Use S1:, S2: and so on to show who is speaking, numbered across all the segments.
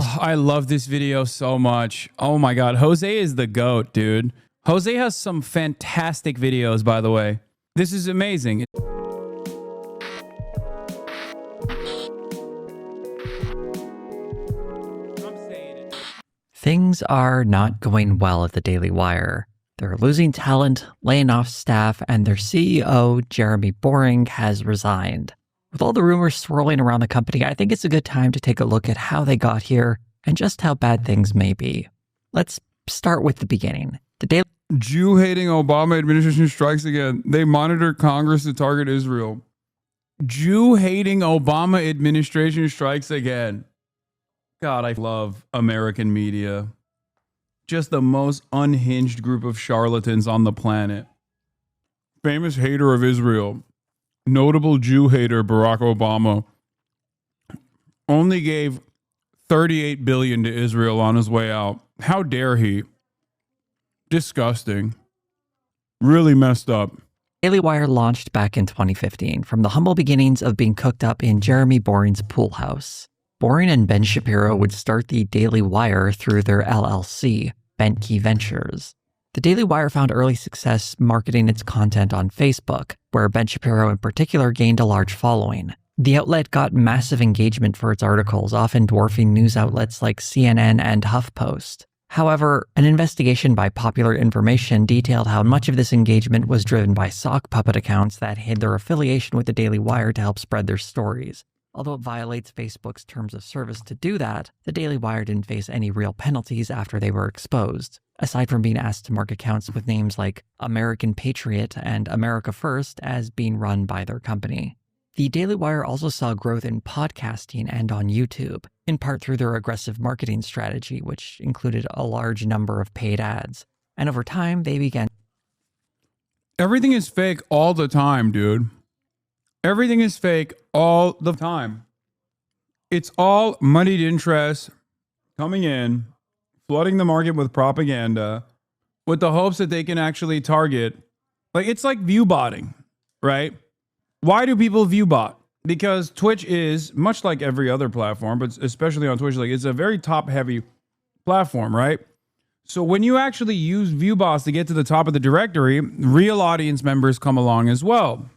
S1: Oh, I love this video so much. Oh my God. Jose is the GOAT, dude. Jose has some fantastic videos, by the way. This is amazing.
S2: Things are not going well at the Daily Wire. They're losing talent, laying off staff, and their CEO, Jeremy Boring, has resigned. With all the rumors swirling around the company, I think it's a good time to take a look at how they got here and just how bad things may be. Let's start with the beginning. The Daily
S3: Jew-hating Obama administration strikes again. They monitor Congress to target Israel.
S1: Jew-hating Obama administration strikes again. God, I love American media. Just the most unhinged group of charlatans on the planet.
S3: Famous hater of Israel, notable Jew hater Barack Obama, only gave $38 billion to Israel on his way out. How dare he? Disgusting. Really messed up.
S2: Daily Wire launched back in 2015 from the humble beginnings of being cooked up in Jeremy Boring's pool house. Boring and Ben Shapiro would start the Daily Wire through their LLC, Bentkey Ventures. The Daily Wire found early success marketing its content on Facebook, where Ben Shapiro in particular gained a large following. The outlet got massive engagement for its articles, often dwarfing news outlets like CNN and HuffPost. However, an investigation by Popular Information detailed how much of this engagement was driven by sock puppet accounts that hid their affiliation with the Daily Wire to help spread their stories. Although it violates Facebook's terms of service to do that, the Daily Wire didn't face any real penalties after they were exposed, aside from being asked to mark accounts with names like American Patriot and America First as being run by their company. The Daily Wire also saw growth in podcasting and on YouTube, in part through their aggressive marketing strategy, which included a large number of paid ads. And over time, they began...
S3: Everything is fake all the time, dude. Everything is fake all the time. It's all moneyed interests coming in, flooding the market with propaganda with the hopes that they can actually target. Like, it's like view botting, right? Why do people view bot? Because Twitch is much like every other platform, but especially on Twitch, like it's a very top heavy platform, right? So when you actually use view bots to get to the top of the directory, real audience members come along as well.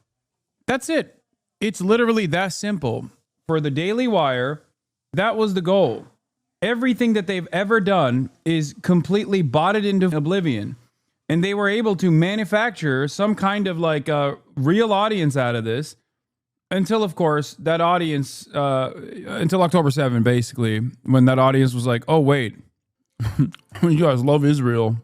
S3: That's it. It's literally that simple. For the Daily Wire, that was the goal. Everything that they've ever done is completely botted into oblivion. And they were able to manufacture some kind of like a real audience out of this until, of course, that audience, until October 7, basically, when that audience was like, oh, wait, you guys love Israel.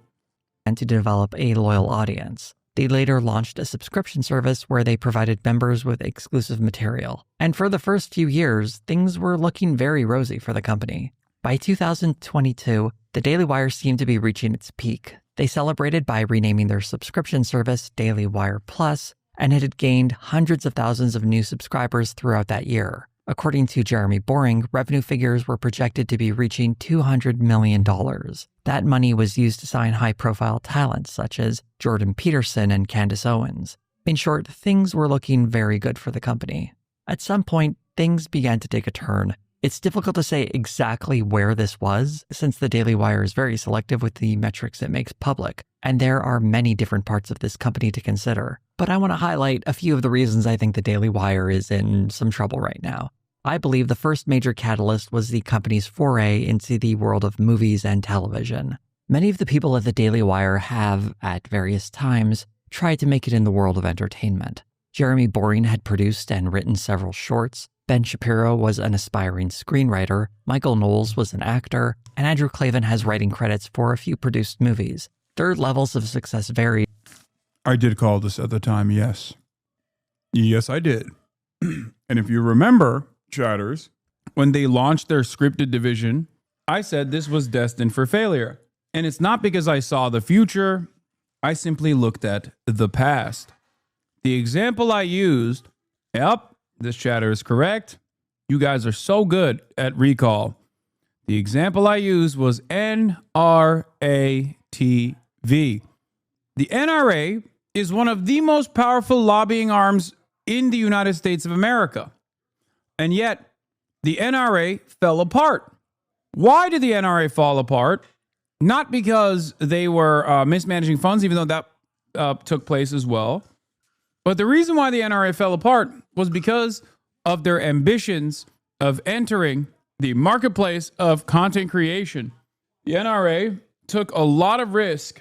S2: And to develop a loyal audience. They later launched a subscription service where they provided members with exclusive material. And for the first few years, things were looking very rosy for the company. By 2022, the Daily Wire seemed to be reaching its peak. They celebrated by renaming their subscription service Daily Wire Plus, and it had gained hundreds of thousands of new subscribers throughout that year. According to Jeremy Boring, revenue figures were projected to be reaching $200 million. That money was used to sign high-profile talent such as Jordan Peterson and Candace Owens. In short, things were looking very good for the company. At some point, things began to take a turn. It's difficult to say exactly where this was, since the Daily Wire is very selective with the metrics it makes public, and there are many different parts of this company to consider. But I want to highlight a few of the reasons I think the Daily Wire is in some trouble right now. I believe the first major catalyst was the company's foray into the world of movies and television. Many of the people at the Daily Wire have, at various times, tried to make it in the world of entertainment. Jeremy Boring had produced and written several shorts. Ben Shapiro was an aspiring screenwriter, Michael Knowles was an actor, and Andrew Klavan has writing credits for a few produced movies. Their levels of success vary.
S3: I did call this at the time, yes. Yes, I did. And if you remember, chatters, when they launched their scripted division, I said this was destined for failure. And it's not because I saw the future. I simply looked at the past. The example I used, yep, this chatter is correct. You guys are so good at recall. The example I used was NRA TV. The NRA is one of the most powerful lobbying arms in the United States of America. And yet, the NRA fell apart. Why did the NRA fall apart? Not because they were mismanaging funds, even though that took place as well. But the reason why the NRA fell apart was because of their ambitions of entering the marketplace of content creation. The NRA took a lot of risk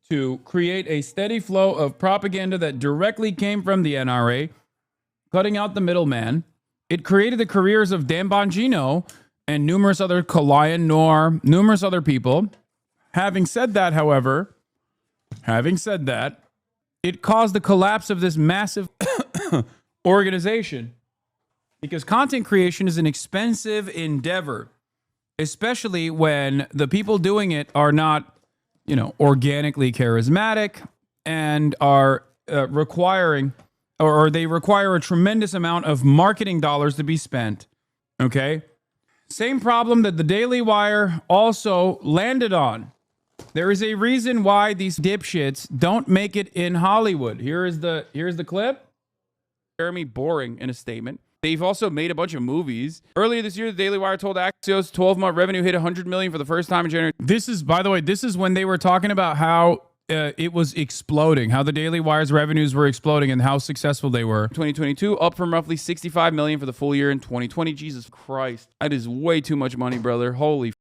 S3: to create a steady flow of propaganda that directly came from the NRA, cutting out the middleman. It created the careers of Dan Bongino and numerous other Kalayan Noor, numerous other people. Having said that, however, it caused the collapse of this massive organization because content creation is an expensive endeavor, especially when the people doing it are not, organically charismatic and are requiring, or they require a tremendous amount of marketing dollars to be spent. Okay. Same problem that the Daily Wire also landed on. There is a reason why these dipshits don't make it in Hollywood. Here's the clip. Jeremy Boring in a statement. They've also made a bunch of movies. Earlier this year, the Daily Wire told Axios 12-month revenue hit $100 million for the first time in January. This is, by the way, when they were talking about how it was exploding, how the Daily Wire's revenues were exploding and how successful they were. 2022, up from roughly $65 million for the full year in 2020. Jesus Christ. That is way too much money, brother. Holy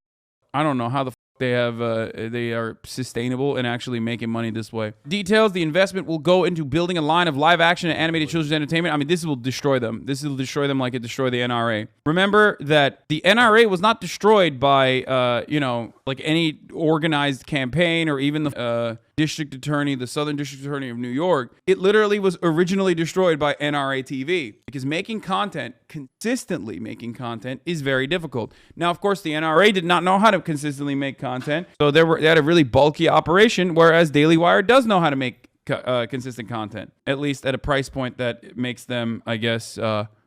S3: I don't know how the they are sustainable and actually making money this way. Details: the investment will go into building a line of live action and animated children's entertainment. I mean, this will destroy them. This will destroy them like it destroyed the NRA. Remember that the NRA was not destroyed by like any organized campaign or even the district attorney, the Southern District Attorney of New York. It literally was originally destroyed by NRA TV because consistently making content is very difficult. Now, of course, the NRA did not know how to consistently make content, so they had a really bulky operation, whereas Daily Wire does know how to make consistent content, at least at a price point that makes them, I guess,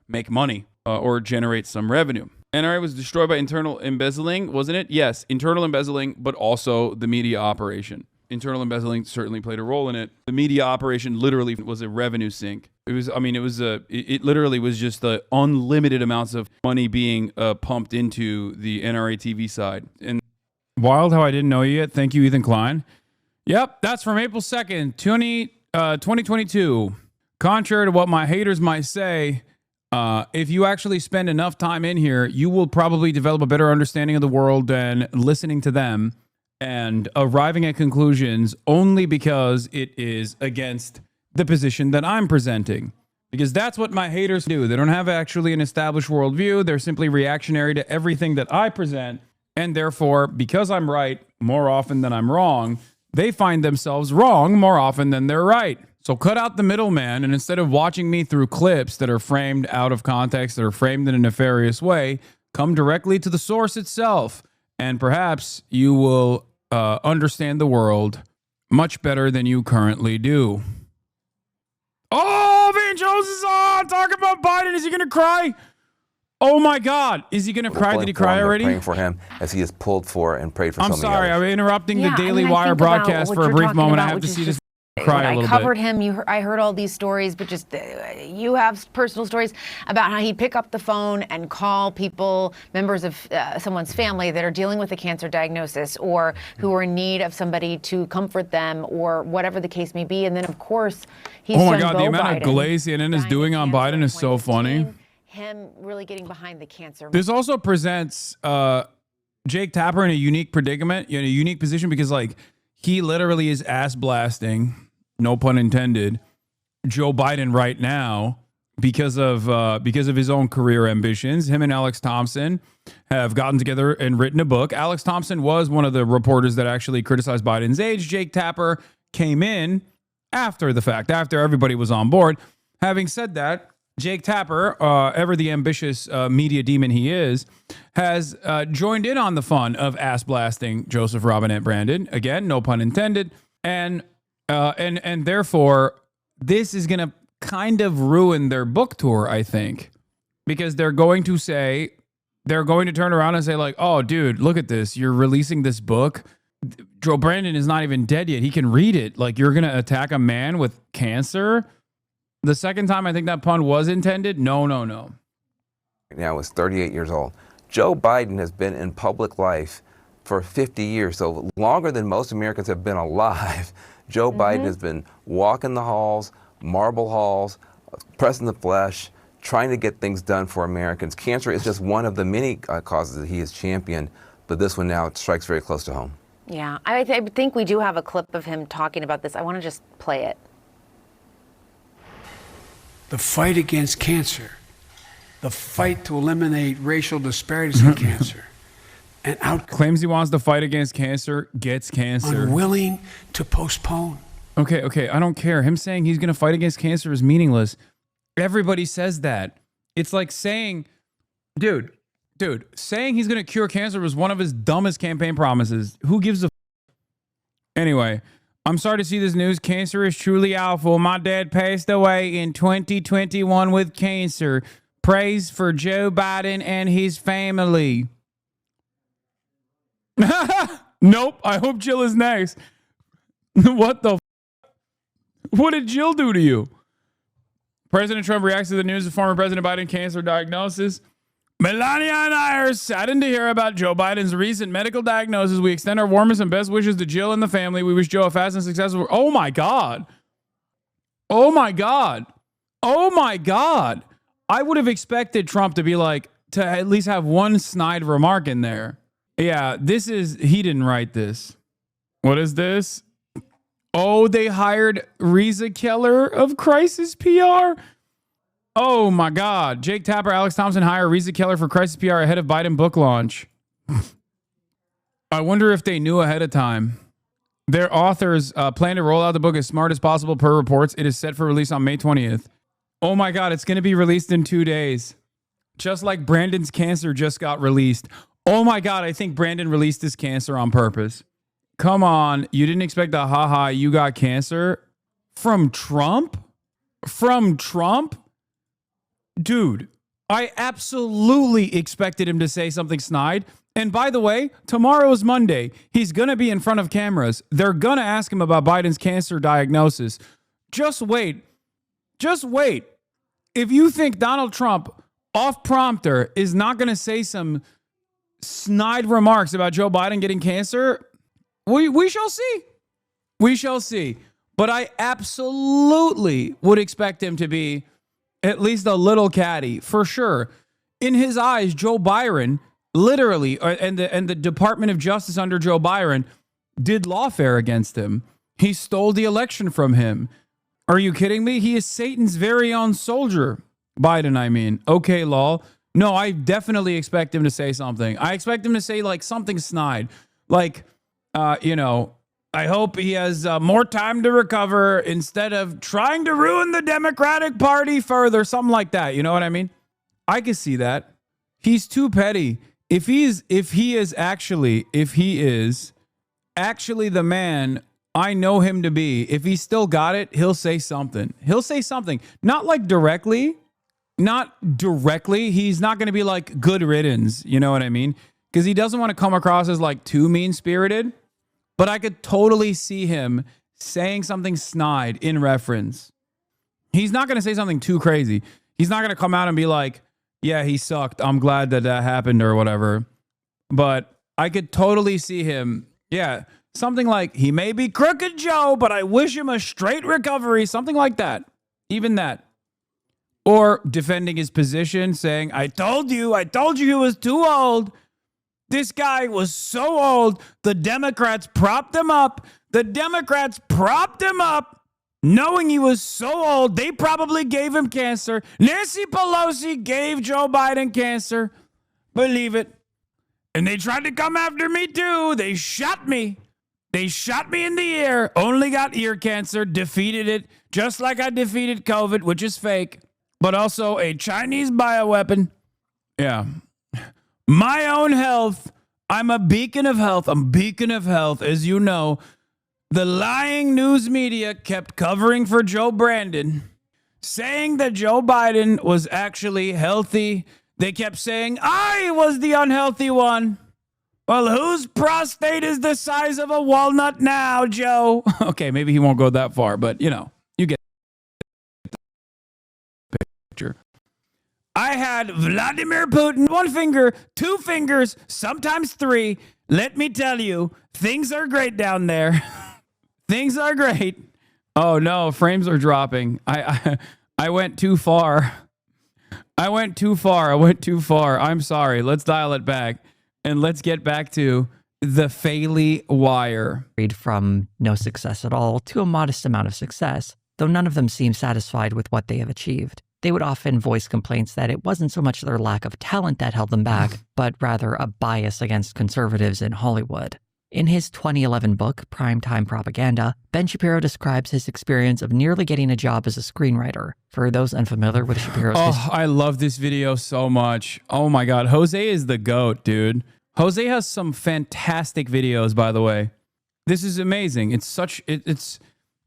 S3: make money or generate some revenue. NRA was destroyed by internal embezzling, wasn't it? Yes, internal embezzling, but also the media operation. Internal embezzling certainly played a role in it. The media operation literally was a revenue sink. It literally was just the unlimited amounts of money being pumped into the NRA TV side. And wild how I didn't know you yet. Thank you, Ethan Klein. Yep, that's from April 2nd, 2022. Contrary to what my haters might say, if you actually spend enough time in here, you will probably develop a better understanding of the world than listening to them and arriving at conclusions only because it is against the position that I'm presenting. Because that's what my haters do. They don't have actually an established worldview. They're simply reactionary to everything that I present. And therefore, because I'm right more often than I'm wrong, they find themselves wrong more often than they're right. So cut out the middleman, and instead of watching me through clips that are framed out of context, that are framed in a nefarious way, come directly to the source itself. And perhaps you will understand the world much better than you currently do. Oh, Van Jones is on talking about Biden. Is he going to cry? Oh my God. Is he going to cry? Did he cry already?
S4: Praying for him as he is pulled for and prayed for.
S3: I'm sorry. I'm interrupting the Daily Wire broadcast for a brief moment. I have to see this cry a little bit.
S5: I covered him. I heard all these stories, but just you have personal stories about how he'd pick up the phone and call people, members of someone's family that are dealing with a cancer diagnosis or who are in need of somebody to comfort them or whatever the case may be. And then, of course, he's
S3: oh my God, the amount of glaze CNN is doing on Biden is so funny.
S5: Him really getting behind the cancer.
S3: This also presents Jake Tapper in a unique predicament, in a unique position, because like he literally is ass blasting, no pun intended, Joe Biden right now because of his own career ambitions. Him and Alex Thompson have gotten together and written a book. Alex Thompson was one of the reporters that actually criticized Biden's age. Jake Tapper came in after the fact, after everybody was on board. Having said that, Jake Tapper, ever the ambitious media demon he is, has joined in on the fun of ass blasting Joseph Robinette Brandon. Again, no pun intended. And therefore, this is going to kind of ruin their book tour, I think, because they're going to turn around and say like, oh, dude, look at this. You're releasing this book. Joe Brandon is not even dead yet. He can read it. Like, you're going to attack a man with cancer. The second time I think that pun was intended. No.
S4: Now is 38 years old. Joe Biden has been in public life for 50 years, so longer than most Americans have been alive. Joe Biden has been walking the halls, marble halls, pressing the flesh, trying to get things done for Americans. Cancer is just one of the many causes that he has championed, but this one now strikes very close to home.
S5: Yeah, I think we do have a clip of him talking about this. I want to just play it.
S6: The fight against cancer, the fight to eliminate racial disparities in cancer, and
S3: Claims he wants to fight against cancer, gets cancer.
S6: unwilling to postpone.
S3: Okay, I don't care. Him saying he's going to fight against cancer is meaningless. Everybody says that. It's like saying, dude, saying he's going to cure cancer was one of his dumbest campaign promises. Who gives a Anyway, I'm sorry to see this news. Cancer is truly awful. My dad passed away in 2021 with cancer. Praise for Joe Biden and his family. Nope. I hope Jill is next. What the What did Jill do to you? President Trump reacts to the news of former President Biden cancer diagnosis. Melania and I are saddened to hear about Joe Biden's recent medical diagnosis. We extend our warmest and best wishes to Jill and the family. We wish Joe a fast and successful. Oh my God. Oh my God. Oh my God. I would have expected Trump to be like, to at least have one snide remark in there. Yeah, he didn't write this. What is this? Oh, they hired Reza Keller of Crisis PR. Oh my God. Jake Tapper, Alex Thompson hire Reza Keller for Crisis PR ahead of Biden book launch. I wonder if they knew ahead of time. Their authors plan to roll out the book as smart as possible per reports. It is set for release on May 20th. Oh my God, it's going to be released in 2 days. Just like Brandon's cancer just got released. Oh my God, I think Brandon released his cancer on purpose. Come on, you didn't expect the haha, you got cancer from Trump? From Trump? Dude, I absolutely expected him to say something snide. And by the way, tomorrow is Monday. He's going to be in front of cameras. They're going to ask him about Biden's cancer diagnosis. Just wait. Just wait. If you think Donald Trump off prompter is not going to say some snide remarks about Joe Biden getting cancer, we shall see. We shall see. But I absolutely would expect him to be at least a little catty, for sure. In his eyes, Joe Biden, literally, and the Department of Justice under Joe Biden did lawfare against him. He stole the election from him. Are you kidding me? He is Satan's very own soldier. Biden, I mean. Okay, lol. No, I definitely expect him to say something. I expect him to say like something snide. Like, I hope he has more time to recover instead of trying to ruin the Democratic Party further. Something like that. You know what I mean? I can see that. He's too petty. If he is actually the man I know him to be, if he still got it, he'll say something. He'll say something. Not like directly. Not directly. He's not going to be like good riddance. You know what I mean? Because he doesn't want to come across as like too mean-spirited. But I could totally see him saying something snide in reference. He's not going to say something too crazy. He's not going to come out and be like, yeah, he sucked. I'm glad that happened or whatever. But I could totally see him, something like, he may be crooked Joe, but I wish him a straight recovery. Something like that. Even that. Or defending his position, saying, I told you he was too old. This guy was so old, the Democrats propped him up. Knowing he was so old, they probably gave him cancer. Nancy Pelosi gave Joe Biden cancer. Believe it. And they tried to come after me too. They shot me. They shot me in the ear. Only got ear cancer. Defeated it. Just like I defeated COVID, which is fake. But also a Chinese bioweapon. Yeah. My own health. I'm a beacon of health. I'm a beacon of health. As you know, the lying news media kept covering for Joe Brandon, saying that Joe Biden was actually healthy. They kept saying, I was the unhealthy one. Well, whose prostate is the size of a walnut now, Joe? Okay, maybe he won't go that far, but you get the picture. I I had Vladimir Putin, one finger, two fingers, sometimes three. Let me tell you, things are great down there. Things are great. Oh no, frames are dropping. I went too far. I went too far. I'm sorry. Let's dial it back and let's get back to the Faley Wire.
S2: From no success at all to a modest amount of success, though none of them seem satisfied with what they have achieved. They would often voice complaints that it wasn't so much their lack of talent that held them back, but rather a bias against conservatives in Hollywood. In his 2011 book, Primetime Propaganda, Ben Shapiro describes his experience of nearly getting a job as a screenwriter. For those unfamiliar with Shapiro's
S3: I love this video so much. Oh my God. Jose is the GOAT, dude. Jose has some fantastic videos, by the way. This is amazing.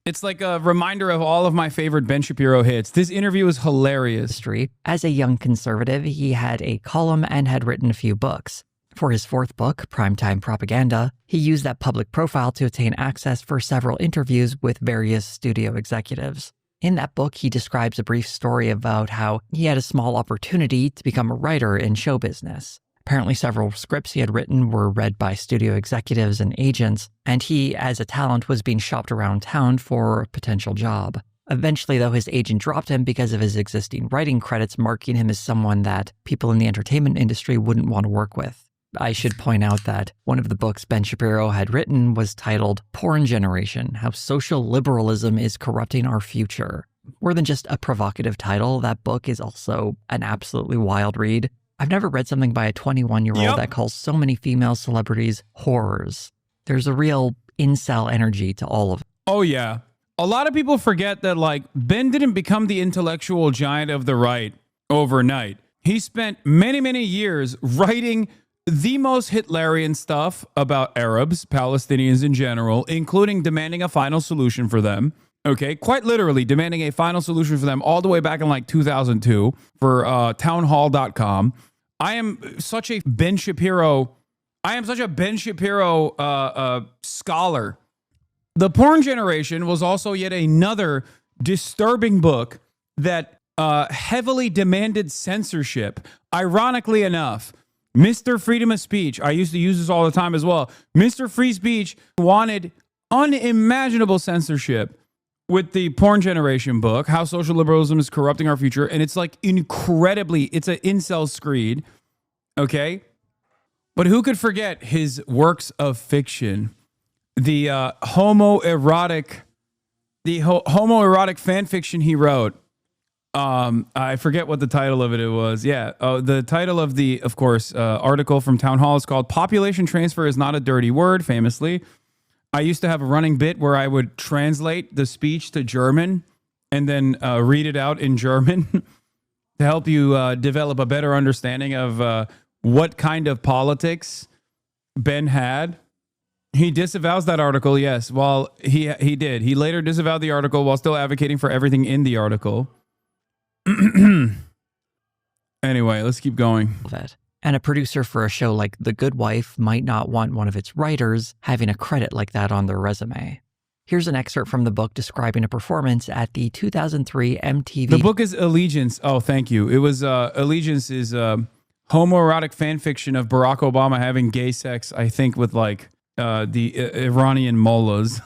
S3: It's like a reminder of all of my favorite Ben Shapiro hits. This interview is hilarious.
S2: history. As a young conservative, he had a column and had written a few books. For his fourth book, Primetime Propaganda, he used that public profile to attain access for several interviews with various studio executives. In that book, he describes a brief story about how he had a small opportunity to become a writer in show business. Apparently, several scripts he had written were read by studio executives and agents, and he, as a talent, was being shopped around town for a potential job. Eventually, though, his agent dropped him because of his existing writing credits, marking him as someone that people in the entertainment industry wouldn't want to work with. I should point out that one of the books Ben Shapiro had written was titled Porn Generation: How Social Liberalism is Corrupting Our Future. More than just a provocative title, that book is also an absolutely wild read. I've never read something by a 21-year-old that calls so many female celebrities whores. There's a real incel energy to all of it.
S3: Oh, yeah. A lot of people forget that, like, Ben didn't become the intellectual giant of the right overnight. He spent many, many years writing the most Hitlerian stuff about Arabs, Palestinians in general, including demanding a final solution for them. Okay, quite literally demanding a final solution for them all the way back in like 2002 for townhall.com. I am such a Ben Shapiro scholar. The Porn Generation was also yet another disturbing book that heavily demanded censorship. Ironically enough, Mr. Freedom of Speech, I used to use this all the time as well. Mr. Free Speech wanted unimaginable censorship with the Porn Generation book, How Social Liberalism is Corrupting Our Future. And it's like it's an incel screed. Okay. But who could forget his works of fiction? The homoerotic fan fiction he wrote. I forget what the title of it was. Yeah. The title of the, of course, article from Town Hall is called Population Transfer is Not a Dirty Word, famously. I used to have a running bit where I would translate the speech to German and then read it out in German to help you develop a better understanding of what kind of politics Ben had. He disavows that article, yes. Well, he did. He later disavowed the article while still advocating for everything in the article. Anyway, let's keep going.
S2: And a producer for a show like The Good Wife might not want one of its writers having a credit like that on their resume. Here's an excerpt from the book describing a performance at the 2003 MTV.
S3: The book is Allegiance. Oh, thank you. It was Allegiance is homoerotic fan fiction of Barack Obama having gay sex, I think, with like the Iranian mullahs.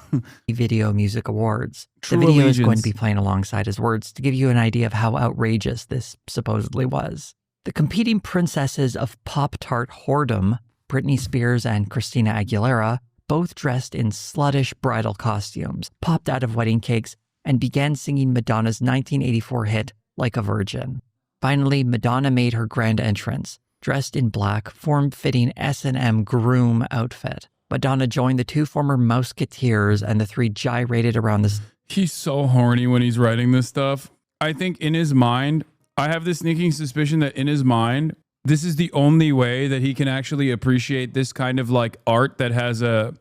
S2: Video Music Awards.
S3: True
S2: the video
S3: allegiance.
S2: is going to be playing alongside his words to give you an idea of how outrageous this supposedly was. The competing princesses of Pop-Tart whoredom, Britney Spears and Christina Aguilera, both dressed in sluttish bridal costumes, popped out of wedding cakes, and began singing Madonna's 1984 hit, Like a Virgin. Finally, Madonna made her grand entrance, dressed in black, form-fitting S&M groom outfit. Madonna joined the two former Mouseketeers, and the three gyrated around this.
S3: He's so horny when he's writing this stuff. I think in his mind, I have this sneaking suspicion that in his mind, this is the only way that he can actually appreciate this kind of like art that has a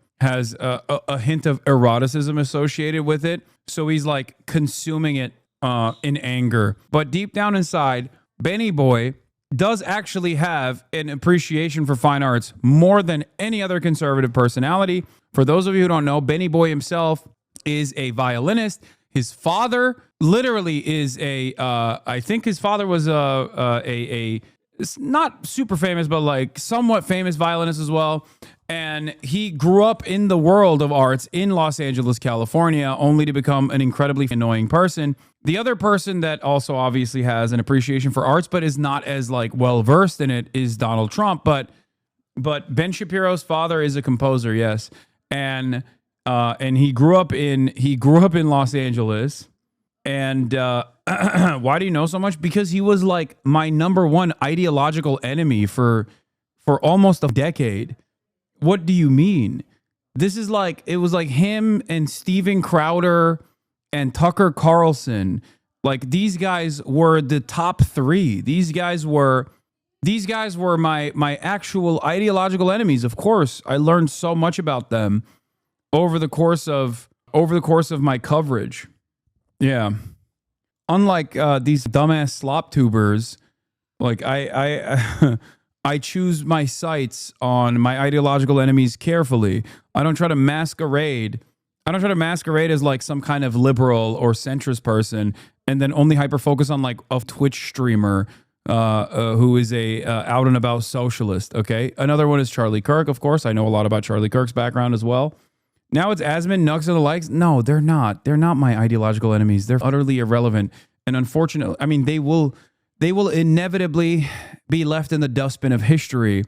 S3: hint of eroticism associated with it. So he's like consuming it in anger. But deep down inside, Benny Boy does actually have an appreciation for fine arts more than any other conservative personality. For those of you who don't know, Benny Boy himself is a violinist. His father literally is I think his father was a it's not super famous, but like somewhat famous violinist as well. And he grew up in the world of arts in Los Angeles, California, only to become an incredibly annoying person. The other person that also obviously has an appreciation for arts, but is not as like well versed in it, is Donald Trump. But Ben Shapiro's father is a composer, yes, and he grew up in Los Angeles. And why do you know so much? Because he was like my number one ideological enemy for almost a decade. What do you mean? This is like, it was like him and Steven Crowder and Tucker Carlson. Like these guys were the top three. These guys were my actual ideological enemies. Of course, I learned so much about them over the course of my coverage. Yeah. Unlike these dumbass slop tubers, like I choose my sights on my ideological enemies carefully. I don't try to masquerade as like some kind of liberal or centrist person and then only hyper focus on like a Twitch streamer who is a out and about socialist. Okay. Another one is Charlie Kirk. Of course, I know a lot about Charlie Kirk's background as well. Now it's Asmund, Nux, and the likes. No, they're not. They're not my ideological enemies. They're utterly irrelevant. And unfortunately, I mean, they will inevitably be left in the dustbin of history.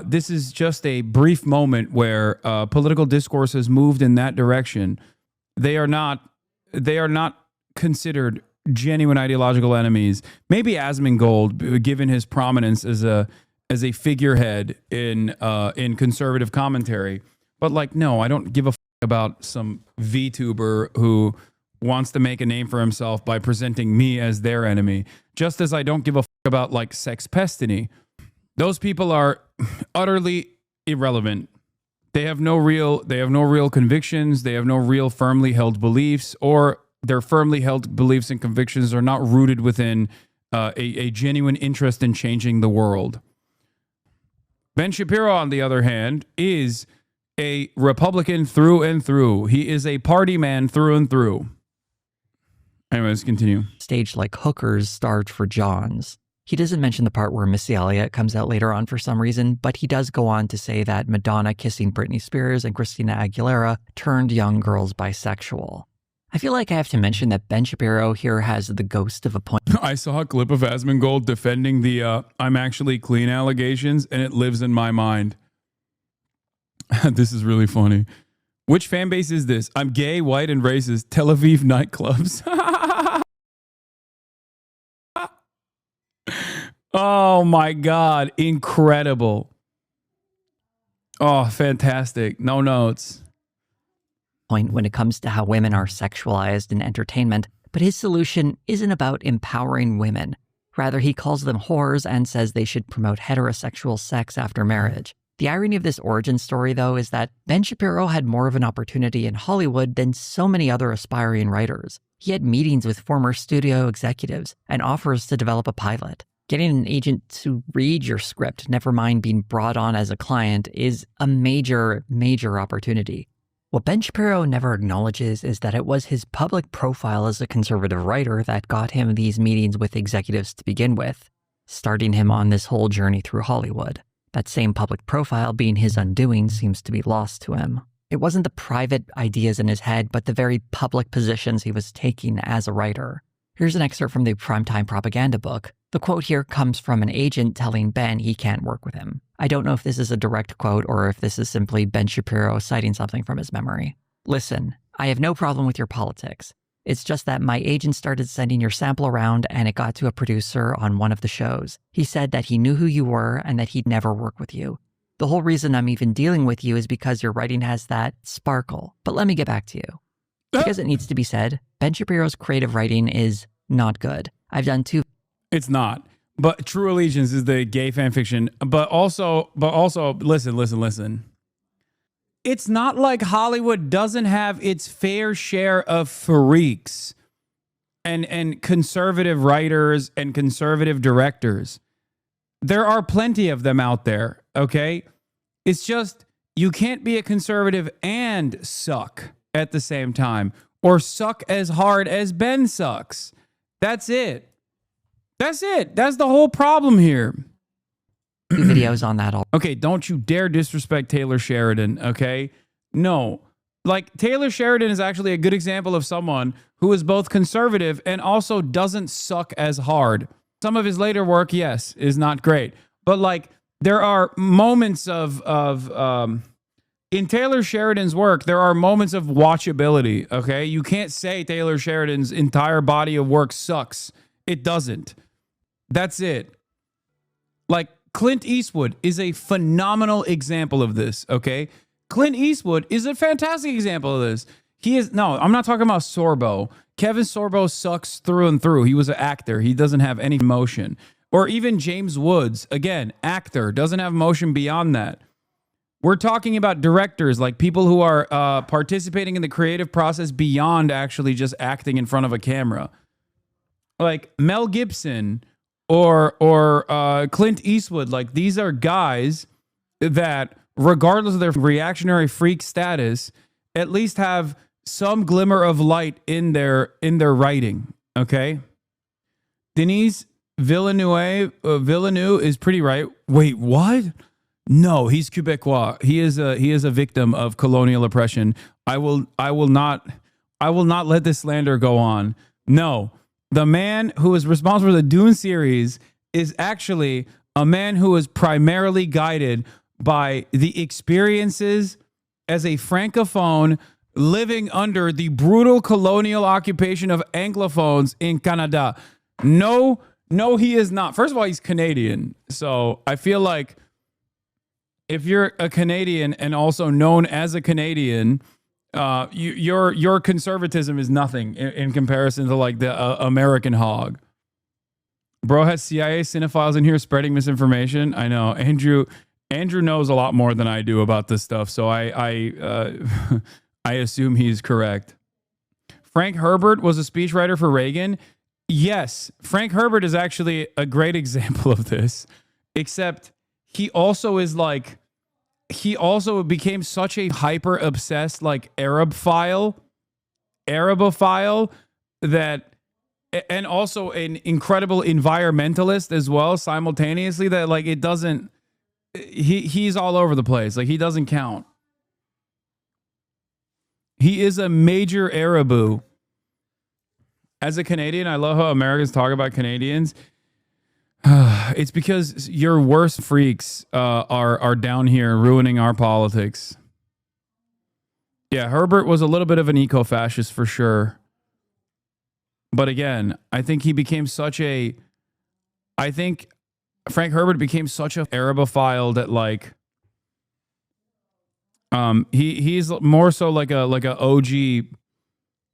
S3: This is just a brief moment where political discourse has moved in that direction. They are not considered genuine ideological enemies. Maybe Asmongold, given his prominence as a figurehead in conservative commentary. But like, no, I don't give a about some VTuber who wants to make a name for himself by presenting me as their enemy. Just as I don't give a about like Sex Pestiny. Those people are utterly irrelevant. They have no real convictions. They have no real firmly held beliefs, or their firmly held beliefs and convictions are not rooted within a genuine interest in changing the world. Ben Shapiro, on the other hand, is a Republican through and through. He is a party man through and through. Anyways, continue.
S2: Staged like hookers starved for Johns. He doesn't mention the part where Missy Elliott comes out later on for some reason, but he does go on to say that Madonna kissing Britney Spears and Christina Aguilera turned young girls bisexual. I feel like I have to mention that Ben Shapiro here has the ghost of a point.
S3: I saw a clip of Asmongold defending the I'm actually clean allegations, and it lives in my mind. This is really funny. Which fan base is this? I'm gay, white, and racist. Tel Aviv nightclubs. Oh my God. Incredible. Oh, fantastic. No notes.
S2: Point when it comes to how women are sexualized in entertainment, but his solution isn't about empowering women. Rather, he calls them whores and says they should promote heterosexual sex after marriage. The irony of this origin story, though, is that Ben Shapiro had more of an opportunity in Hollywood than so many other aspiring writers. He had meetings with former studio executives and offers to develop a pilot. Getting an agent to read your script, never mind being brought on as a client, is a major, major opportunity. What Ben Shapiro never acknowledges is that it was his public profile as a conservative writer that got him these meetings with executives to begin with, starting him on this whole journey through Hollywood. That same public profile being his undoing seems to be lost to him. It wasn't the private ideas in his head, but the very public positions he was taking as a writer. Here's an excerpt from the Primetime Propaganda book. The quote here comes from an agent telling Ben he can't work with him. I don't know if this is a direct quote or if this is simply Ben Shapiro citing something from his memory. Listen, I have no problem with your politics. It's just that my agent started sending your sample around and it got to a producer on one of the shows. He said that he knew who you were and that he'd never work with you. The whole reason I'm even dealing with you is because your writing has that sparkle. But let me get back to you. Because it needs to be said, Ben Shapiro's creative writing is not good. I've done two.
S3: It's not. But True Allegiance is the gay fan fiction. But also, listen. It's not like Hollywood doesn't have its fair share of freaks and conservative writers and conservative directors. There are plenty of them out there, okay? It's just you can't be a conservative and suck at the same time, or suck as hard as Ben sucks. That's it. That's it. That's the whole problem here.
S2: Videos on that.
S3: Okay, don't you dare disrespect Taylor Sheridan, okay? No. Like, Taylor Sheridan is actually a good example of someone who is both conservative and also doesn't suck as hard. Some of his later work, yes, is not great. But, like, there are moments in Taylor Sheridan's work, there are moments of watchability, okay? You can't say Taylor Sheridan's entire body of work sucks. It doesn't. That's it. Like, Clint Eastwood is a phenomenal example of this, okay? Clint Eastwood is a fantastic example of this. I'm not talking about Sorbo. Kevin Sorbo sucks through and through. He was an actor. He doesn't have any emotion. Or even James Woods, again, actor, doesn't have emotion beyond that. We're talking about directors, like people who are participating in the creative process beyond actually just acting in front of a camera. Like Mel Gibson or Clint Eastwood, like these are guys that, regardless of their reactionary freak status, at least have some glimmer of light in their writing. Okay, Denis Villeneuve is pretty right. Wait, what? No, he's Quebecois. He is a victim of colonial oppression. I will not let this slander go on. No. The man who is responsible for the Dune series is actually a man who is primarily guided by the experiences as a francophone living under the brutal colonial occupation of anglophones in Canada. No, he is not. First of all, he's Canadian. So I feel like if you're a Canadian and also known as a Canadian, your conservatism is nothing in comparison to like the American hog. Bro has CIA cinephiles in here spreading misinformation. I know Andrew knows a lot more than I do about this stuff, so I assume he's correct. Frank Herbert was a speechwriter for Reagan. Yes, Frank Herbert is actually a great example of this, except he also became such a hyper obsessed like Arabophile that, and also an incredible environmentalist as well simultaneously, that like it doesn't, he's all over the place. Like he doesn't count. He is a major Arabu. As a Canadian, I love how Americans talk about Canadians. It's because your worst freaks are down here ruining our politics. Yeah, Herbert was a little bit of an eco-fascist for sure. But again, I think Frank Herbert became such a Arabophile that like he's more so like a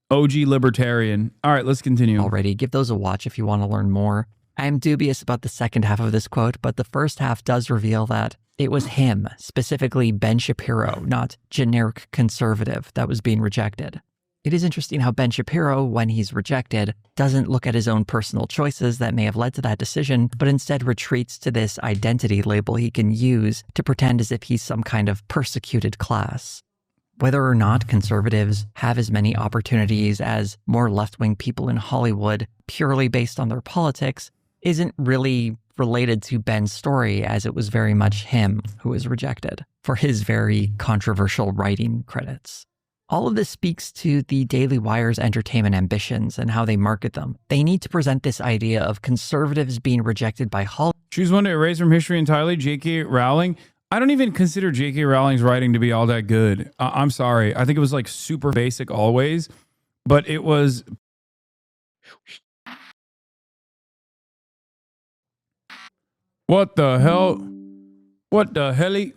S3: OG libertarian. All right, let's continue.
S2: Already, give those a watch if you want to learn more. I am dubious about the second half of this quote, but the first half does reveal that it was him, specifically Ben Shapiro, not generic conservative, that was being rejected. It is interesting how Ben Shapiro, when he's rejected, doesn't look at his own personal choices that may have led to that decision, but instead retreats to this identity label he can use to pretend as if he's some kind of persecuted class. Whether or not conservatives have as many opportunities as more left-wing people in Hollywood purely based on their politics isn't really related to Ben's story, as it was very much him who was rejected for his very controversial writing credits. All of this speaks to the Daily Wire's entertainment ambitions and how they market them. They need to present this idea of conservatives being rejected by Hollywood.
S3: Choose one to erase from history entirely, J.K. Rowling. I don't even consider J.K. Rowling's writing to be all that good. I'm sorry. I think it was like super basic always, but it was... What the hell? What the heli?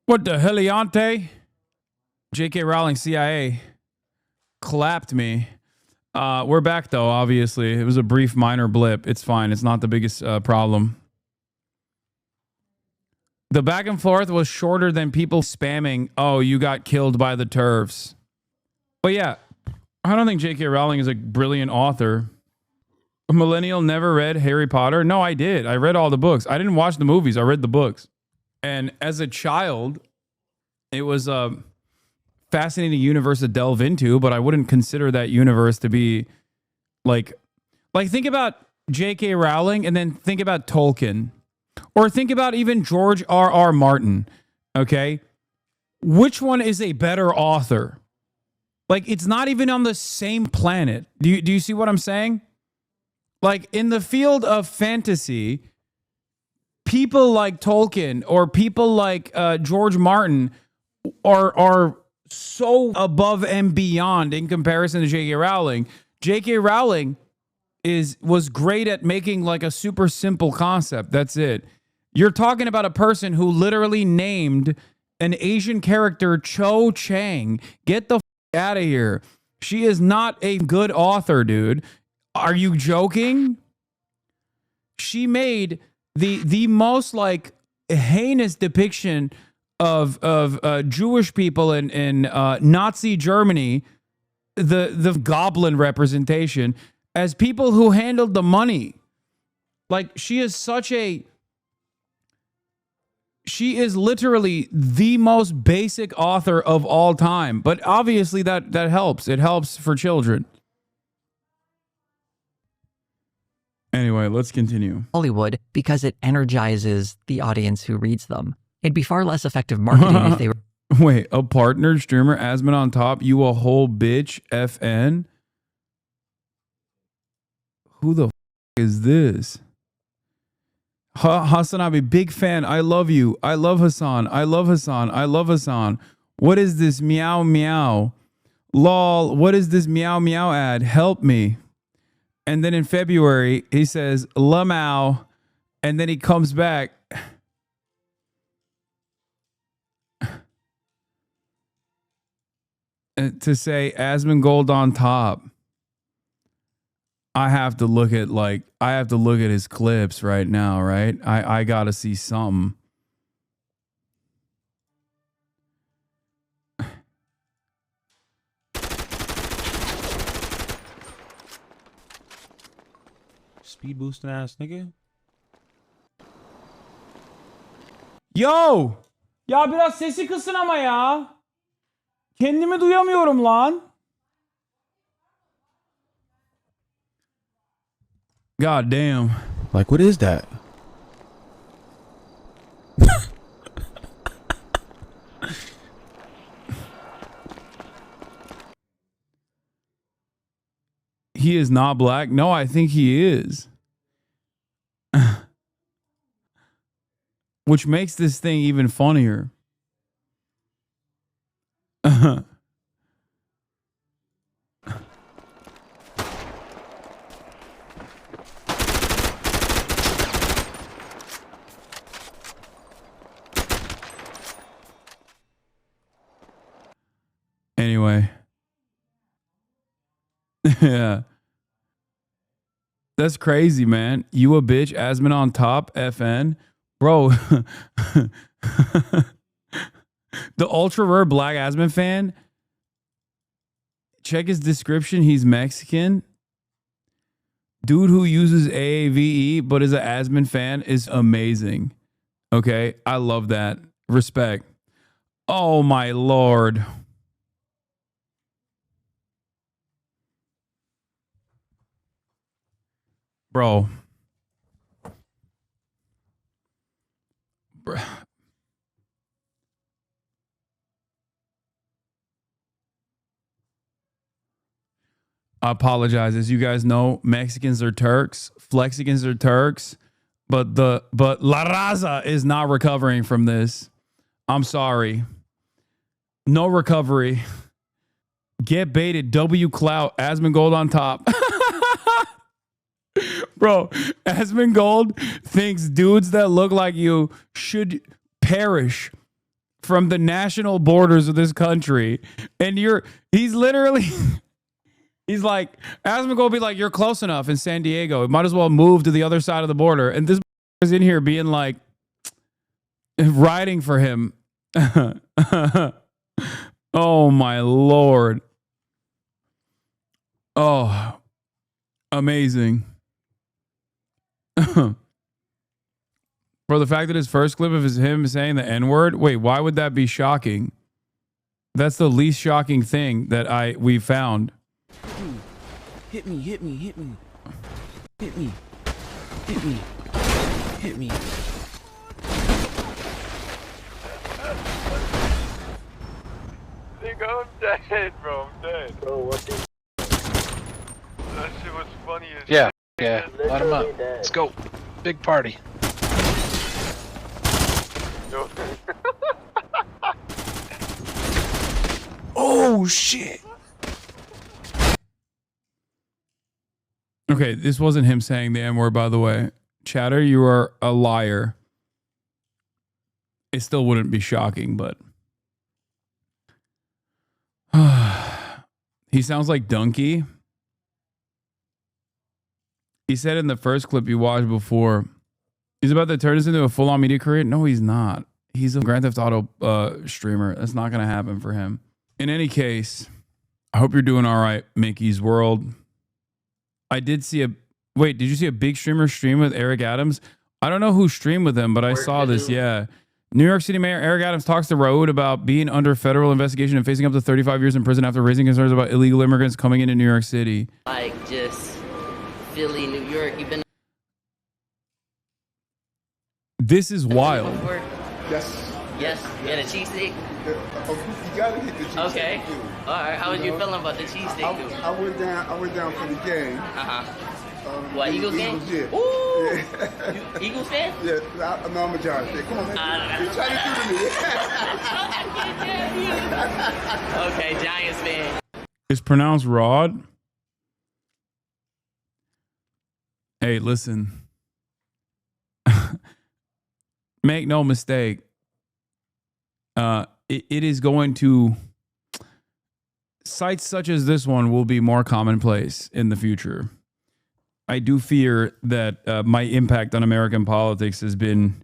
S3: What the heliante? J.K. Rowling, CIA, clapped me. We're back, though, obviously. It was a brief, minor blip. It's fine. It's not the biggest problem. The back and forth was shorter than people spamming, oh, you got killed by the TERFs. But yeah, I don't think J.K. Rowling is a brilliant author. A millennial never read Harry Potter? No, I did. I read all the books. I didn't watch the movies. I read the books. And as a child, it was fascinating universe to delve into, but I wouldn't consider that universe to be like think about J.K. Rowling and then think about Tolkien, or think about even George R.R. Martin. Okay, which one is a better author? Like, it's not even on the same planet. Do you see what I'm saying? Like, in the field of fantasy, people like Tolkien or people like George Martin are so above and beyond in comparison to J.K. Rowling. J.K. Rowling was great at making like a super simple concept. That's it. You're talking about a person who literally named an Asian character Cho Chang. Get the out of here. She is not a good author, dude. Are you joking? She made the most like heinous depiction of Jewish people in Nazi Germany, the goblin representation, as people who handled the money. Like, she is literally the most basic author of all time. But obviously that helps. It helps for children. Anyway, let's continue.
S2: Hollywood because it energizes the audience who reads them. It'd be far less effective marketing if they were.
S3: Wait, a partner streamer, Asman on top, you a whole bitch, FN? Who the is this? Hasanabi, big fan. I love you. I love Hasan. I love Hasan. I love Hasan. What is this meow meow? Lol, what is this meow meow ad? Help me. And then in February, he says, Lamau. And then he comes back. To say Asmongold Gold on top. I have to look at his clips right now, right? I gotta see something.
S7: Speed boosting ass nigga.
S3: Yo! Ya biraz sesi kısın ama ya. Kendimi duyamıyorum lan. God damn.
S7: Like, what is that?
S3: He is not black. No, I think he is. Which makes this thing even funnier. Anyway. Yeah. That's crazy, man. You a bitch, Asman on top, FN. Bro. The ultra rare black Asman fan. Check his description. He's Mexican. Dude who uses AAVE but is an Asman fan is amazing. Okay. I love that. Respect. Oh my Lord. Bro. I apologize. As you guys know, Mexicans are Turks, Flexicans are Turks, but La Raza is not recovering from this. I'm sorry. No recovery. Get baited. W clout. Asmongold on top. Bro, Asmongold thinks dudes that look like you should perish from the national borders of this country. And he's literally, he's like, Asmongold be like, you're close enough in San Diego. Might as well move to the other side of the border. And this is in here being like, riding for him. Oh my Lord. Oh, amazing. For the fact that his first clip of him saying the N-word, wait, why would that be shocking? That's the least shocking thing that we found.
S7: Hit me, hit me, hit me. Hit me. Hit me. Hit me.
S8: I think I'm dead, bro. I'm dead. Bro, what the? That shit was funny as shit.
S9: Yeah, let him up. Let's go. Big party.
S8: Yo.
S7: Oh, shit.
S3: Okay, this wasn't him saying the M-word, by the way. Chatter, you are a liar. It still wouldn't be shocking, but... He sounds like Donkey. He said in the first clip you watched before, he's about to turn this into a full-on media career. No, he's not. He's a Grand Theft Auto streamer. That's not going to happen for him. In any case, I hope you're doing all right, Mickey's World. I did see wait, did you see a big streamer stream with Eric Adams? I don't know who streamed with him, but I saw this, yeah. New York City Mayor Eric Adams talks to Raoud about being under federal investigation and facing up to 35 years in prison after raising concerns about illegal immigrants coming into New York City.
S10: Like just Philly, New York, you've been...
S3: This is wild.
S11: Yes.
S10: Yes, you had a cheesesteak?
S11: You gotta get the cheesesteak.
S10: Okay. Alright, how was you feeling about the cheesesteak?
S11: I went down for the game.
S10: What, Eagles game?
S11: Yeah.
S10: Ooh!
S11: Yeah.
S10: You Eagles fan?
S11: Yeah, no, I'm a Giants fan. Come on, man. You're trying to do to me.
S10: Okay, Giants fan.
S3: It's pronounced Rod. Hey, listen. Make no mistake. It is going to... Sites such as this one will be more commonplace in the future. I do fear that my impact on American politics has been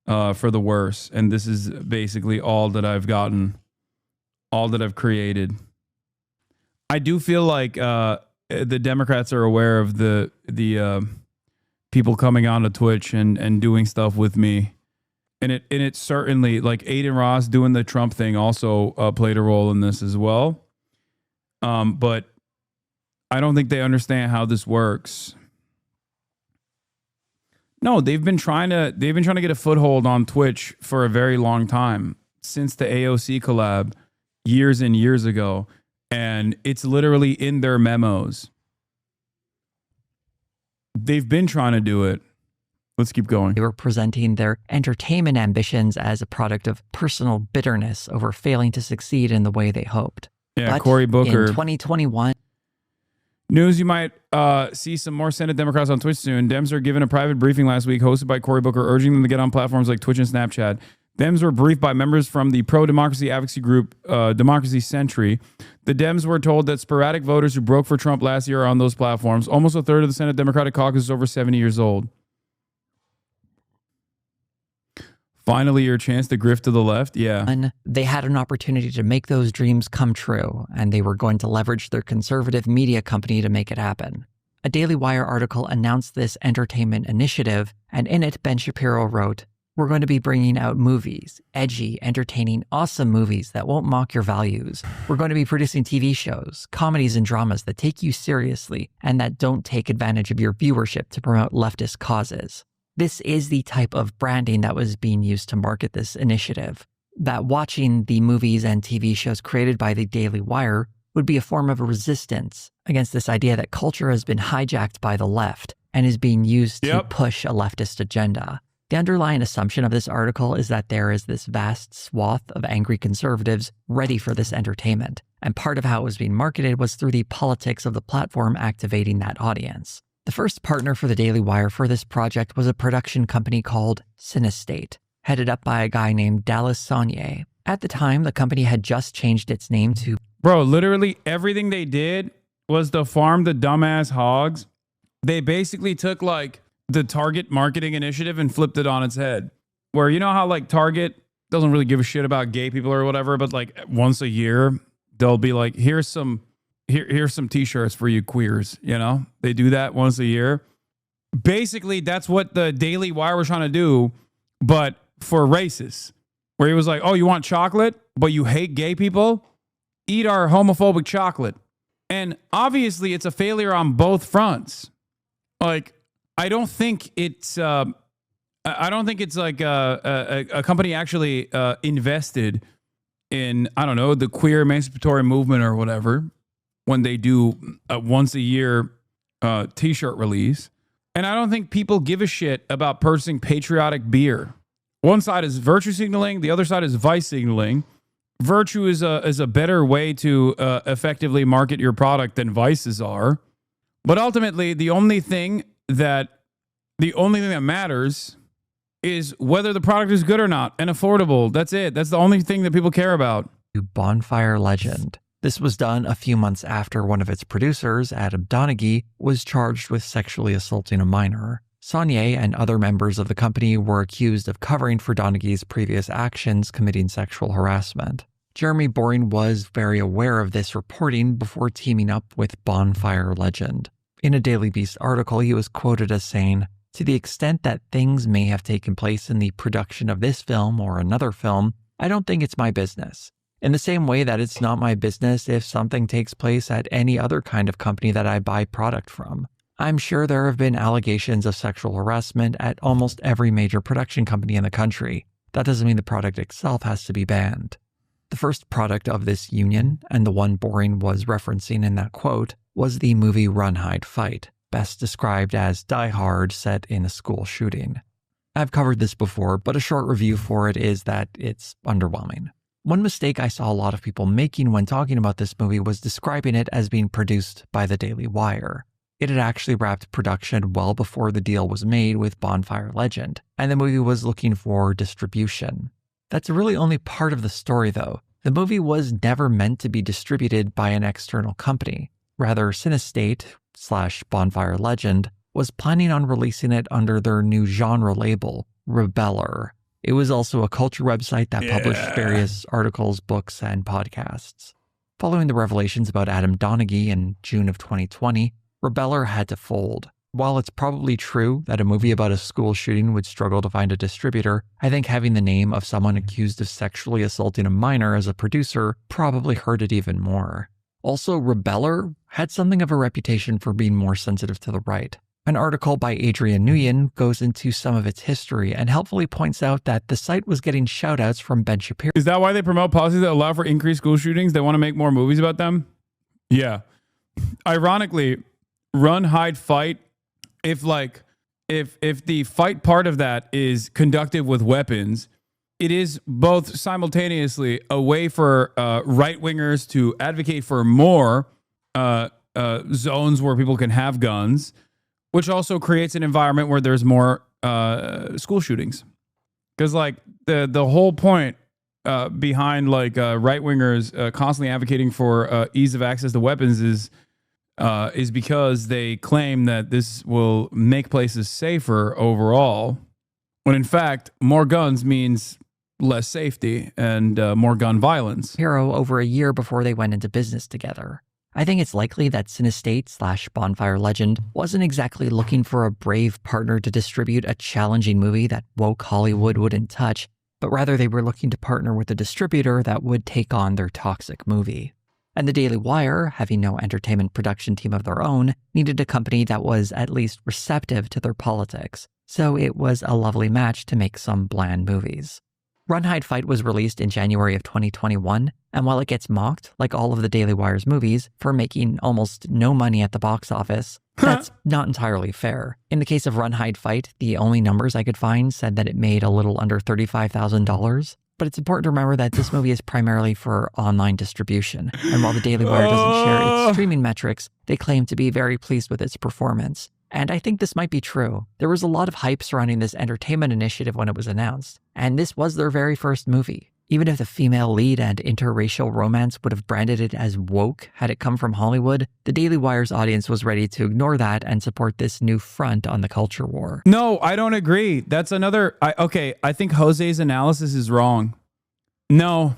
S3: for the worse. And this is basically all that I've gotten, all that I've created. I do feel like the Democrats are aware of the people coming onto Twitch and doing stuff with me. And it certainly, like Aiden Ross doing the Trump thing also played a role in this as well. But I don't think they understand how this works. No, they've been trying to get a foothold on Twitch for a very long time, since the AOC collab years and years ago, and it's literally in their memos. They've been trying to do it. Let's keep going.
S2: They were presenting their entertainment ambitions as a product of personal bitterness over failing to succeed in the way they hoped.
S3: Yeah,
S2: But
S3: Cory Booker.
S2: in 2021,
S3: News, you might see some more Senate Democrats on Twitch soon. Dems are given a private briefing last week hosted by Cory Booker, urging them to get on platforms like Twitch and Snapchat. Dems were briefed by members from the pro-democracy advocacy group Democracy Century. The Dems were told that sporadic voters who broke for Trump last year are on those platforms. Almost a third of the Senate Democratic caucus is over 70 years old. Finally, your chance to grift to the left? Yeah.
S2: they had an opportunity to make those dreams come true, and they were going to leverage their conservative media company to make it happen. A Daily Wire article announced this entertainment initiative, and in it, Ben Shapiro wrote, "We're going to be bringing out movies, edgy, entertaining, awesome movies that won't mock your values. We're going to be producing TV shows, comedies and dramas that take you seriously and that don't take advantage of your viewership to promote leftist causes." This is the type of branding that was being used to market this initiative. That watching the movies and TV shows created by the Daily Wire would be a form of resistance against this idea that culture has been hijacked by the left and is being used to push a leftist agenda. The underlying assumption of this article is that there is this vast swath of angry conservatives ready for this entertainment, and part of how it was being marketed was through the politics of the platform activating that audience. The first partner for the Daily Wire for this project was a production company called Cinestate, headed up by a guy named Dallas Saunier. At the time, the company had just changed its name to...
S3: Bro, literally everything they did was to farm the dumbass hogs. They basically took like the Target marketing initiative and flipped it on its head. Where you know how like Target doesn't really give a shit about gay people or whatever, but like once a year, they'll be like, here's some t-shirts for you queers, you know? They do that once a year. Basically, that's what the Daily Wire was trying to do, but for racists. Where he was like, oh, you want chocolate? but you hate gay people, eat our homophobic chocolate. And obviously, it's a failure on both fronts. Like, I don't think it's like a company actually invested in, I don't know, the queer emancipatory movement or whatever when they do a once a year t-shirt release. And I don't think people give a shit about purchasing patriotic beer. One side is virtue signaling, the other side is vice signaling. Virtue is a better way to effectively market your product than vices are. But ultimately, the only thing that matters is whether the product is good or not and affordable. That's it. That's the only thing that people care about.
S2: Bonfire Legend. This was done a few months after one of its producers, Adam Donaghy, was charged with sexually assaulting a minor. Saunier and other members of the company were accused of covering for Donaghy's previous actions committing sexual harassment. Jeremy Boring was very aware of this reporting before teaming up with Bonfire Legend. In a Daily Beast article, he was quoted as saying, "To the extent that things may have taken place in the production of this film or another film, I don't think it's my business. In the same way that it's not my business if something takes place at any other kind of company that I buy product from. I'm sure there have been allegations of sexual harassment at almost every major production company in the country. That doesn't mean the product itself has to be banned." The first product of this union, and the one Boring was referencing in that quote, was the movie Run, Hide, Fight, best described as Die Hard set in a school shooting. I've covered this before, but a short review for it is that it's underwhelming. One mistake I saw a lot of people making when talking about this movie was describing it as being produced by the Daily Wire. It had actually wrapped production well before the deal was made with Bonfire Legend, and the movie was looking for distribution. That's really only part of the story, though. The movie was never meant to be distributed by an external company. Rather, Cinestate/Bonfire Legend was planning on releasing it under their new genre label, Rebeller. It was also a culture website that published various articles, books, and podcasts. Following the revelations about Adam Donaghy in June of 2020, Rebeller had to fold. While it's probably true that a movie about a school shooting would struggle to find a distributor, I think having the name of someone accused of sexually assaulting a minor as a producer probably hurt it even more. Also, Rebeller had something of a reputation for being more sensitive to the right. An article by Adrian Nguyen goes into some of its history and helpfully points out that the site was getting shoutouts from Ben Shapiro.
S3: Is that why they promote policies that allow for increased school shootings? They want to make more movies about them? Yeah. Ironically, Run, Hide, Fight, if the fight part of that is conducted with weapons, it is both simultaneously a way for right-wingers to advocate for more zones where people can have guns, which also creates an environment where there's more school shootings. Because like the whole point behind like right-wingers constantly advocating for ease of access to weapons is because they claim that this will make places safer overall, when in fact more guns means less safety and more gun violence.
S2: Hero over a year before they went into business together. I think it's likely that Cinestate/Bonfire Legend wasn't exactly looking for a brave partner to distribute a challenging movie that woke Hollywood wouldn't touch, but rather they were looking to partner with a distributor that would take on their toxic movie. And the Daily Wire, having no entertainment production team of their own, needed a company that was at least receptive to their politics, so it was a lovely match to make some bland movies. Run, Hide, Fight was released in January of 2021, and while it gets mocked, like all of the Daily Wire's movies, for making almost no money at the box office, that's not entirely fair. In the case of Run, Hide, Fight, the only numbers I could find said that it made a little under $35,000. But it's important to remember that this movie is primarily for online distribution, and while the Daily Wire doesn't share its streaming metrics, they claim to be very pleased with its performance. And I think this might be true. There was a lot of hype surrounding this entertainment initiative when it was announced, and this was their very first movie. Even if the female lead and interracial romance would have branded it as woke had it come from Hollywood, the Daily Wire's audience was ready to ignore that and support this new front on the culture war.
S3: No, I don't agree. That's another... I think Jose's analysis is wrong. No,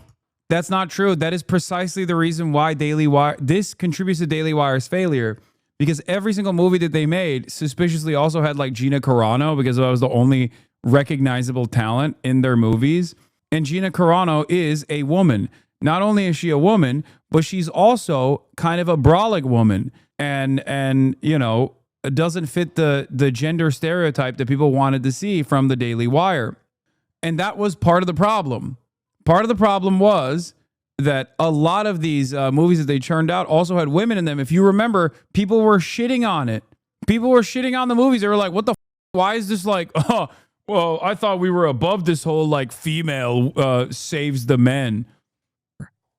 S3: that's not true. That is precisely the reason why Daily Wire... This contributes to Daily Wire's failure, because every single movie that they made suspiciously also had like Gina Carano, because that was the only recognizable talent in their movies. And Gina Carano is a woman. Not only is she a woman, but she's also kind of a brolic woman, and you know, doesn't fit the gender stereotype that people wanted to see from the Daily Wire. And that was part of the problem. Part of the problem was that a lot of these movies that they churned out also had women in them. If you remember, people were shitting on it. People were shitting on the movies. They were like, what the why is this like, oh, well, I thought we were above this whole like female saves the men.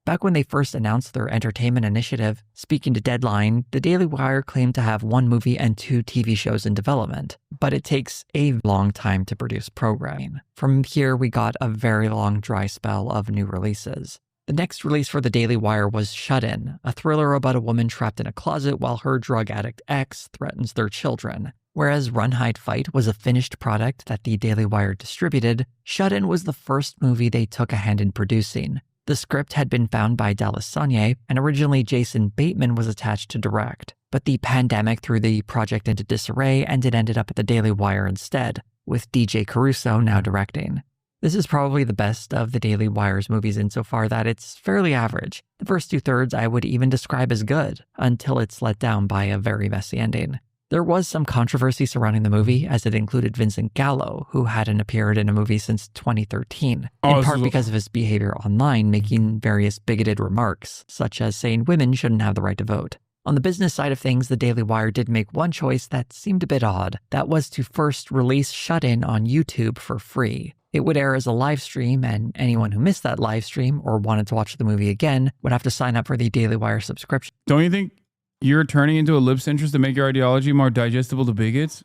S2: Back when they first announced their entertainment initiative, speaking to Deadline, the Daily Wire claimed to have 1 movie and 2 TV shows in development, but it takes a long time to produce programming. From here, we got a very long dry spell of new releases. The next release for the Daily Wire was Shut In, a thriller about a woman trapped in a closet while her drug addict ex threatens their children. Whereas Run, Hide, Fight was a finished product that the Daily Wire distributed, Shut In was the first movie they took a hand in producing. The script had been found by Dallas Sonye, and originally Jason Bateman was attached to direct. But the pandemic threw the project into disarray, and it ended up at the Daily Wire instead, with DJ Caruso now directing. This is probably the best of the Daily Wire's movies insofar that it's fairly average. The first 2/3 I would even describe as good, until it's let down by a very messy ending. There was some controversy surrounding the movie, as it included Vincent Gallo, who hadn't appeared in a movie since 2013, in part because of his behavior online, making various bigoted remarks, such as saying women shouldn't have the right to vote. On the business side of things, the Daily Wire did make one choice that seemed a bit odd. That was to first release Shut In on YouTube for free. It would air as a live stream, and anyone who missed that live stream or wanted to watch the movie again would have to sign up for the Daily Wire subscription.
S3: Don't you think you're turning into a lib centrist to make your ideology more digestible to bigots?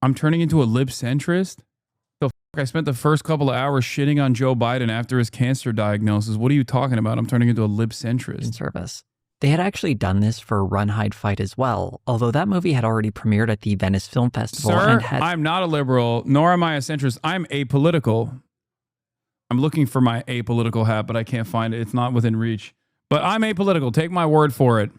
S3: I'm turning into a lib centrist? The fuck? I spent the first couple of hours shitting on Joe Biden after his cancer diagnosis. What are you talking about? I'm turning into a lib centrist.
S2: Service. They had actually done this for Run, Hide, Fight as well, although that movie had already premiered at the Venice Film Festival.
S3: Sir, I'm not a liberal, nor am I a centrist. I'm apolitical. I'm looking for my apolitical hat, but I can't find it. It's not within reach. But I'm apolitical. Take my word for it.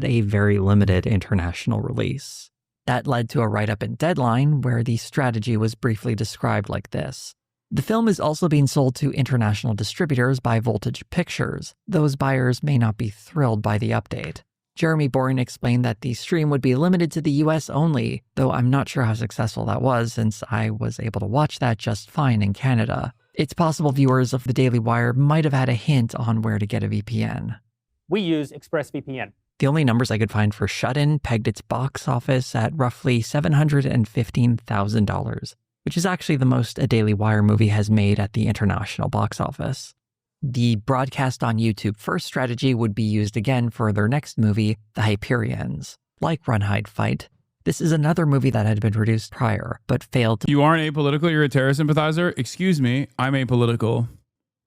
S2: A very limited international release. That led to a write-up in Deadline where the strategy was briefly described like this. The film is also being sold to international distributors by Voltage Pictures. Those buyers may not be thrilled by the update. Jeremy Boring explained that the stream would be limited to the US only, though I'm not sure how successful that was since I was able to watch that just fine in Canada. It's possible viewers of the Daily Wire might have had a hint on where to get a VPN.
S12: We use ExpressVPN.
S2: The only numbers I could find for Shut In pegged its box office at roughly $715,000, which is actually the most a Daily Wire movie has made at the international box office. The broadcast on YouTube first strategy would be used again for their next movie, The Hyperions. Like Run, Hide, Fight, this is another movie that had been produced prior, but failed to
S3: You aren't apolitical, you're a terror sympathizer? Excuse me, I'm apolitical.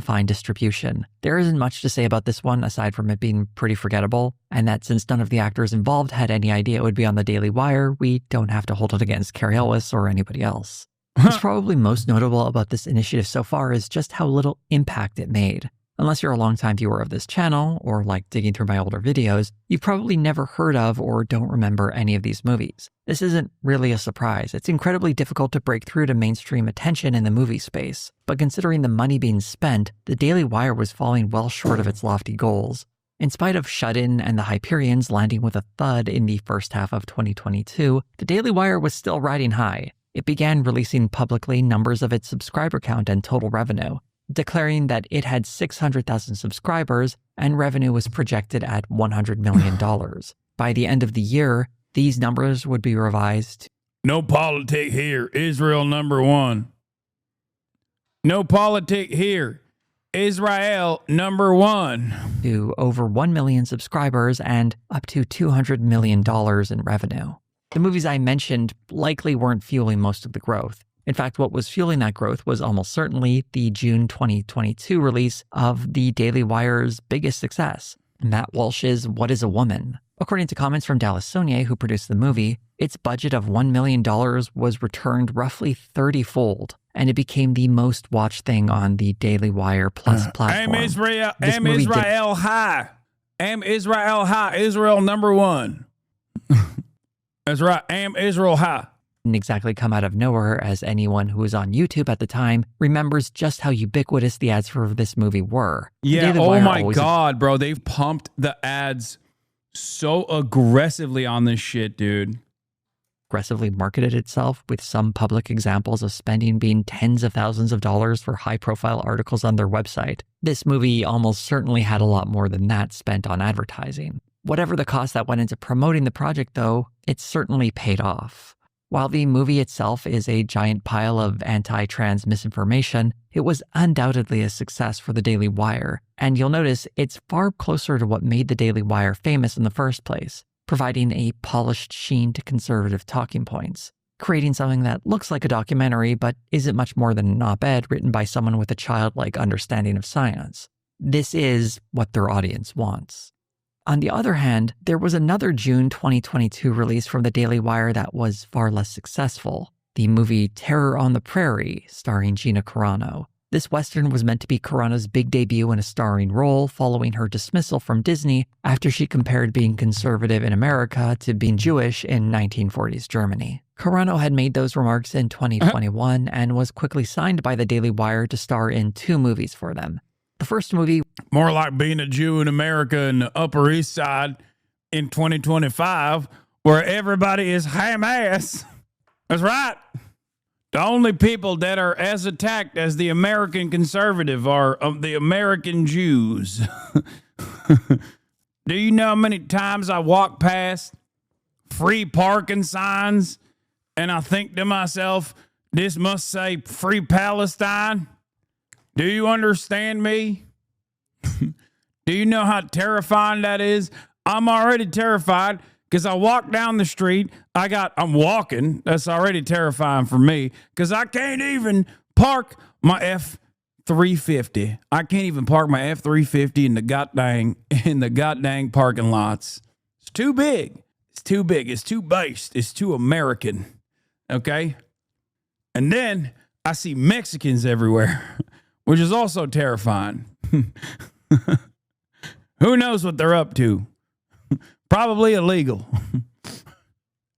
S2: find distribution. There isn't much to say about this one aside from it being pretty forgettable, and that since none of the actors involved had any idea it would be on the Daily Wire, we don't have to hold it against Carrie Elwes or anybody else. What's probably most notable about this initiative so far is just how little impact it made. Unless you're a longtime viewer of this channel, or like digging through my older videos, you've probably never heard of or don't remember any of these movies. This isn't really a surprise. It's incredibly difficult to break through to mainstream attention in the movie space. But considering the money being spent, the Daily Wire was falling well short of its lofty goals. In spite of Shut In and The Hyperions landing with a thud in the first half of 2022, the Daily Wire was still riding high. It began releasing publicly numbers of its subscriber count and total revenue, declaring that it had 600,000 subscribers and revenue was projected at $100 million. By the end of the year, these numbers would be revised.
S3: No politic here, Israel #1. No politic here, Israel #1.
S2: To over 1 million subscribers and up to $200 million in revenue. The movies I mentioned likely weren't fueling most of the growth. In fact, what was fueling that growth was almost certainly the June 2022 release of the Daily Wire's biggest success, Matt Walsh's What is a Woman? According to comments from Dallas Sonye, who produced the movie, its budget of $1 million was returned roughly 30-fold, and it became the most watched thing on the Daily Wire Plus platform.
S3: I'm Israel high. I'm Israel high. Israel #1. That's right. I'm Israel high.
S2: Didn't exactly come out of nowhere, as anyone who was on YouTube at the time remembers just how ubiquitous the ads for this movie were.
S3: Yeah, oh my God, bro. They've pumped the ads so aggressively on this shit, dude.
S2: Aggressively marketed itself, with some public examples of spending being tens of thousands of dollars for high-profile articles on their website. This movie almost certainly had a lot more than that spent on advertising. Whatever the cost that went into promoting the project, though, it certainly paid off. While the movie itself is a giant pile of anti-trans misinformation, it was undoubtedly a success for the Daily Wire, and you'll notice it's far closer to what made the Daily Wire famous in the first place, providing a polished sheen to conservative talking points, creating something that looks like a documentary but isn't much more than an op-ed written by someone with a childlike understanding of science. This is what their audience wants. On the other hand, there was another June 2022 release from the Daily Wire that was far less successful, the movie Terror on the Prairie, starring Gina Carano. This Western was meant to be Carano's big debut in a starring role following her dismissal from Disney after she compared being conservative in America to being Jewish in 1940s Germany. Carano had made those remarks in 2021 and was quickly signed by the Daily Wire to star in 2 movies for them. The first movie,
S3: more like being a Jew in America in the Upper East Side in 2025, where everybody is ham-ass. That's right. The only people that are as attacked as the American conservative are the American Jews. Do you know how many times I walk past free parking signs and I think to myself, this must say Free Palestine? Do you understand me? Do you know how terrifying that is? I'm already terrified because I walk down the street. I'm walking. That's already terrifying for me because I can't even park my F-350. I can't even park my F-350 in the goddamn parking lots. It's too big. It's too big. It's too based. It's too American. Okay? And then I see Mexicans everywhere, which is also terrifying. Who knows what they're up to? Probably illegal.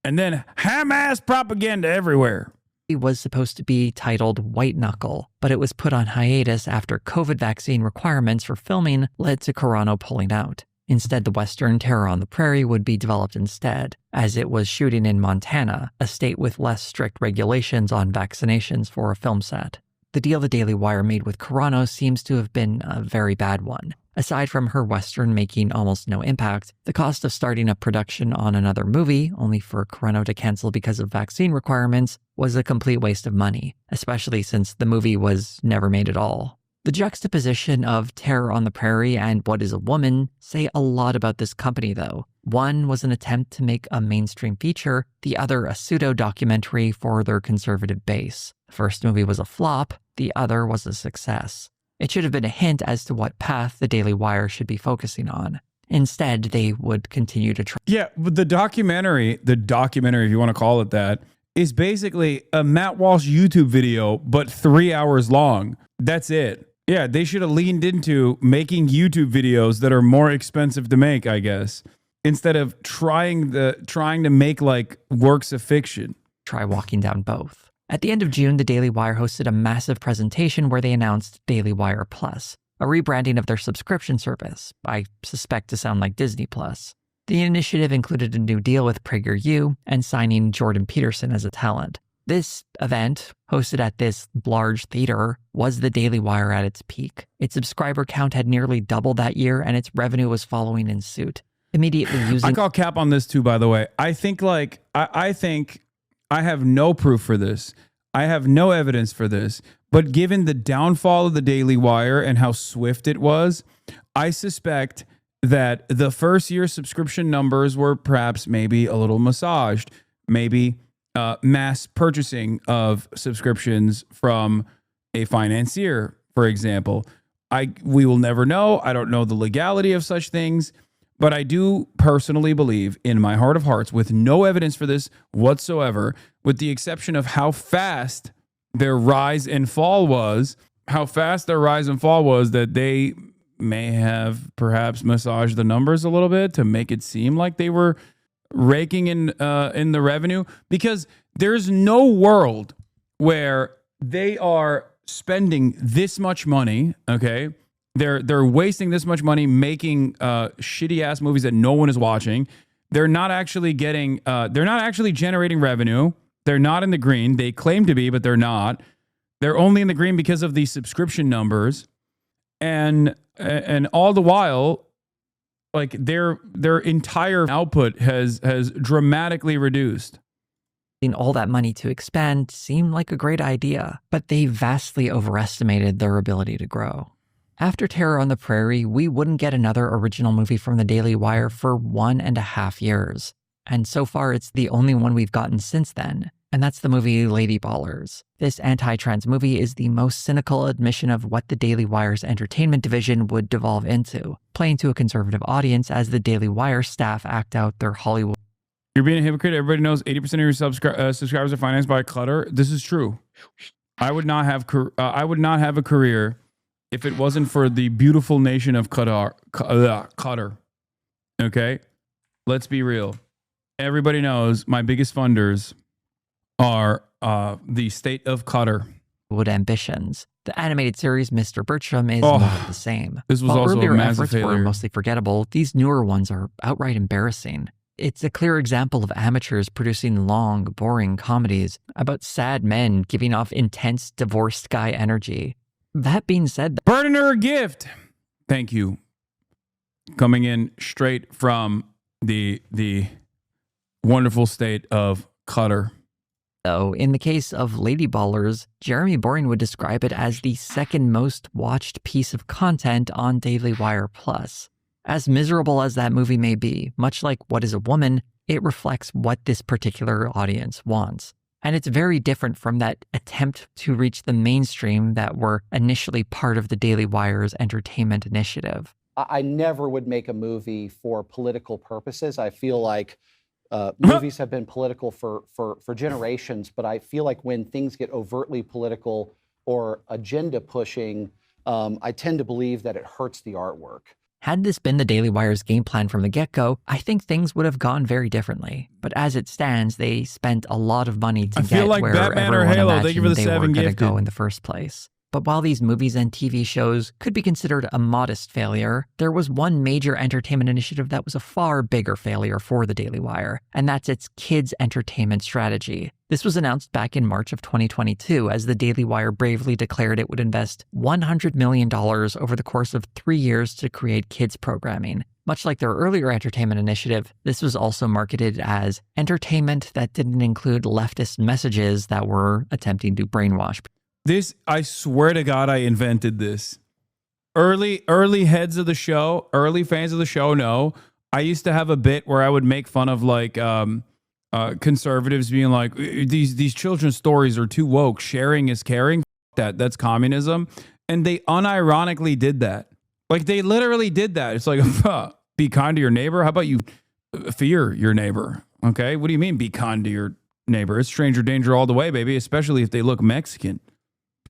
S3: And then ham-ass propaganda everywhere.
S2: It was supposed to be titled White Knuckle, but it was put on hiatus after COVID vaccine requirements for filming led to Carano pulling out. Instead, the Western Terror on the Prairie would be developed instead, as it was shooting in Montana, a state with less strict regulations on vaccinations for a film set. The deal the Daily Wire made with Carano seems to have been a very bad one. Aside from her Western making almost no impact, the cost of starting up production on another movie, only for Carano to cancel because of vaccine requirements, was a complete waste of money, especially since the movie was never made at all. The juxtaposition of Terror on the Prairie and What is a Woman say a lot about this company, though. One was an attempt to make a mainstream feature, the other a pseudo-documentary for their conservative base. The first movie was a flop, the other was a success. It should have been a hint as to what path the Daily Wire should be focusing on. Instead, they would continue to try.
S3: Yeah, but the documentary, if you want to call it that, is basically a Matt Walsh YouTube video, but 3 hours long. That's it. Yeah, they should have leaned into making YouTube videos that are more expensive to make, I guess, instead of trying to make like works of fiction.
S2: Try walking down both. At the end of June, the Daily Wire hosted a massive presentation where they announced Daily Wire Plus, a rebranding of their subscription service, I suspect to sound like Disney Plus. The initiative included a new deal with PragerU and signing Jordan Peterson as a talent. This event, hosted at this large theater, was the Daily Wire at its peak. Its subscriber count had nearly doubled that year, and its revenue was following in suit. Immediately using...
S3: I call cap on this too, by the way. I think I have no proof for this. I have no evidence for this. But given the downfall of the Daily Wire and how swift it was, I suspect that the first year subscription numbers were perhaps maybe a little massaged, maybe mass purchasing of subscriptions from a financier, for example. We will never know. I don't know the legality of such things, but I do personally believe in my heart of hearts, with no evidence for this whatsoever, with the exception of how fast their rise and fall was, that they may have perhaps massaged the numbers a little bit to make it seem like they were raking in the revenue, because There's no world where they are spending this much money, okay? They're wasting this much money making shitty ass movies that no one is watching. They're not actually getting they're not actually generating revenue. They're not in the green. They claim to be, but they're not. They're only in the green because of the subscription numbers. And all the while, like their entire output has dramatically reduced.
S2: All that money to expand seemed like a great idea, but they vastly overestimated their ability to grow. After Terror on the Prairie, we wouldn't get another original movie from the Daily Wire for 1.5 years. And so far, it's the only one we've gotten since then. And that's the movie Lady Ballers. This anti-trans movie is the most cynical admission of what the Daily Wire's entertainment division would devolve into, playing to a conservative audience as the Daily Wire staff act out their Hollywood.
S3: You're being a hypocrite. Everybody knows 80% of your subscribers are financed by clutter. This is true. I would not have a career if it wasn't for the beautiful nation of Qatar. Okay? Let's be real. Everybody knows my biggest funders are the state of Qatar.
S2: Ambitions. The animated series Mr. Bertram is more of the same.
S3: This was
S2: While
S3: also
S2: earlier
S3: a massive
S2: efforts
S3: failure.
S2: were mostly forgettable, these newer ones are outright embarrassing. It's a clear example of amateurs producing long, boring comedies about sad men giving off intense divorced guy energy. That being said,
S3: burning her a gift. Thank you. Coming in straight from the wonderful state of Qatar.
S2: Though, in the case of Lady Ballers, Jeremy Boring would describe it as the second most watched piece of content on Daily Wire Plus. As miserable as that movie may be, much like What is a Woman, it reflects what this particular audience wants. And it's very different from that attempt to reach the mainstream that were initially part of the Daily Wire's entertainment initiative.
S13: I never would make a movie for political purposes. I feel like movies have been political for generations, but I feel like when things get overtly political or agenda pushing, I tend to believe that it hurts the artwork.
S2: Had this been the Daily Wire's game plan from the get-go, I think things would have gone very differently. But as it stands, they spent a lot of money to get
S3: like
S2: where
S3: Batman or
S2: everyone
S3: Halo.
S2: imagined
S3: Thank you for the
S2: they were
S3: 7
S2: going to
S3: gifted.
S2: go in the first place. But while these movies and TV shows could be considered a modest failure, there was one major entertainment initiative that was a far bigger failure for the Daily Wire, and that's its kids' entertainment strategy. This was announced back in March of 2022 as the Daily Wire bravely declared it would invest $100 million over the course of 3 years to create kids programming. Much like their earlier entertainment initiative, this was also marketed as entertainment that didn't include leftist messages that were attempting to brainwash.
S3: This, I swear to God, I invented this. Early heads of the show, early fans of the show know. I used to have a bit where I would make fun of like conservatives being like, these children's stories are too woke. Sharing is caring. That's communism. And they unironically did that. Like they literally did that. It's like, be kind to your neighbor. How about you fear your neighbor? Okay. What do you mean be kind to your neighbor? It's stranger danger all the way, baby, especially if they look Mexican.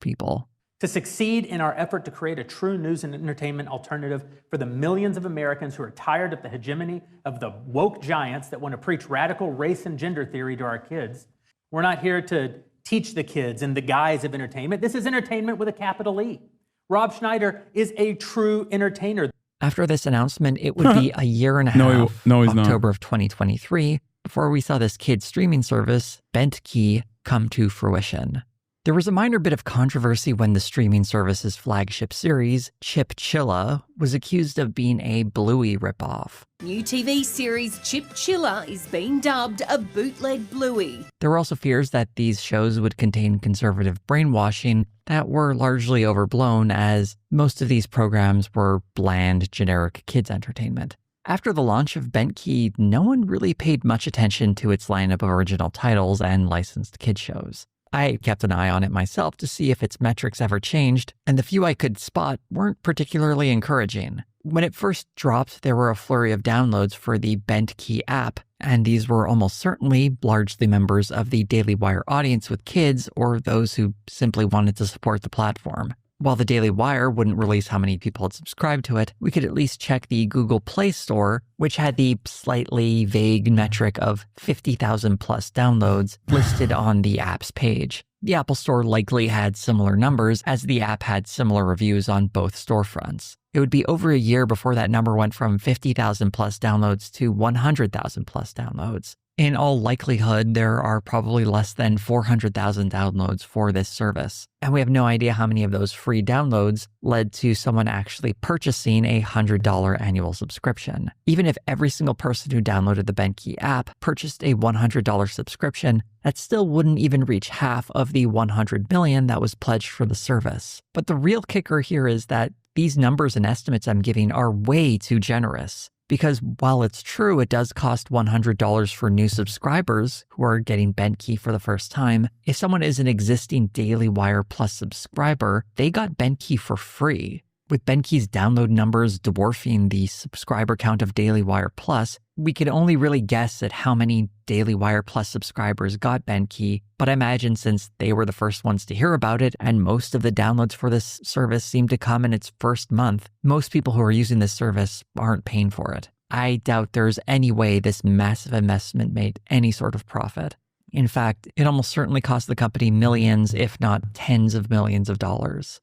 S2: People.
S12: To succeed in our effort to create a true news and entertainment alternative for the millions of Americans who are tired of the hegemony of the woke giants that want to preach radical race and gender theory to our kids, we're not here to teach the kids in the guise of entertainment. This is entertainment with a capital E. Rob Schneider is a true entertainer.
S2: After this announcement, it would be a year and a half,
S3: no, he's not.
S2: October of 2023, before we saw this kids streaming service, Bent Key, come to fruition. There was a minor bit of controversy when the streaming service's flagship series, Chip Chilla, was accused of being a Bluey ripoff.
S14: New TV series Chip Chilla is being dubbed a bootleg Bluey.
S2: There were also fears that these shows would contain conservative brainwashing that were largely overblown, as most of these programs were bland, generic kids' entertainment. After the launch of Bent Key, no one really paid much attention to its lineup of original titles and licensed kid shows. I kept an eye on it myself to see if its metrics ever changed, and the few I could spot weren't particularly encouraging. When it first dropped, there were a flurry of downloads for the Bent Key app, and these were almost certainly largely members of the Daily Wire audience with kids or those who simply wanted to support the platform. While the Daily Wire wouldn't release how many people had subscribed to it, we could at least check the Google Play Store, which had the slightly vague metric of 50,000 plus downloads listed on the app's page. The Apple Store likely had similar numbers, as the app had similar reviews on both storefronts. It would be over a year before that number went from 50,000 plus downloads to 100,000 plus downloads. In all likelihood, there are probably less than 400,000 downloads for this service, and we have no idea how many of those free downloads led to someone actually purchasing a $100 annual subscription. Even if every single person who downloaded the BenKey app purchased a $100 subscription, that still wouldn't even reach half of the 100 million that was pledged for the service. But the real kicker here is that these numbers and estimates I'm giving are way too generous. Because while it's true it does cost $100 for new subscribers who are getting BenKey for the first time, if someone is an existing Daily Wire Plus subscriber, they got BenKey for free. With BenKey's download numbers dwarfing the subscriber count of Daily Wire Plus, we could only really guess at how many Daily Wire Plus subscribers got BenKey, but I imagine since they were the first ones to hear about it and most of the downloads for this service seem to come in its first month, most people who are using this service aren't paying for it. I doubt there's any way this massive investment made any sort of profit. In fact, it almost certainly cost the company millions, if not tens of millions of dollars.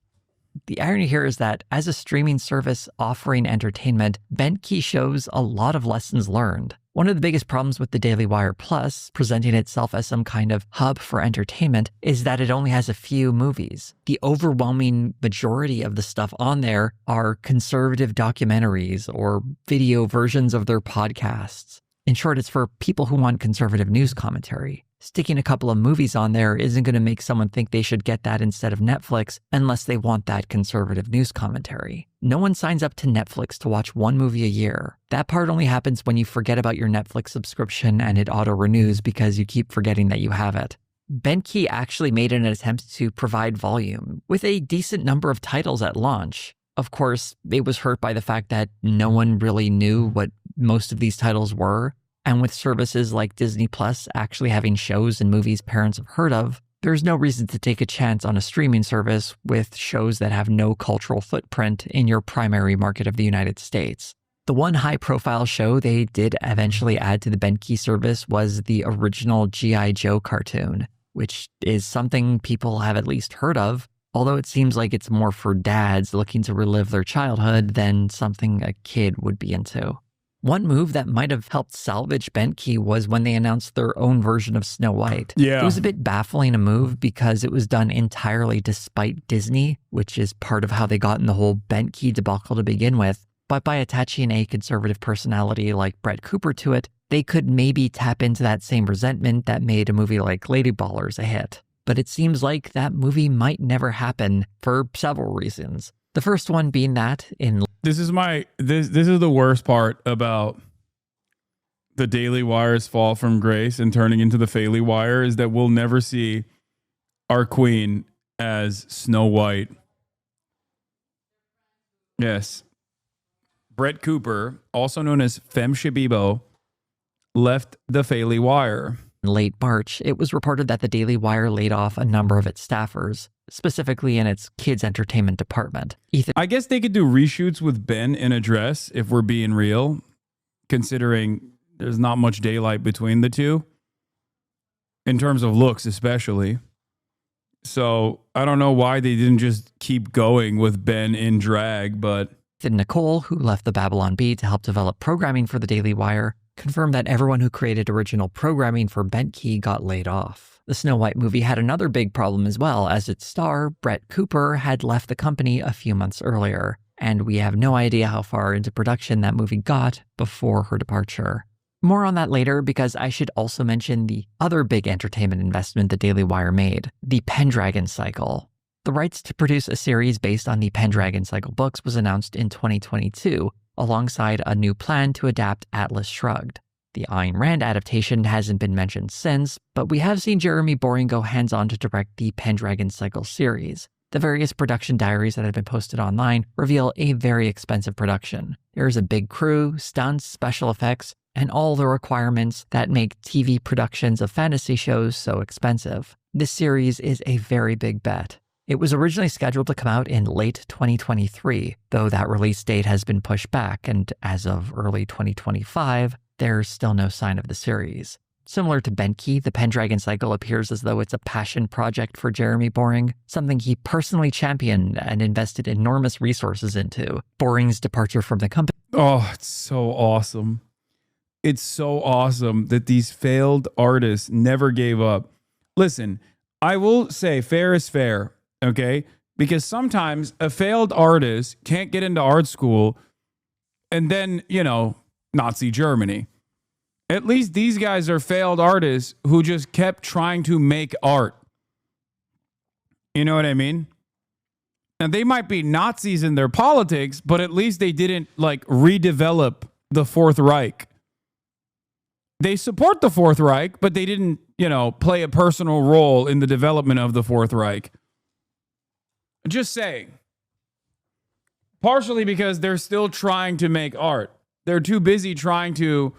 S2: The irony here is that as a streaming service offering entertainment, BenKey shows a lot of lessons learned. One of the biggest problems with the Daily Wire Plus, presenting itself as some kind of hub for entertainment, is that it only has a few movies. The overwhelming majority of the stuff on there are conservative documentaries or video versions of their podcasts. In short, it's for people who want conservative news commentary. Sticking a couple of movies on there isn't going to make someone think they should get that instead of Netflix unless they want that conservative news commentary. No one signs up to Netflix to watch one movie a year. That part only happens when you forget about your Netflix subscription and it auto-renews because you keep forgetting that you have it. BenKey actually made an attempt to provide volume with a decent number of titles at launch. Of course, it was hurt by the fact that no one really knew what most of these titles were. And with services like Disney Plus actually having shows and movies parents have heard of, there's no reason to take a chance on a streaming service with shows that have no cultural footprint in your primary market of the United States. The one high-profile show they did eventually add to the BenKey service was the original G.I. Joe cartoon, which is something people have at least heard of, although it seems like it's more for dads looking to relive their childhood than something a kid would be into. One move that might have helped salvage BenKey was when they announced their own version of Snow White.
S3: Yeah.
S2: It was a bit baffling a move because it was done entirely despite Disney, which is part of how they got in the whole BenKey debacle to begin with. But by attaching a conservative personality like Brett Cooper to it, they could maybe tap into that same resentment that made a movie like Lady Ballers a hit. But it seems like that movie might never happen for several reasons. The first one being that in...
S3: This is the worst part about the Daily Wire's fall from grace and turning into the Faily Wire is that we'll never see our queen as Snow White. Yes. Brett Cooper, also known as Femme Shabibo, left the Faily Wire.
S2: In late March, it was reported that the Daily Wire laid off a number of its staffers, specifically in its kids' entertainment department.
S3: I guess they could do reshoots with Ben in a dress, if we're being real, considering there's not much daylight between the two, in terms of looks especially. So I don't know why they didn't just keep going with Ben in drag, but...
S2: Nicole, who left the Babylon Bee to help develop programming for the Daily Wire, confirmed that everyone who created original programming for BenKey got laid off. The Snow White movie had another big problem as well, as its star, Brett Cooper, had left the company a few months earlier, and we have no idea how far into production that movie got before her departure. More on that later, because I should also mention the other big entertainment investment the Daily Wire made, the Pendragon cycle. The rights to produce a series based on the Pendragon cycle books was announced in 2022, alongside a new plan to adapt Atlas Shrugged. The Ayn Rand adaptation hasn't been mentioned since, but we have seen Jeremy Boring go hands-on to direct the Pendragon Cycle series. The various production diaries that have been posted online reveal a very expensive production. There is a big crew, stunts, special effects, and all the requirements that make TV productions of fantasy shows so expensive. This series is a very big bet. It was originally scheduled to come out in late 2023, though that release date has been pushed back, and as of early 2025, there's still no sign of the series. Similar to Benki, the Pendragon Cycle appears as though it's a passion project for Jeremy Boring, something he personally championed and invested enormous resources into. Boring's departure from the company.
S3: Oh, it's so awesome. It's so awesome that these failed artists never gave up. Listen, I will say fair is fair, okay? Because sometimes a failed artist can't get into art school and then, Nazi Germany. At least these guys are failed artists who just kept trying to make art. You know what I mean? And they might be Nazis in their politics, but at least they didn't redevelop the Fourth Reich. They support the Fourth Reich, but they didn't, play a personal role in the development of the Fourth Reich. Just saying. Partially because they're still trying to make art. They're too busy trying to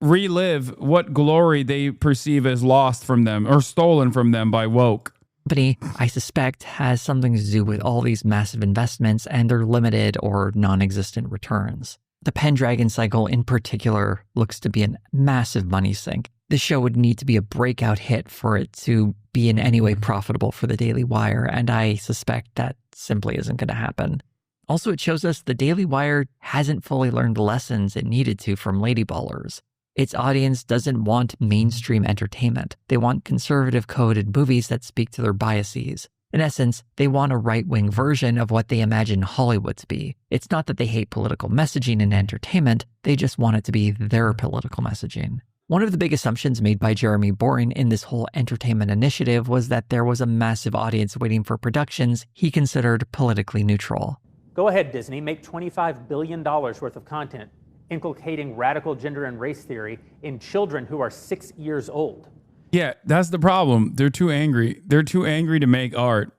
S3: relive what glory they perceive as lost from them or stolen from them by woke.
S2: Company, I suspect, has something to do with all these massive investments and their limited or non-existent returns. The Pendragon Cycle in particular looks to be a massive money sink. The show would need to be a breakout hit for it to be in any way profitable for the Daily Wire, and I suspect that simply isn't going to happen. Also, it shows us the Daily Wire hasn't fully learned the lessons it needed to from Ladyballers. Its audience doesn't want mainstream entertainment. They want conservative coded movies that speak to their biases. In essence, they want a right-wing version of what they imagine Hollywood to be. It's not that they hate political messaging in entertainment, they just want it to be their political messaging. One of the big assumptions made by Jeremy Boring in this whole entertainment initiative was that there was a massive audience waiting for productions he considered politically neutral.
S12: Go ahead, Disney, make $25 billion worth of content inculcating radical gender and race theory in children who are 6 years old.
S3: Yeah, that's the problem. They're too angry. They're too angry to make art.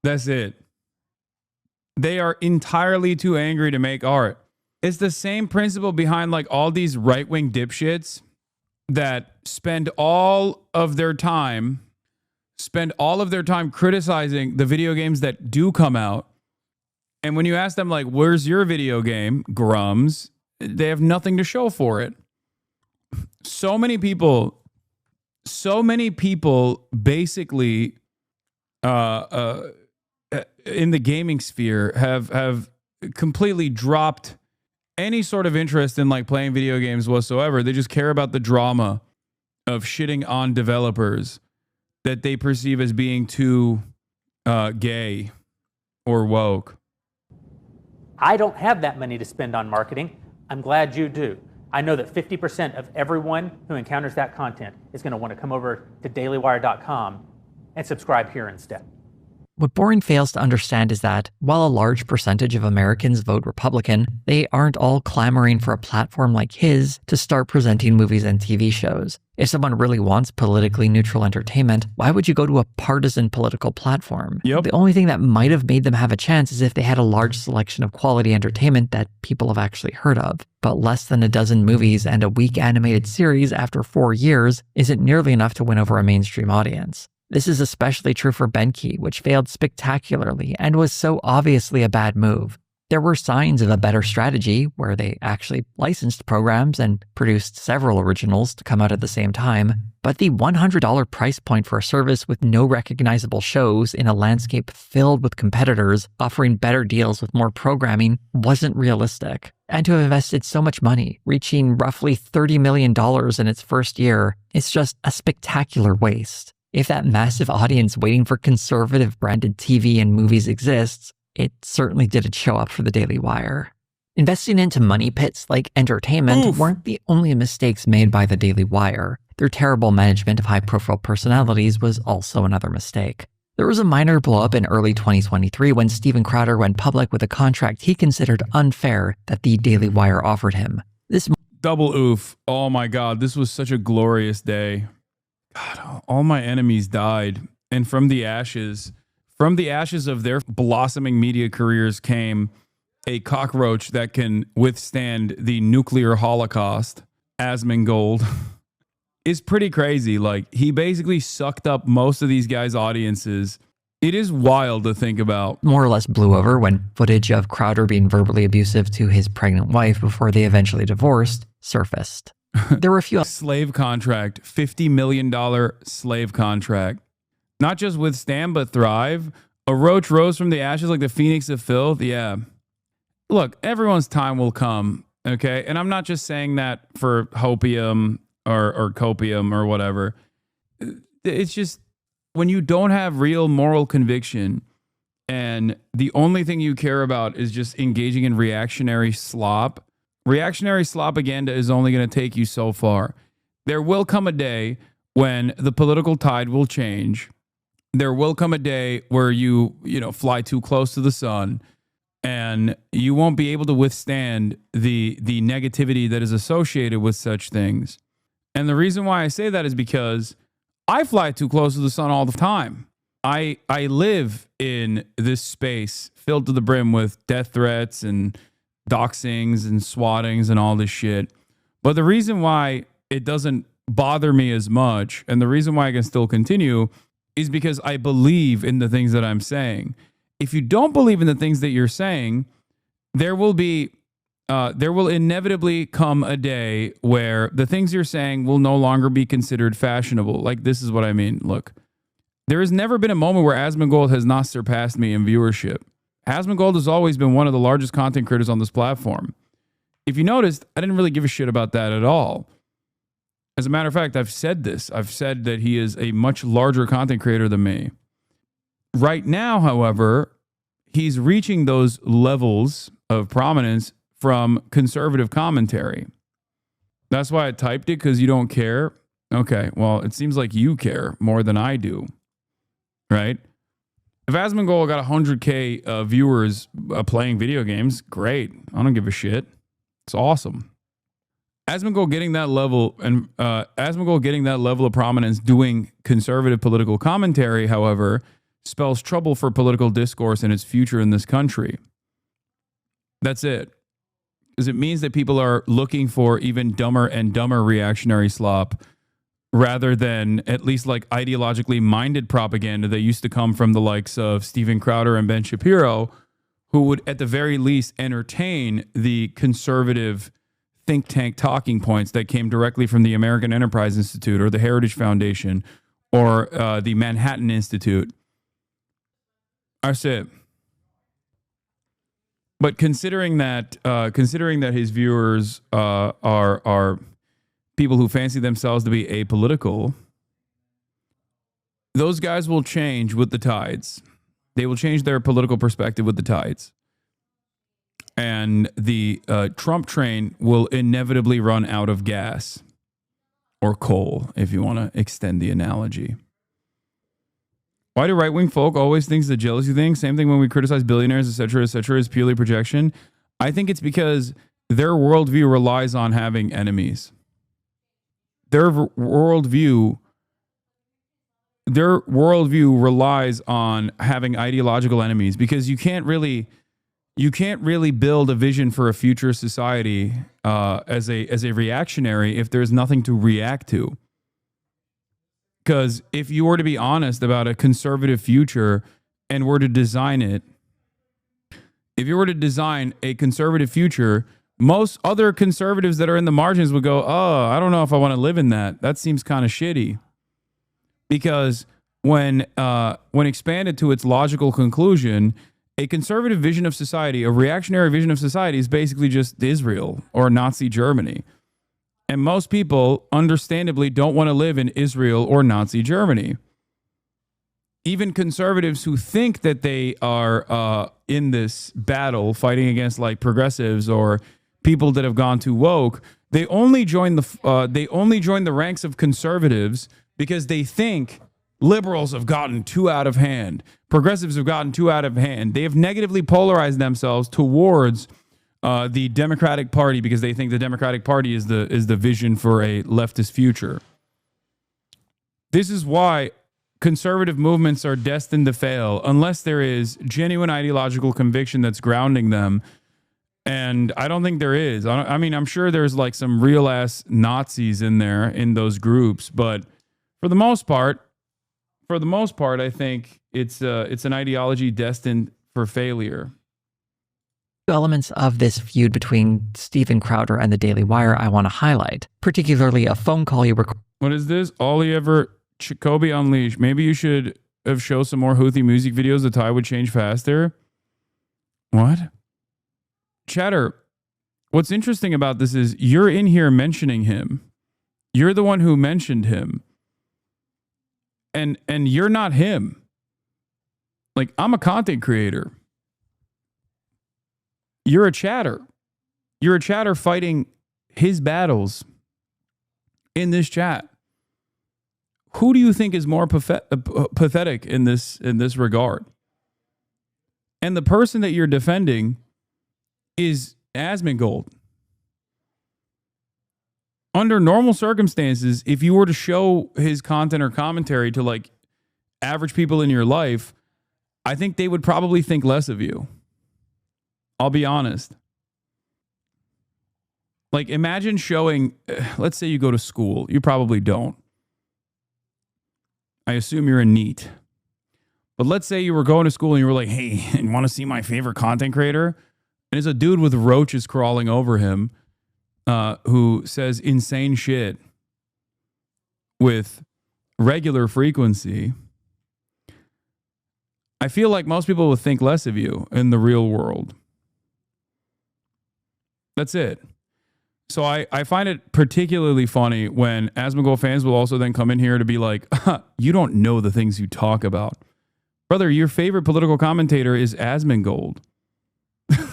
S3: That's it. They are entirely too angry to make art. It's the same principle behind all these right-wing dipshits that spend all of their time criticizing the video games that do come out. And when you ask them, where's your video game, Grums? They have nothing to show for it. So many people basically in the gaming sphere have completely dropped any sort of interest in playing video games whatsoever. They just care about the drama of shitting on developers that they perceive as being too gay or woke.
S12: I don't have that money to spend on marketing. I'm glad you do. I know that 50% of everyone who encounters that content is going to want to come over to dailywire.com and subscribe here instead.
S2: What Boring fails to understand is that, while a large percentage of Americans vote Republican, they aren't all clamoring for a platform like his to start presenting movies and TV shows. If someone really wants politically neutral entertainment, why would you go to a partisan political platform?
S3: Yep.
S2: The only thing that might have made them have a chance is if they had a large selection of quality entertainment that people have actually heard of. But less than a dozen movies and a weak animated series after 4 years isn't nearly enough to win over a mainstream audience. This is especially true for Benki, which failed spectacularly and was so obviously a bad move. There were signs of a better strategy, where they actually licensed programs and produced several originals to come out at the same time, but the $100 price point for a service with no recognizable shows in a landscape filled with competitors offering better deals with more programming wasn't realistic. And to have invested so much money, reaching roughly $30 million in its first year, is just a spectacular waste. If that massive audience waiting for conservative branded TV and movies exists, it certainly didn't show up for the Daily Wire. Investing into money pits like entertainment weren't the only mistakes made by the Daily Wire. Their terrible management of high-profile personalities was also another mistake. There was a minor blow-up in early 2023 when Steven Crowder went public with a contract he considered unfair that the Daily Wire offered him. This
S3: double oof. Oh my God, this was such a glorious day. God, all my enemies died. And from the ashes of their blossoming media careers came a cockroach that can withstand the nuclear holocaust, Asmongold. is pretty crazy. Like, he basically sucked up most of these guys' audiences. It is wild to think about.
S2: More or less blew over when footage of Crowder being verbally abusive to his pregnant wife before they eventually divorced surfaced. There were a few
S3: slave contract, $50 million slave contract. Not just withstand, but thrive. A roach rose from the ashes like the phoenix of filth. Yeah. Look, everyone's time will come, okay? And I'm not just saying that for hopium or copium or whatever. It's just when you don't have real moral conviction and the only thing you care about is just engaging in reactionary slop propaganda is only going to take you so far. There will come a day when the political tide will change. There will come a day where you fly too close to the sun and you won't be able to withstand the negativity that is associated with such things. And the reason why I say that is because I fly too close to the sun all the time. I live in this space filled to the brim with death threats and doxings and swattings and all this shit. But the reason why it doesn't bother me as much, and the reason why I can still continue, is because I believe in the things that I'm saying. If you don't believe in the things that you're saying, there will inevitably come a day where the things you're saying will no longer be considered fashionable. Like, this is what I mean. Look, there has never been a moment where Asmongold has not surpassed me in viewership. Asmongold has always been one of the largest content creators on this platform. If you noticed, I didn't really give a shit about that at all. As a matter of fact, I've said this. I've said that he is a much larger content creator than me. Right now, however, he's reaching those levels of prominence from conservative commentary. That's why I typed it, because you don't care. Okay, well, it seems like you care more than I do, right? If Asmongold got 100K viewers playing video games, great. I don't give a shit. It's awesome. Asmongold getting that level of prominence doing conservative political commentary, however, spells trouble for political discourse and its future in this country. That's it. Because it means that people are looking for even dumber and dumber reactionary slop rather than at least like ideologically minded propaganda that used to come from the likes of Steven Crowder and Ben Shapiro, who would at the very least entertain the conservative think tank talking points that came directly from the American Enterprise Institute or the Heritage Foundation or the Manhattan Institute. That's it. But considering that his viewers are people who fancy themselves to be apolitical, those guys will change with the tides. They will change their political perspective with the tides. And the Trump train will inevitably run out of gas or coal, if you want to extend the analogy. Why do right-wing folk always think it's a jealousy thing? Same thing when we criticize billionaires, etc., is purely projection. I think it's because their worldview relies on having enemies. Their worldview relies on having ideological enemies, because you can't really build a vision for a future society as a reactionary if there's nothing to react to. Because if you were to be honest about a conservative future and were to design it, if you were to design a conservative future, most other conservatives that are in the margins would go, oh, I don't know if I want to live in that. That seems kind of shitty. Because when expanded to its logical conclusion, a conservative vision of society, a reactionary vision of society, is basically just Israel or Nazi Germany. And most people, understandably, don't want to live in Israel or Nazi Germany. Even conservatives who think that they are in this battle fighting against like progressives or people that have gone too woke, they only join the ranks of conservatives because they think liberals have gotten too out of hand. Progressives have gotten too out of hand. They have negatively polarized themselves towards the Democratic Party because they think the Democratic Party is the vision for a leftist future. This is why conservative movements are destined to fail unless there is genuine ideological conviction that's grounding them. And I don't think there is. I mean, I'm sure there's like some real ass Nazis in there in those groups, but for the most part, I think it's an ideology destined for failure.
S2: Elements of this feud between Steven Crowder and the Daily Wire I want to highlight, particularly a phone call you recorded.
S3: What is this? All he ever Kobe Unleashed. Maybe you should have shown some more Houthi music videos. The tide would change faster. What? Chatter, what's interesting about this is you're in here mentioning him. You're the one who mentioned him. And you're not him. Like, I'm a content creator. You're a chatter. You're a chatter fighting his battles in this chat. Who do you think is more pathetic in this regard? And the person that you're defending is Asmongold. Under normal circumstances, if you were to show his content or commentary to like average people in your life, I think they would probably think less of you. I'll be honest. Like, imagine showing, let's say you go to school. You probably don't. I assume you're a NEET. But let's say you were going to school and you were like, hey, you want to see my favorite content creator? And it's a dude with roaches crawling over him who says insane shit with regular frequency. I feel like most people will think less of you in the real world. That's it. So I find it particularly funny when Asmongold fans will also then come in here to be like, you don't know the things you talk about. Brother, your favorite political commentator is Asmongold.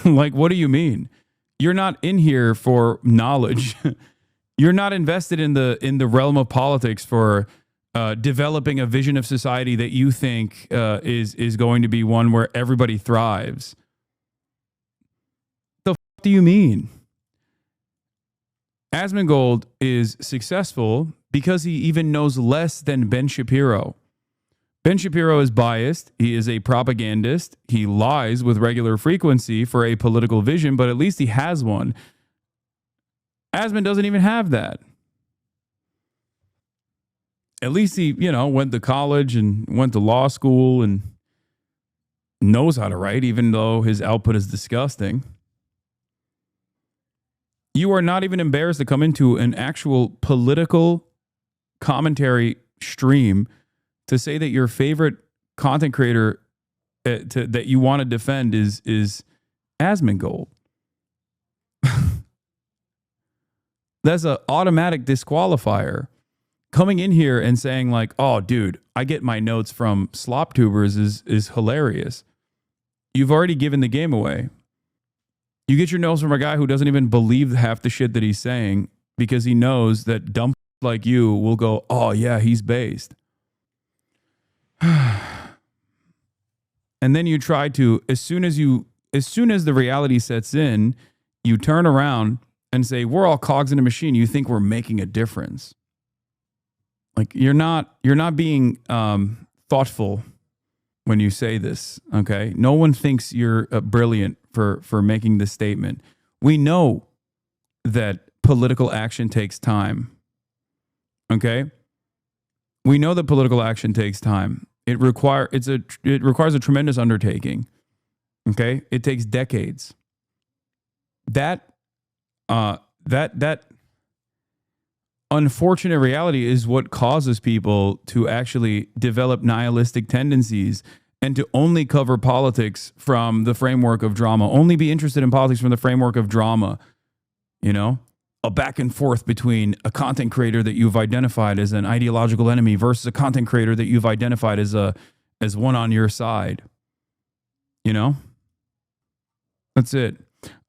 S3: Like, what do you mean? You're not in here for knowledge. You're not invested in the realm of politics for developing a vision of society that you think is going to be one where everybody thrives. The fuck do you mean? Asmongold is successful because he even knows less than Ben Shapiro. Ben Shapiro is biased. He is a propagandist. He lies with regular frequency for a political vision, but at least he has one. Asmon doesn't even have that. At least he, went to college and went to law school and knows how to write, even though his output is disgusting. You are not even embarrassed to come into an actual political commentary stream to say that your favorite content creator that you want to defend is Asmongold. That's an automatic disqualifier. Coming in here and saying like, oh, dude, I get my notes from slop tubers is hilarious. You've already given the game away. You get your notes from a guy who doesn't even believe half the shit that he's saying because he knows that dumb like you will go, oh, yeah, he's based. And then you try to, as soon as the reality sets in, you turn around and say, we're all cogs in a machine. You think we're making a difference. Like, you're not being thoughtful when you say this, okay? No one thinks you're brilliant for making this statement. We know that political action takes time, okay? We know that political action takes time. It requires a tremendous undertaking, okay? It takes decades. That unfortunate reality is what causes people to actually develop nihilistic tendencies and to only cover politics from the framework of drama, only be interested in politics from the framework of drama, a back and forth between a content creator that you've identified as an ideological enemy versus a content creator that you've identified as one on your side. That's it.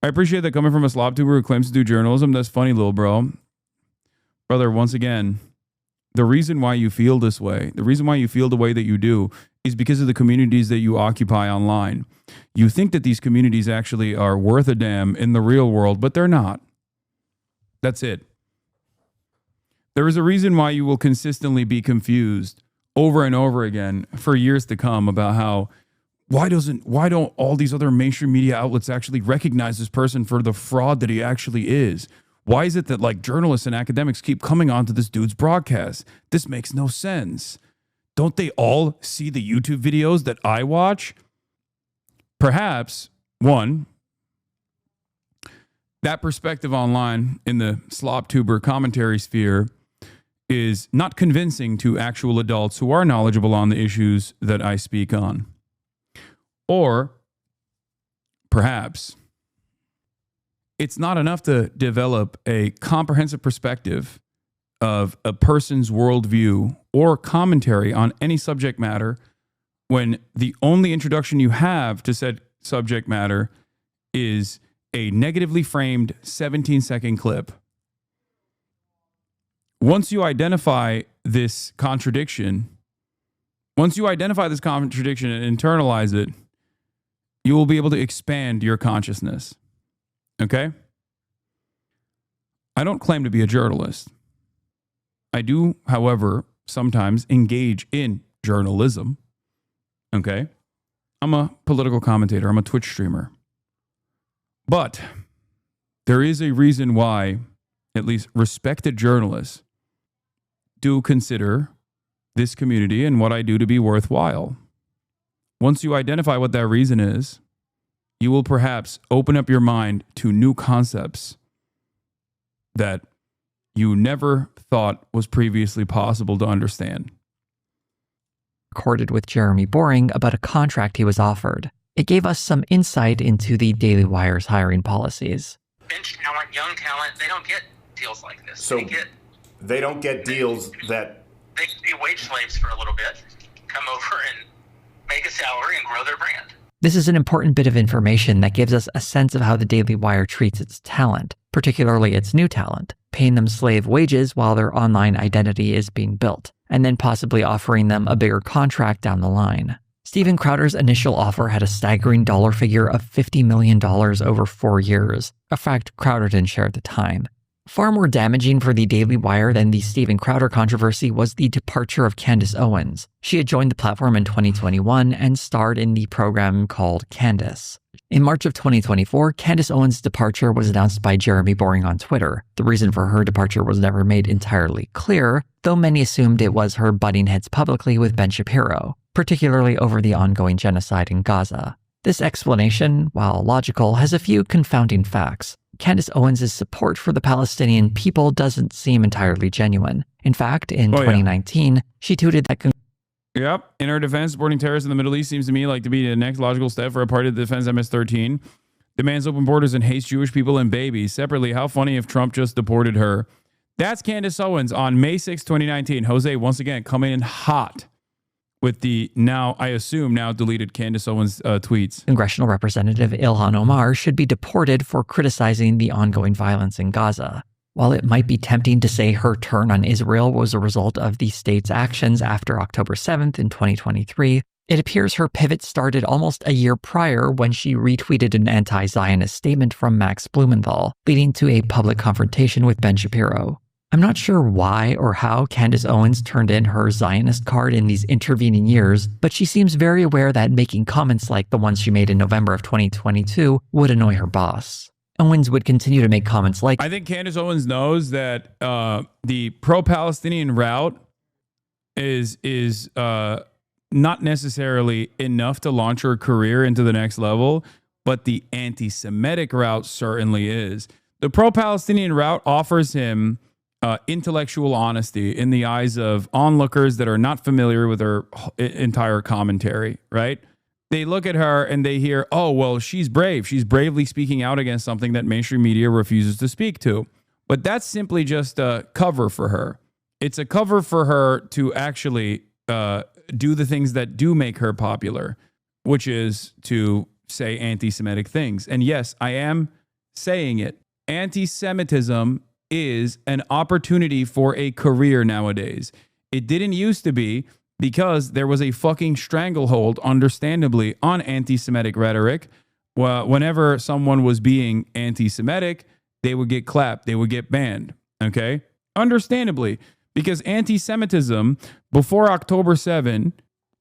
S3: I appreciate that coming from a slob tuber who claims to do journalism. That's funny, little bro. Brother, once again, the reason why you feel this way, the reason why you feel the way that you do is because of the communities that you occupy online. You think that these communities actually are worth a damn in the real world, but they're not. That's it. There is a reason why you will consistently be confused over and over again for years to come about how why don't all these other mainstream media outlets actually recognize this person for the fraud that he actually is? Why is it that like journalists and academics keep coming onto this dude's broadcast? This makes no sense. Don't they all see the YouTube videos that I watch? Perhaps, one, that perspective online in the slop-tuber commentary sphere is not convincing to actual adults who are knowledgeable on the issues that I speak on. Or perhaps it's not enough to develop a comprehensive perspective of a person's worldview or commentary on any subject matter when the only introduction you have to said subject matter is a negatively framed 17-second clip. Once you identify this contradiction and internalize it, you will be able to expand your consciousness. Okay? I don't claim to be a journalist. I do, however, sometimes engage in journalism. Okay? I'm a political commentator. I'm a Twitch streamer. But there is a reason why at least respected journalists do consider this community and what I do to be worthwhile. Once you identify what that reason is, you will perhaps open up your mind to new concepts that you never thought was previously possible to understand.
S2: Recorded with Jeremy Boring about a contract he was offered. It gave us some insight into the Daily Wire's hiring policies.
S15: Bench talent, young talent, they don't get deals like this.
S16: So they don't get deals that...
S15: They can be wage slaves for a little bit, come over and make a salary and grow their brand.
S2: This is an important bit of information that gives us a sense of how the Daily Wire treats its talent, particularly its new talent, paying them slave wages while their online identity is being built, and then possibly offering them a bigger contract down the line. Steven Crowder's initial offer had a staggering dollar figure of $50 million over 4 years, a fact Crowder didn't share at the time. Far more damaging for the Daily Wire than the Steven Crowder controversy was the departure of Candace Owens. She had joined the platform in 2021 and starred in the program called Candace. In March of 2024, Candace Owens' departure was announced by Jeremy Boring on Twitter. The reason for her departure was never made entirely clear, though many assumed it was her butting heads publicly with Ben Shapiro, particularly over the ongoing genocide in Gaza. This explanation, while logical, has a few confounding facts. Candace Owens' support for the Palestinian people doesn't seem entirely genuine. In fact, in 2019, she tweeted that...
S3: Yep. In her defense, supporting terrorists in the Middle East seems to me like to be the next logical step for a party that defends MS-13. Demands open borders and hates Jewish people and babies. Separately, how funny if Trump just deported her. That's Candace Owens on May 6, 2019. Jose, once again, coming in hot with the now, I assume, now deleted Candace Owens tweets.
S2: Congressional Representative Ilhan Omar should be deported for criticizing the ongoing violence in Gaza. While it might be tempting to say her turn on Israel was a result of the state's actions after October 7th in 2023, it appears her pivot started almost a year prior when she retweeted an anti-Zionist statement from Max Blumenthal, leading to a public confrontation with Ben Shapiro. I'm not sure why or how Candace Owens turned in her Zionist card in these intervening years, but she seems very aware that making comments like the ones she made in November of 2022 would annoy her boss. Owens would continue to make comments like...
S3: I think Candace Owens knows that the pro-Palestinian route is not necessarily enough to launch her career into the next level, but the anti-Semitic route certainly is. The pro-Palestinian route offers him intellectual honesty in the eyes of onlookers that are not familiar with her entire commentary, right? They look at her and they hear, oh, well, she's brave. She's bravely speaking out against something that mainstream media refuses to speak to. But that's simply just a cover for her. It's a cover for her to actually do the things that do make her popular, which is to say anti-Semitic things. And yes, I am saying it. Anti-Semitism is an opportunity for a career nowadays. It didn't used to be, because there was a fucking stranglehold, understandably, on anti-Semitic rhetoric. Well, whenever someone was being anti-Semitic, they would get clapped, they would get banned, okay? Understandably, because anti-Semitism before October 7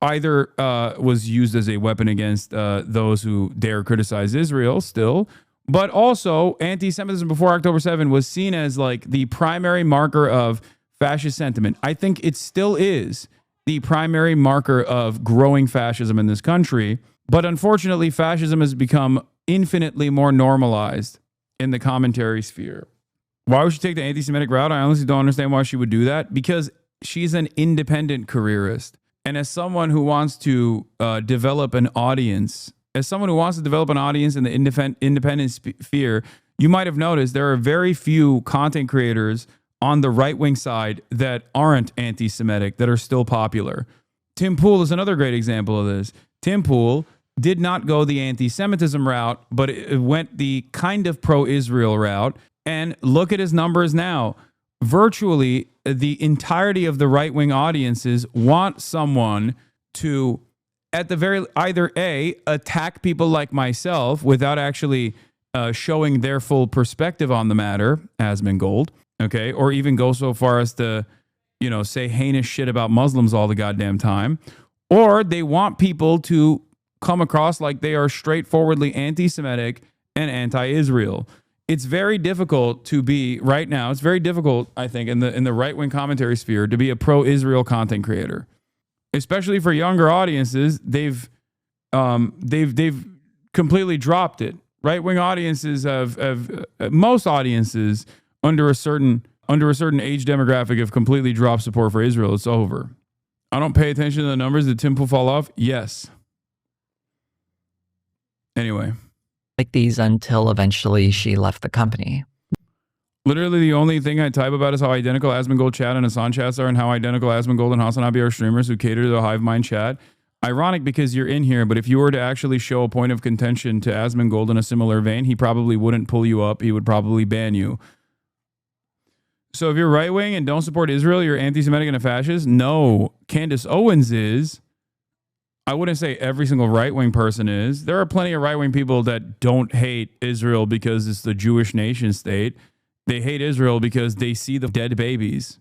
S3: either was used as a weapon against those who dare criticize Israel still, but also anti-Semitism before October 7 was seen as like the primary marker of fascist sentiment. I think it still is the primary marker of growing fascism in this country. But unfortunately, fascism has become infinitely more normalized in the commentary sphere. Why would she take the anti-Semitic route? I honestly don't understand why she would do that, because she's an independent careerist. And as someone who wants to develop an audience, in the independent sphere, you might have noticed there are very few content creators on the right-wing side that aren't anti-Semitic, that are still popular. Tim Pool is another great example of this. Tim Pool did not go the anti-Semitism route, but it went the kind of pro-Israel route. And look at his numbers now. Virtually the entirety of the right-wing audiences want someone to, at the very, either A, attack people like myself without actually showing their full perspective on the matter, Asmongold, okay, or even go so far as to, say heinous shit about Muslims all the goddamn time, or they want people to come across like they are straightforwardly anti-Semitic and anti-Israel. It's very difficult to be right now. It's very difficult, I think, in the right-wing commentary sphere to be a pro-Israel content creator, especially for younger audiences. They've completely dropped it. Right-wing audiences have most audiences under a certain age demographic have completely dropped support for Israel. It's over. I don't pay attention to the numbers. Did Tim Pool fall off? Yes. Anyway.
S2: Like these until eventually she left the company.
S3: Literally the only thing I type about is how identical Asmongold chat and Hasan chats are, and how identical Asmongold and Hasanabi are streamers who cater to the hive mind chat. Ironic because you're in here, but if you were to actually show a point of contention to Asmongold in a similar vein, he probably wouldn't pull you up. He would probably ban you. So if you're right-wing and don't support Israel, you're anti-Semitic and a fascist? No. Candace Owens is. I wouldn't say every single right-wing person is. There are plenty of right-wing people that don't hate Israel because it's the Jewish nation state. They hate Israel because they see the dead babies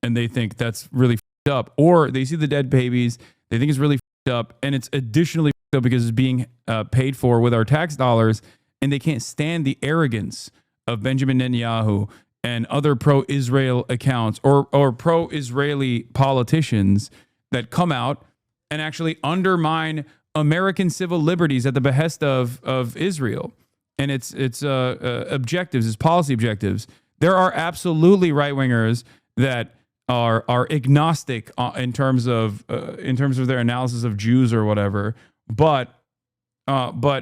S3: and they think that's really f***ed up. Or they see the dead babies, they think it's really f***ed up, and it's additionally f***ed up because it's being paid for with our tax dollars, and they can't stand the arrogance of Benjamin Netanyahu and other pro-Israel accounts or pro-Israeli politicians that come out and actually undermine American civil liberties at the behest of Israel and its objectives, its policy objectives. There are absolutely right-wingers that are agnostic in terms of their analysis of Jews or whatever, but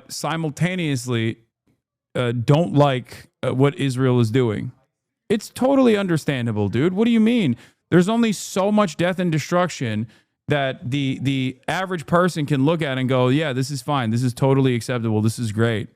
S3: simultaneously don't like what Israel is doing. It's totally understandable, dude. What do you mean? There's only so much death and destruction that the average person can look at and go, yeah, this is fine. This is totally acceptable. This is great.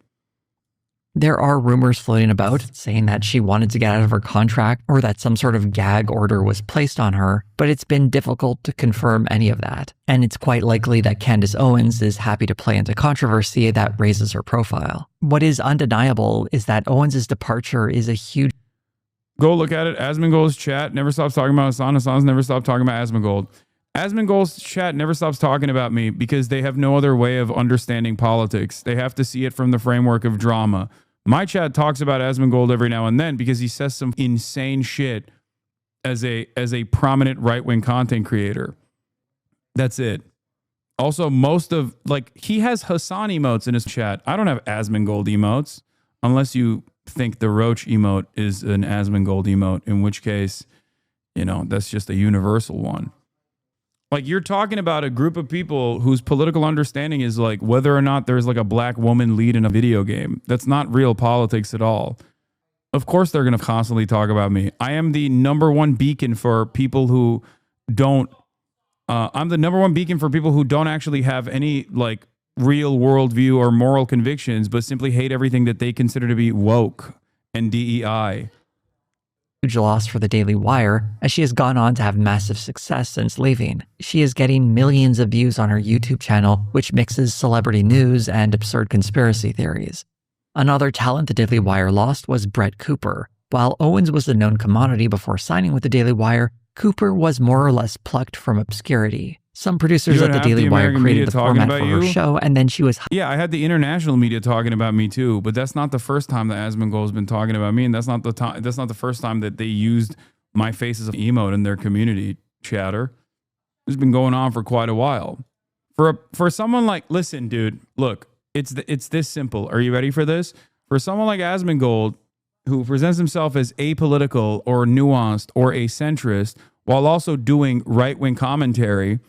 S2: There are rumors floating about saying that she wanted to get out of her contract or that some sort of gag order was placed on her, but it's been difficult to confirm any of that. And it's quite likely that Candace Owens is happy to play into controversy that raises her profile. What is undeniable is that Owens' departure is a huge...
S3: Go look at it. Asmongold's chat never stops talking about Hasan. Hasan's never stopped talking about Asmongold. Asmongold's chat never stops talking about me because they have no other way of understanding politics. They have to see it from the framework of drama. My chat talks about Asmongold every now and then because he says some insane shit as a prominent right-wing content creator. That's it. Also, he has Hasan emotes in his chat. I don't have Asmongold emotes unless you think the Roach emote is an Asmongold emote, in which case, that's just a universal one. Like, you're talking about a group of people whose political understanding is like whether or not there's like a black woman lead in a video game. That's not real politics at all. Of course, they're going to constantly talk about me. I am the number one beacon for people who don't. I'm the number one beacon for people who don't actually have any like real worldview or moral convictions, but simply hate everything that they consider to be woke and DEI.
S2: Huge loss for the Daily Wire, as she has gone on to have massive success since leaving. She is getting millions of views on her YouTube channel, which mixes celebrity news and absurd conspiracy theories. Another talent the Daily Wire lost was Brett Cooper. While Owens was a known commodity before signing with the Daily Wire, Cooper was more or less plucked from obscurity. Some producers
S3: You
S2: at the
S3: would have
S2: Daily
S3: the
S2: Wire
S3: American
S2: created
S3: media
S2: the
S3: talking
S2: format
S3: about
S2: for her
S3: you?
S2: show, and then she was
S3: Yeah, I had the international media talking about me too, but that's not the first time that Asmongold has been talking about me, and that's not the time. That's not the first time that they used my face as an emote in their community chatter. It's been going on for quite a while. For someone like, listen, dude, look, it's this simple. Are you ready for this? For someone like Asmongold, who presents himself as apolitical or nuanced or a centrist, while also doing right-wing commentary,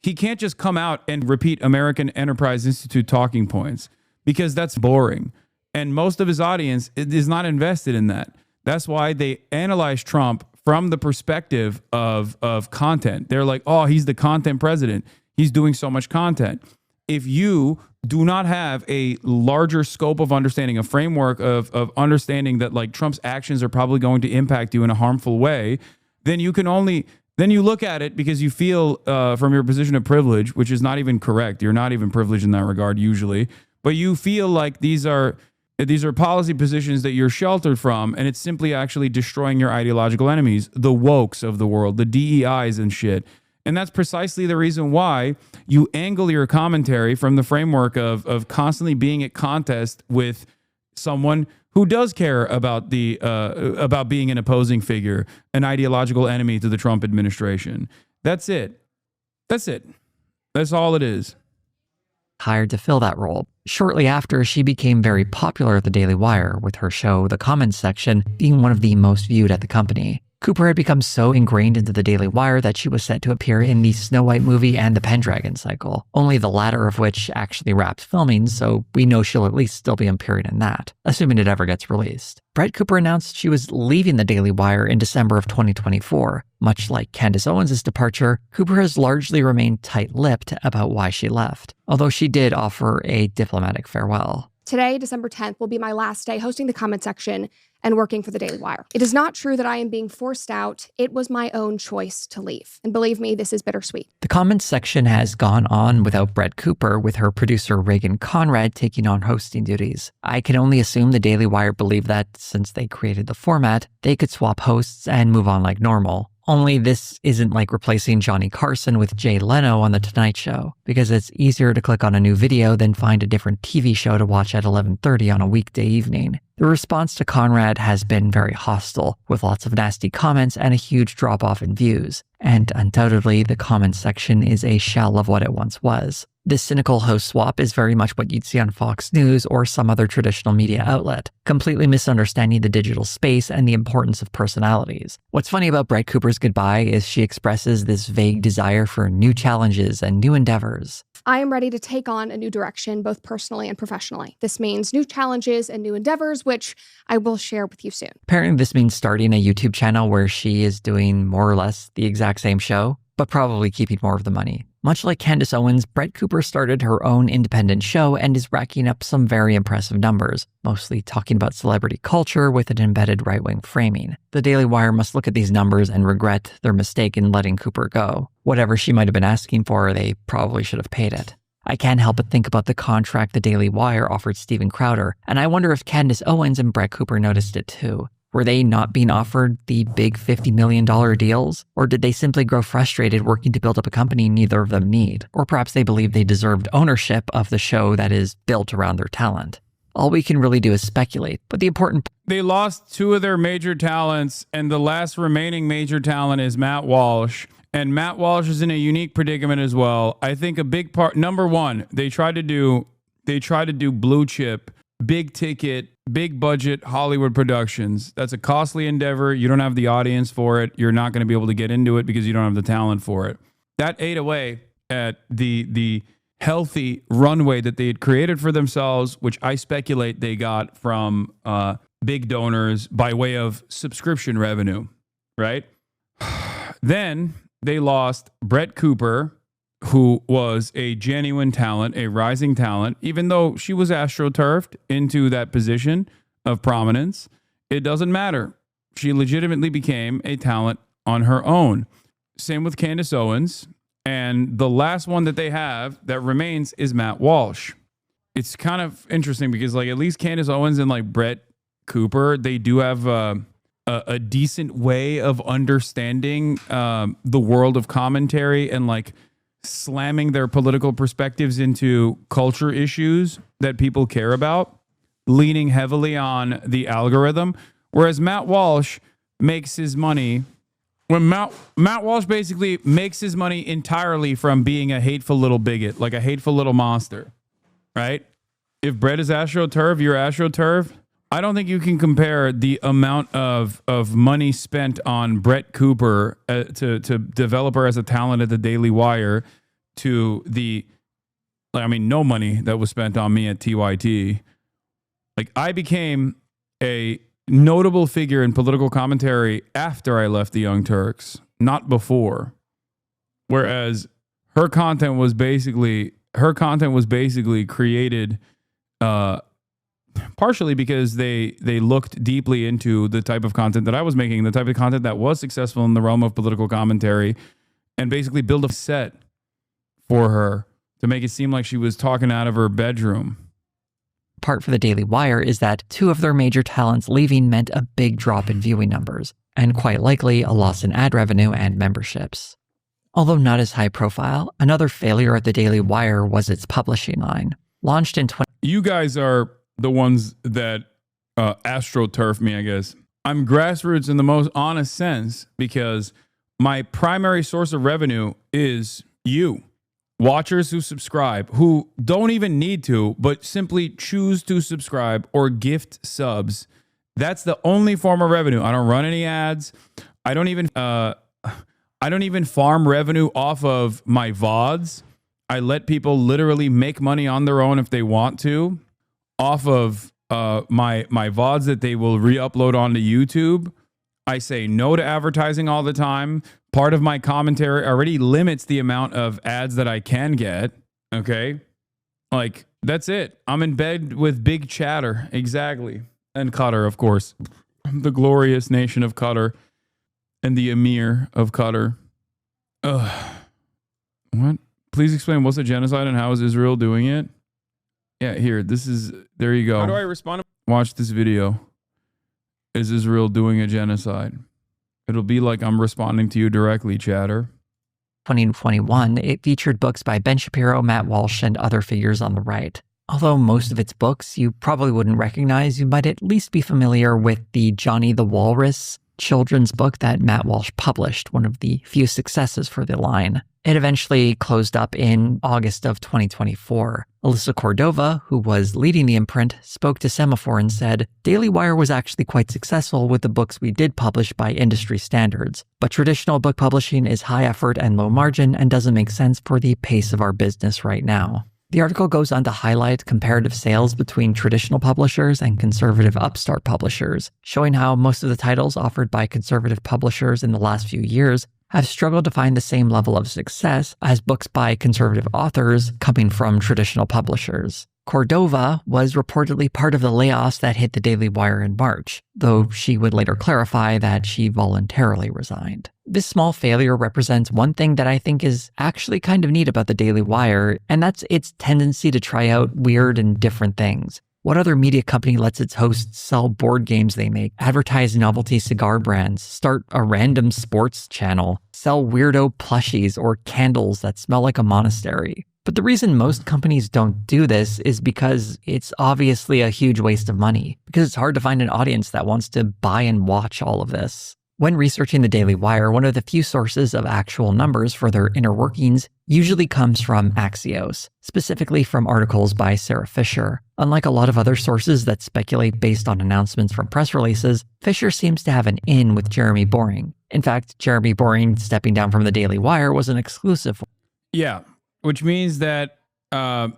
S3: he can't just come out and repeat American Enterprise Institute talking points because that's boring. And most of his audience is not invested in that. That's why they analyze Trump from the perspective of content. They're like, oh, he's the content president. He's doing so much content. If you do not have a larger scope of understanding, a framework of understanding that like Trump's actions are probably going to impact you in a harmful way, then you can only, then you look at it because you feel from your position of privilege, which is not even correct. You're not even privileged in that regard usually, but you feel like these are policy positions that you're sheltered from, and it's simply actually destroying your ideological enemies, the wokes of the world, the DEIs and shit. And that's precisely the reason why you angle your commentary from the framework of constantly being at contest with someone who does care about about being an opposing figure, an ideological enemy to the Trump administration. That's it. That's it. That's all it is.
S2: hired to fill that role. Shortly after, she became very popular at the Daily Wire, with her show, The Comments Section, being one of the most viewed at the company. Cooper had become so ingrained into the Daily Wire that she was set to appear in the Snow White movie and the Pendragon cycle, only the latter of which actually wrapped filming, so we know she'll at least still be appearing in that, assuming it ever gets released. Brett Cooper announced she was leaving the Daily Wire in December of 2024. Much like Candace Owens' departure, Cooper has largely remained tight-lipped about why she left, although she did offer a diplomatic farewell.
S17: Today, December 10th, will be my last day hosting the comment section and working for the Daily Wire. It is not true that I am being forced out. It was my own choice to leave. And believe me, this is bittersweet.
S2: The comments section has gone on without Brett Cooper, with her producer Reagan Conrad taking on hosting duties. I can only assume the Daily Wire believed that since they created the format, they could swap hosts and move on like normal. Only this isn't like replacing Johnny Carson with Jay Leno on The Tonight Show, because it's easier to click on a new video than find a different TV show to watch at 11:30 on a weekday evening. The response to Conrad has been very hostile, with lots of nasty comments and a huge drop-off in views. And undoubtedly, the comments section is a shell of what it once was. This cynical host swap is very much what you'd see on Fox News or some other traditional media outlet, completely misunderstanding the digital space and the importance of personalities. What's funny about Brett Cooper's goodbye is she expresses this vague desire for new challenges and new endeavors.
S17: I am ready to take on a new direction, both personally and professionally. This means new challenges and new endeavors, which I will share with you soon.
S2: Apparently, this means starting a YouTube channel where she is doing more or less the exact same show, but probably keeping more of the money. Much like Candace Owens, Brett Cooper started her own independent show and is racking up some very impressive numbers, mostly talking about celebrity culture with an embedded right-wing framing. The Daily Wire must look at these numbers and regret their mistake in letting Cooper go. Whatever she might have been asking for, they probably should have paid it. I can't help but think about the contract the Daily Wire offered Steven Crowder, and I wonder if Candace Owens and Brett Cooper noticed it too. Were they not being offered the big $50 million deals? Or did they simply grow frustrated working to build up a company neither of them need? Or perhaps they believed they deserved ownership of the show that is built around their talent. All we can really do is speculate, but the important...
S3: They lost two of their major talents, and the last remaining major talent is Matt Walsh. And Matt Walsh is in a unique predicament as well. I think a big part... Number one, they tried to do blue chip, big ticket, big budget Hollywood productions. That's a costly endeavor. You don't have the audience for it. You're not going to be able to get into it because you don't have the talent for it. That ate away at the healthy runway that they had created for themselves, which I speculate they got from big donors by way of subscription revenue, right? Then they lost Brett Cooper, who was a genuine talent, a rising talent, even though she was astroturfed into that position of prominence. It doesn't matter. She legitimately became a talent on her own. Same with Candace Owens. And the last one that they have that remains is Matt Walsh. It's kind of interesting because like at least Candace Owens and like Brett Cooper, they do have a decent way of understanding the world of commentary and like slamming their political perspectives into culture issues that people care about, leaning heavily on the algorithm. Whereas Matt Walsh makes his money, Matt Walsh basically makes his money entirely from being a hateful little bigot, like a hateful little monster, right? If Brett is AstroTurf, you're AstroTurf. I don't think you can compare the amount of money spent on Brett Cooper to develop her as a talent at the Daily Wire to no money that was spent on me at TYT. Like, I became a notable figure in political commentary after I left the Young Turks, not before. Whereas her content was basically created partially because they looked deeply into the type of content that I was making, the type of content that was successful in the realm of political commentary, and basically build a set for her to make it seem like she was talking out of her bedroom.
S2: Part for the Daily Wire is that two of their major talents leaving meant a big drop in viewing numbers, and quite likely a loss in ad revenue and memberships. Although not as high profile, another failure at the Daily Wire was its publishing line. Launched in
S3: You guys are the ones that AstroTurf me, I guess. I'm grassroots in the most honest sense because my primary source of revenue is you. Watchers who subscribe, who don't even need to, but simply choose to subscribe or gift subs. That's the only form of revenue. I don't run any ads. I don't even farm revenue off of my VODs. I let people literally make money on their own if they want to, off of my VODs that they will re-upload onto YouTube. I say no to advertising all the time. Part of my commentary already limits the amount of ads that I can get. Okay. Like, that's it. I'm in bed with Big Chatter. Exactly. And Qatar, of course. The glorious nation of Qatar and the Emir of Qatar. What? Please explain what's a genocide and how is Israel doing it? Yeah, here. There you go.
S1: How do I respond?
S3: Watch this video. Is Israel doing a genocide? It'll be like I'm responding to you directly, Chatter.
S2: 2021, it featured books by Ben Shapiro, Matt Walsh, and other figures on the right. Although most of its books you probably wouldn't recognize, you might at least be familiar with the Johnny the Walrus children's book that Matt Walsh published, one of the few successes for the line. It eventually closed up in August of 2024. Alyssa Cordova, who was leading the imprint, spoke to Semaphore and said, Daily Wire was actually quite successful with the books we did publish by industry standards, but traditional book publishing is high effort and low margin and doesn't make sense for the pace of our business right now. The article goes on to highlight comparative sales between traditional publishers and conservative upstart publishers, showing how most of the titles offered by conservative publishers in the last few years have struggled to find the same level of success as books by conservative authors coming from traditional publishers. Cordova was reportedly part of the layoffs that hit the Daily Wire in March, though she would later clarify that she voluntarily resigned. This small failure represents one thing that I think is actually kind of neat about the Daily Wire, and that's its tendency to try out weird and different things. What other media company lets its hosts sell board games they make, advertise novelty cigar brands, start a random sports channel, sell weirdo plushies or candles that smell like a monastery? But the reason most companies don't do this is because it's obviously a huge waste of money, because it's hard to find an audience that wants to buy and watch all of this. When researching the Daily Wire, one of the few sources of actual numbers for their inner workings usually comes from Axios, specifically from articles by Sarah Fisher. Unlike a lot of other sources that speculate based on announcements from press releases, Fisher seems to have an in with Jeremy Boring. In fact, Jeremy Boring stepping down from the Daily Wire was an exclusive.
S3: Yeah, which means that I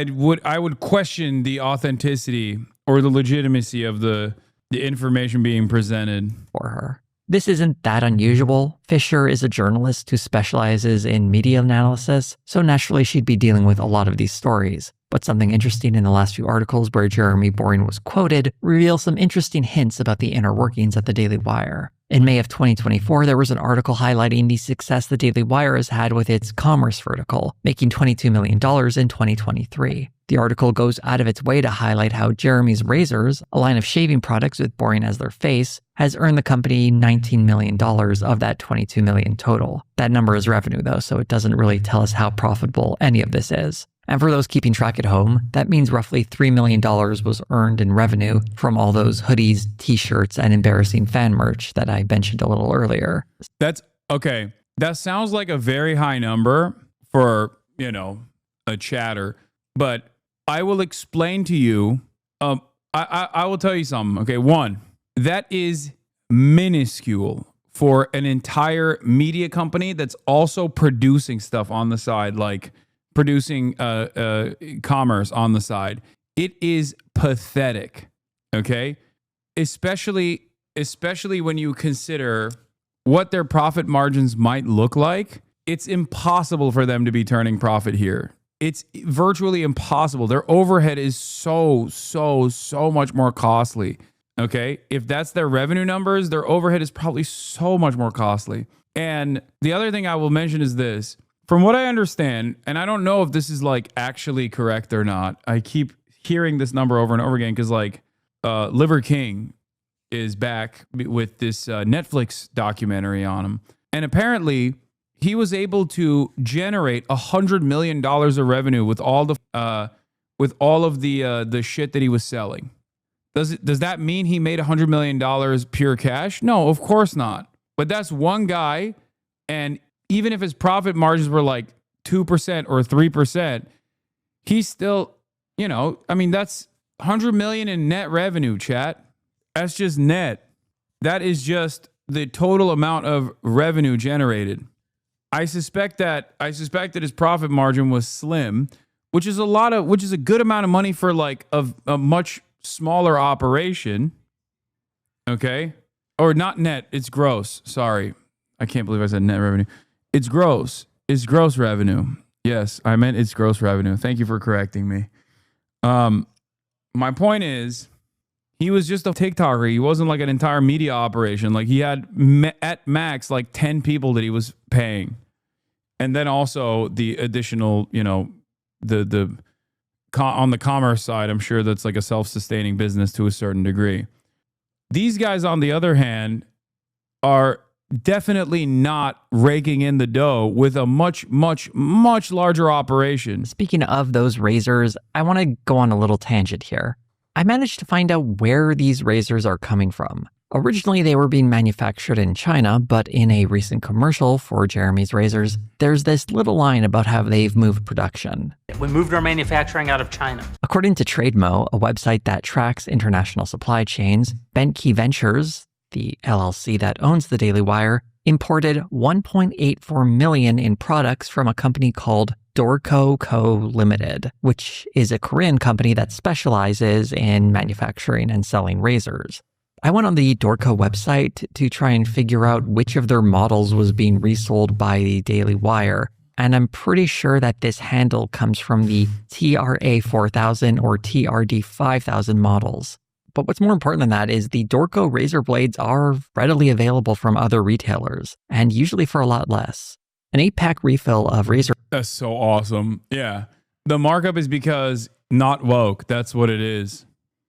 S3: would question the authenticity or the legitimacy of the information being presented
S2: for her. This isn't that unusual. Fisher is a journalist who specializes in media analysis, so naturally she'd be dealing with a lot of these stories. But something interesting in the last few articles where Jeremy Boring was quoted reveals some interesting hints about the inner workings at the Daily Wire. In May of 2024, there was an article highlighting the success the Daily Wire has had with its commerce vertical, making $22 million in 2023. The article goes out of its way to highlight how Jeremy's Razors, a line of shaving products with Boring as their face, has earned the company $19 million of that $22 million total. That number is revenue though, so it doesn't really tell us how profitable any of this is. And for those keeping track at home, that means roughly $3 million was earned in revenue from all those hoodies, t-shirts, and embarrassing fan merch that I mentioned a little earlier.
S3: That's okay. That sounds like a very high number for, a chatter, but I will explain to you. I will tell you something. Okay. One, that is minuscule for an entire media company that's also producing stuff on the side, like producing commerce on the side. It is pathetic, okay? Especially when you consider what their profit margins might look like. It's impossible for them to be turning profit here. It's virtually impossible. Their overhead is so much more costly, okay? If that's their revenue numbers, their overhead is probably so much more costly. And the other thing I will mention is this. From what I understand, and I don't know if this is like actually correct or not, I keep hearing this number over and over again because Liver King is back with this Netflix documentary on him. And apparently he was able to generate $100 million of revenue with all of the shit that he was selling. Does that mean he made $100 million pure cash? No, of course not. But that's one guy, and even if his profit margins were like 2% or 3%, he's still, that's $100 million in net revenue, chat. That's just net. That is just the total amount of revenue generated. I suspect that his profit margin was slim, which is a good amount of money for like a much smaller operation. Okay? Or not net, it's gross. Sorry. I can't believe I said net revenue. It's gross. It's gross revenue. Yes, I meant it's gross revenue. Thank you for correcting me. My point is, he was just a TikToker. He wasn't like an entire media operation. Like he had at max like 10 people that he was paying. And then also the additional, the on the commerce side, I'm sure that's like a self-sustaining business to a certain degree. These guys, on the other hand, are definitely not raking in the dough with a much larger operation.
S2: Speaking of those razors, I want to go on a little tangent here. I managed to find out where these razors are coming from. Originally, they were being manufactured in China, but in a recent commercial for Jeremy's Razors, there's this little line about how they've moved production.
S12: We moved our manufacturing out of China.
S2: According to TradeMo, a website that tracks international supply chains, Bentkey Ventures, the LLC that owns the Daily Wire, imported $1.84 million in products from a company called Dorco Co. Limited, which is a Korean company that specializes in manufacturing and selling razors. I went on the Dorco website to try and figure out which of their models was being resold by the Daily Wire, and I'm pretty sure that this handle comes from the TRA 4000 or TRD 5000 models. But what's more important than that is the Dorco razor blades are readily available from other retailers, and usually for a lot less. An 8-pack refill of razor...
S3: That's so awesome. Yeah. The markup is because not woke. That's what it is.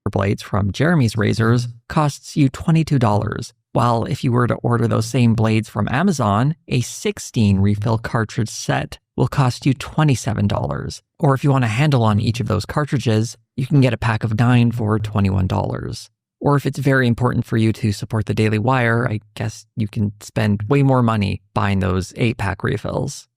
S2: Blades from Jeremy's Razors costs you $22, while if you were to order those same blades from Amazon, a 16 refill cartridge set will cost you $27. Or if you want a handle on each of those cartridges, you can get a pack of 9 for $21. Or if it's very important for you to support the Daily Wire, I guess you can spend way more money buying those 8-pack refills.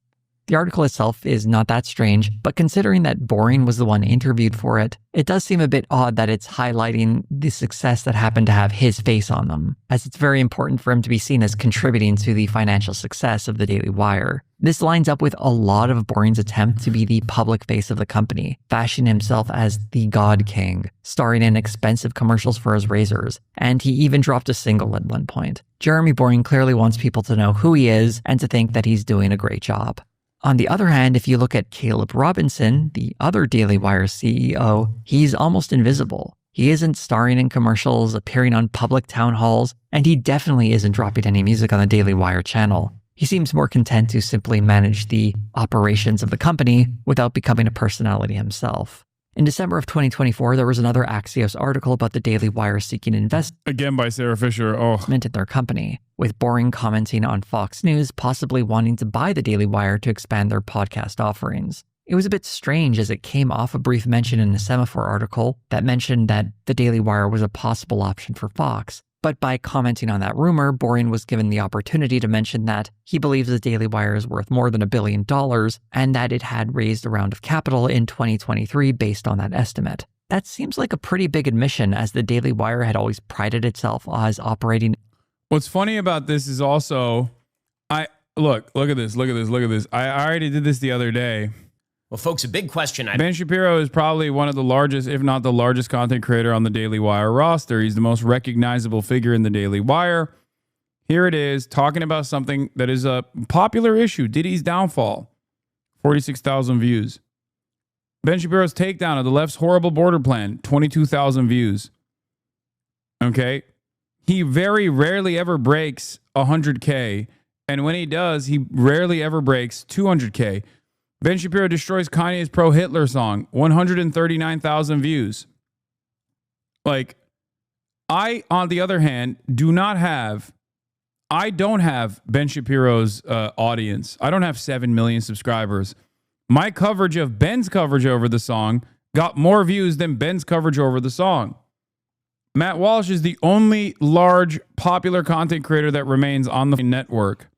S2: The article itself is not that strange, but considering that Boring was the one interviewed for it, it does seem a bit odd that it's highlighting the success that happened to have his face on them, as it's very important for him to be seen as contributing to the financial success of the Daily Wire. This lines up with a lot of Boring's attempt to be the public face of the company, fashioning himself as the God King, starring in expensive commercials for his razors, and he even dropped a single at one point. Jeremy Boring clearly wants people to know who he is and to think that he's doing a great job. On the other hand, if you look at Caleb Robinson, the other Daily Wire CEO, he's almost invisible. He isn't starring in commercials, appearing on public town halls, and he definitely isn't dropping any music on the Daily Wire channel. He seems more content to simply manage the operations of the company without becoming a personality himself. In December of 2024, there was another Axios article about the Daily Wire seeking investment
S3: Again by Sarah Fisher. Oh,
S2: in their company, with Boring commenting on Fox News possibly wanting to buy the Daily Wire to expand their podcast offerings. It was a bit strange as it came off a brief mention in a Semaphore article that mentioned that the Daily Wire was a possible option for Fox. But by commenting on that rumor, Boring was given the opportunity to mention that he believes the Daily Wire is worth more than $1 billion and that it had raised a round of capital in 2023 based on that estimate. That seems like a pretty big admission, as the Daily Wire had always prided itself as operating.
S3: What's funny about this is also, look at this. I already did this the other day.
S18: Well, folks, a big question.
S3: Ben Shapiro is probably one of the largest, if not the largest, content creator on the Daily Wire roster. He's the most recognizable figure in the Daily Wire. Here it is, talking about something that is a popular issue, Diddy's downfall. 46,000 views. Ben Shapiro's takedown of the left's horrible border plan, 22,000 views. Okay? He very rarely ever breaks 100K. And when he does, he rarely ever breaks 200K. Ben Shapiro destroys Kanye's pro-Hitler song, 139,000 views. Like, I, on the other hand, I don't have Ben Shapiro's audience. I don't have 7 million subscribers. My coverage of Ben's coverage over the song got more views than Ben's coverage over the song. Matt Walsh is the only large, popular content creator that remains on the network.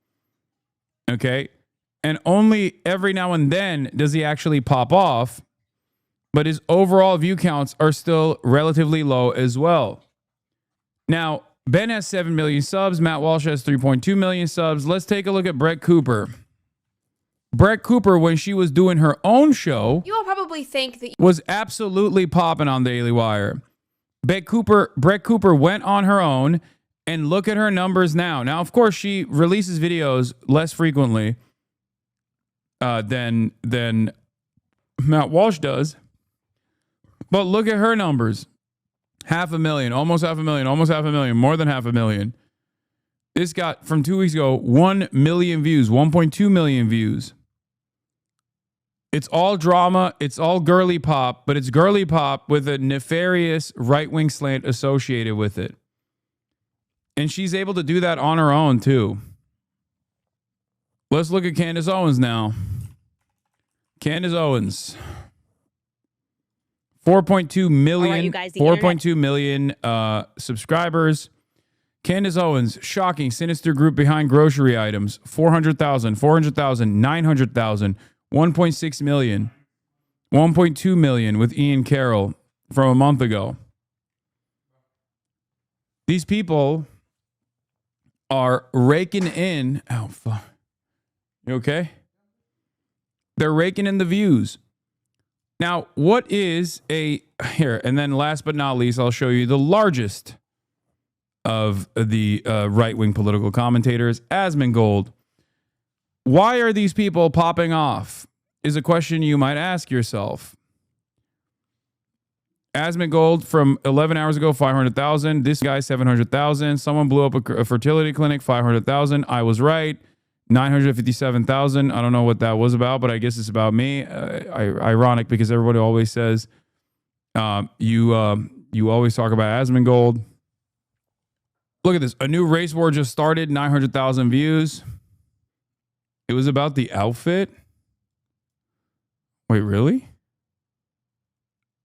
S3: Okay? And only every now and then does he actually pop off, but his overall view counts are still relatively low as well. Now, Ben has 7 million subs. Matt Walsh has 3.2 million subs. Let's take a look at Brett Cooper. Brett Cooper, when she was doing her own show,
S17: You all probably think that
S3: was absolutely popping on Daily Wire. Brett Cooper went on her own, and look at her numbers now. Now, of course, she releases videos less frequently than Matt Walsh does. But look at her numbers. 500,000, almost 500,000, almost 500,000, more than 500,000. This got, from 2 weeks ago, 1 million views, 1.2 million views. It's all drama. It's all girly pop, but it's girly pop with a nefarious right-wing slant associated with it. And she's able to do that on her own, too. Let's look at Candace Owens now. Candace Owens. 4.2 million, 4.2 million subscribers. Candace Owens, shocking, sinister group behind grocery items. 400,000, 400,000, 900,000, 1.6 million, 1.2 million with Ian Carroll from a month ago. These people are raking in. Oh, fuck. You okay? They're raking in the views. Now, what is here, and then last but not least, I'll show you the largest of the right-wing political commentators, Asmongold. Why are these people popping off is a question you might ask yourself. Asmongold from 11 hours ago, 500,000. This guy, 700,000. Someone blew up a fertility clinic, 500,000. I was right. 957,000. I don't know what that was about, but I guess it's about me. Ironic, because everybody always says you always talk about Asmongold. Look at this. A new race war just started. 900,000 views. It was about the outfit. Wait, really?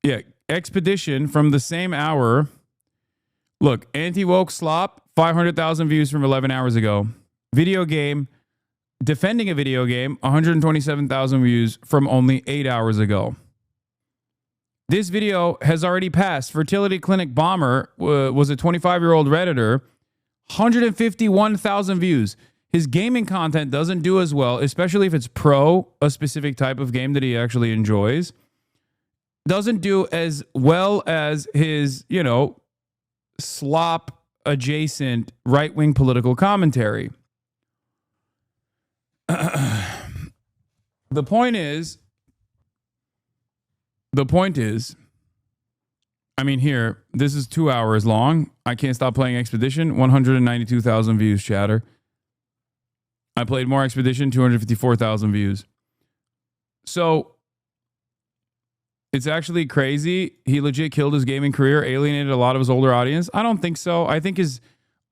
S3: Yeah. Expedition from the same hour. Look, anti-woke slop. 500,000 views from 11 hours ago. Video game. Defending a video game, 127,000 views from only 8 hours ago. This video has already passed. Fertility clinic bomber was a 25-year-old Redditor, 151,000 views. His gaming content doesn't do as well, especially if it's pro, a specific type of game that he actually enjoys. Doesn't do as well as his, slop adjacent right-wing political commentary. The point is, I mean, here, this is 2 hours long. I can't stop playing Expedition. 192,000 views, chatter. I played more Expedition, 254,000 views. So it's actually crazy. He legit killed his gaming career, alienated a lot of his older audience. I don't think so. I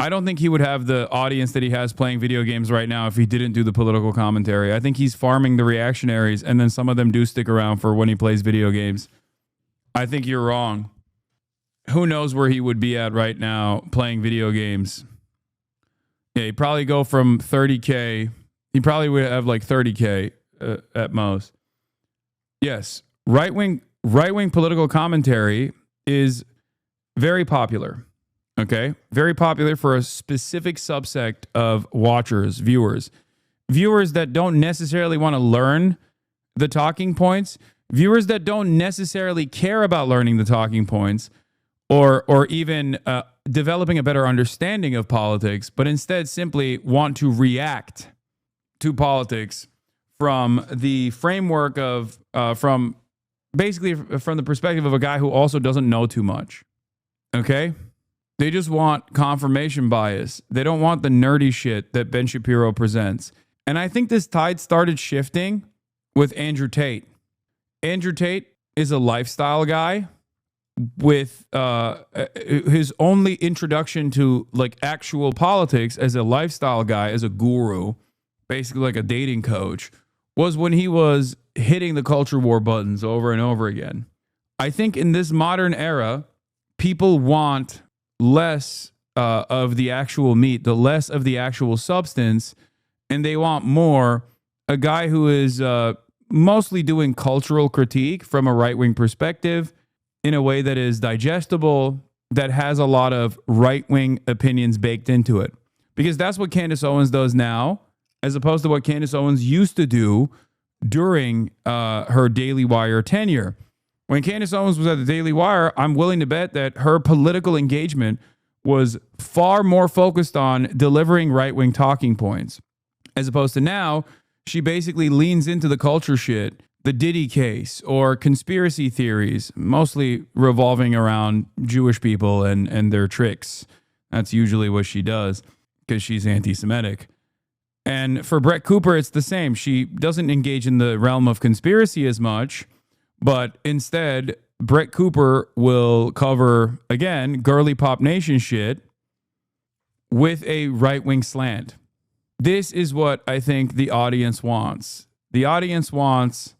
S3: don't think he would have the audience that he has playing video games right now if he didn't do the political commentary. I think he's farming the reactionaries, and then some of them do stick around for when he plays video games. I think you're wrong. Who knows where he would be at right now playing video games? Yeah, he'd probably go from 30K. He probably would have like 30K at most. Yes, right-wing political commentary is very popular. Okay? Very popular for a specific subsect of watchers, viewers. Viewers that don't necessarily want to learn the talking points. Viewers that don't necessarily care about learning the talking points or even developing a better understanding of politics, but instead simply want to react to politics from the framework of, from the perspective of a guy who also doesn't know too much. Okay? They just want confirmation bias. They don't want the nerdy shit that Ben Shapiro presents. And I think this tide started shifting with Andrew Tate. Andrew Tate is a lifestyle guy with his only introduction to like actual politics as a lifestyle guy, as a guru, basically like a dating coach, was when he was hitting the culture war buttons over and over again. I think in this modern era, people want less of the actual meat, the less of the actual substance, and they want more a guy who is mostly doing cultural critique from a right-wing perspective in a way that is digestible, that has a lot of right-wing opinions baked into it. Because that's what Candace Owens does now, as opposed to what Candace Owens used to do during her Daily Wire tenure. When Candace Owens was at the Daily Wire, I'm willing to bet that her political engagement was far more focused on delivering right-wing talking points. As opposed to now, she basically leans into the culture shit, the Diddy case, or conspiracy theories, mostly revolving around Jewish people and their tricks. That's usually what she does because she's anti-Semitic. And for Brett Cooper, it's the same. She doesn't engage in the realm of conspiracy as much, but instead, Brett Cooper will cover, again, girly pop nation shit with a right-wing slant. This is what I think the audience wants. The audience wants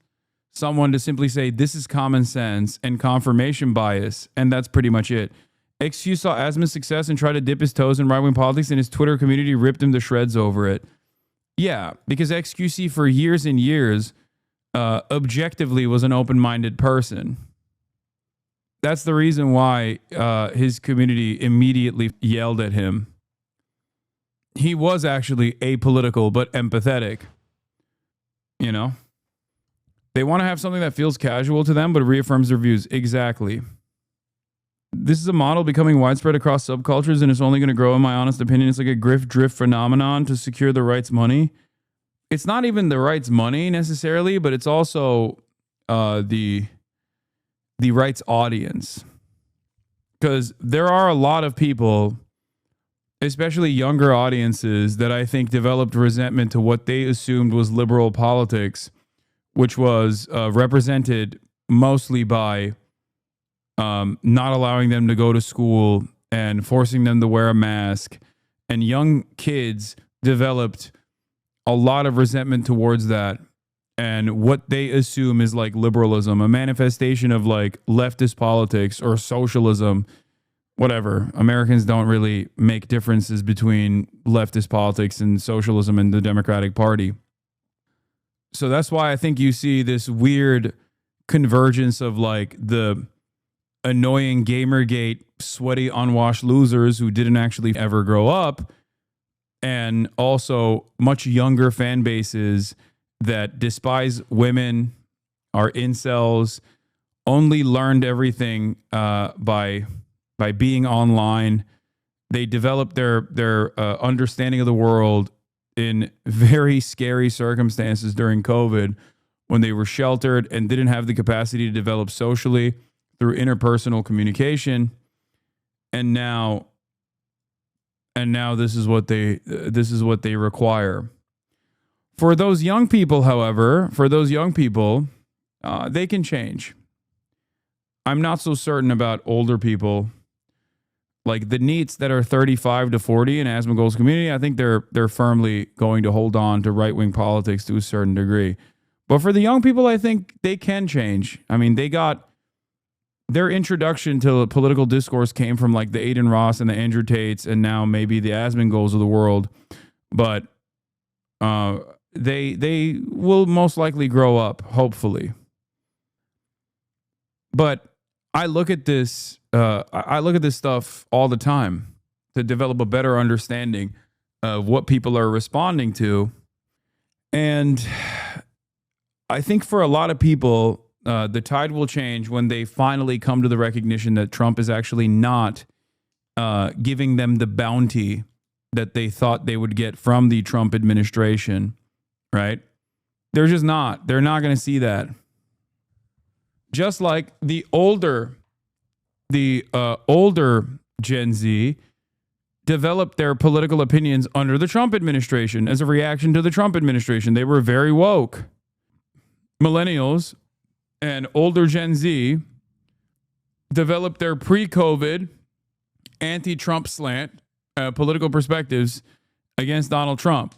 S3: someone to simply say, this is common sense and confirmation bias, and that's pretty much it. XQ saw Asma's success and tried to dip his toes in right-wing politics, and his Twitter community ripped him to shreds over it. Yeah, because XQC for years and years objectively was an open-minded person. That's the reason why his community immediately yelled at him. He was actually apolitical but empathetic. You know? They want to have something that feels casual to them but reaffirms their views. Exactly. This is a model becoming widespread across subcultures, and it's only going to grow, in my honest opinion. It's like a grift-drift phenomenon to secure the right's money. It's not even the right's money necessarily, but it's also the right's audience. Because there are a lot of people, especially younger audiences, that I think developed resentment to what they assumed was liberal politics, which was represented mostly by not allowing them to go to school and forcing them to wear a mask. And young kids developed a lot of resentment towards that and what they assume is like liberalism, a manifestation of like leftist politics or socialism, whatever. Americans don't really make differences between leftist politics and socialism and the Democratic Party. So that's why I think you see this weird convergence of like the annoying Gamergate, sweaty, unwashed losers who didn't actually ever grow up, and also much younger fan bases that despise women, are incels, only learned everything by being online. They developed their understanding of the world in very scary circumstances during COVID when they were sheltered and didn't have the capacity to develop socially through interpersonal communication. And now this is what they require. For those young people, however, they can change. I'm not so certain about older people. Like the NEETs that are 35 to 40 in Asmongold's community, I think they're firmly going to hold on to right-wing politics to a certain degree. But for the young people, I think they can change. I mean, they got their introduction to political discourse came from like the Aiden Ross and the Andrew Tates and now maybe the Asmongols of the world. But they will most likely grow up, hopefully. But I look at this stuff all the time to develop a better understanding of what people are responding to. And I think for a lot of people, the tide will change when they finally come to the recognition that Trump is actually not giving them the bounty that they thought they would get from the Trump administration, right? They're just not. They're not going to see that. Just like the older Gen Z developed their political opinions under the Trump administration as a reaction to the Trump administration. They were very woke. Millennials and older Gen Z developed their pre-COVID anti-Trump slant political perspectives against Donald Trump.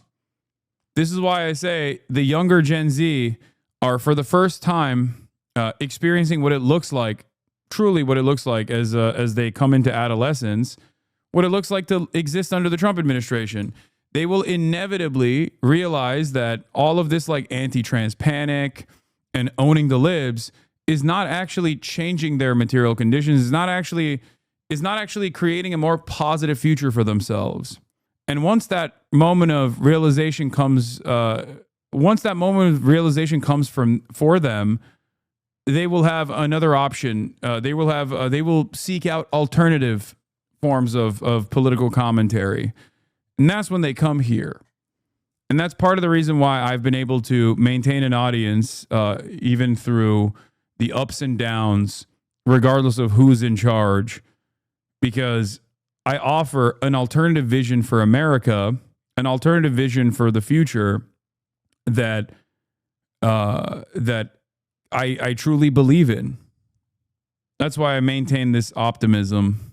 S3: This is why I say the younger Gen Z are for the first time experiencing what it looks like, truly what it looks like as they come into adolescence, what it looks like to exist under the Trump administration. They will inevitably realize that all of this like anti-trans panic and owning the libs is not actually changing their material conditions, is not actually creating a more positive future for themselves. And once that moment of realization comes, for them, they will have another option. They will seek out alternative forms of political commentary. And that's when they come here. And that's part of the reason why I've been able to maintain an audience, even through the ups and downs, regardless of who's in charge, because I offer an alternative vision for America, an alternative vision for the future that I truly believe in. That's why I maintain this optimism.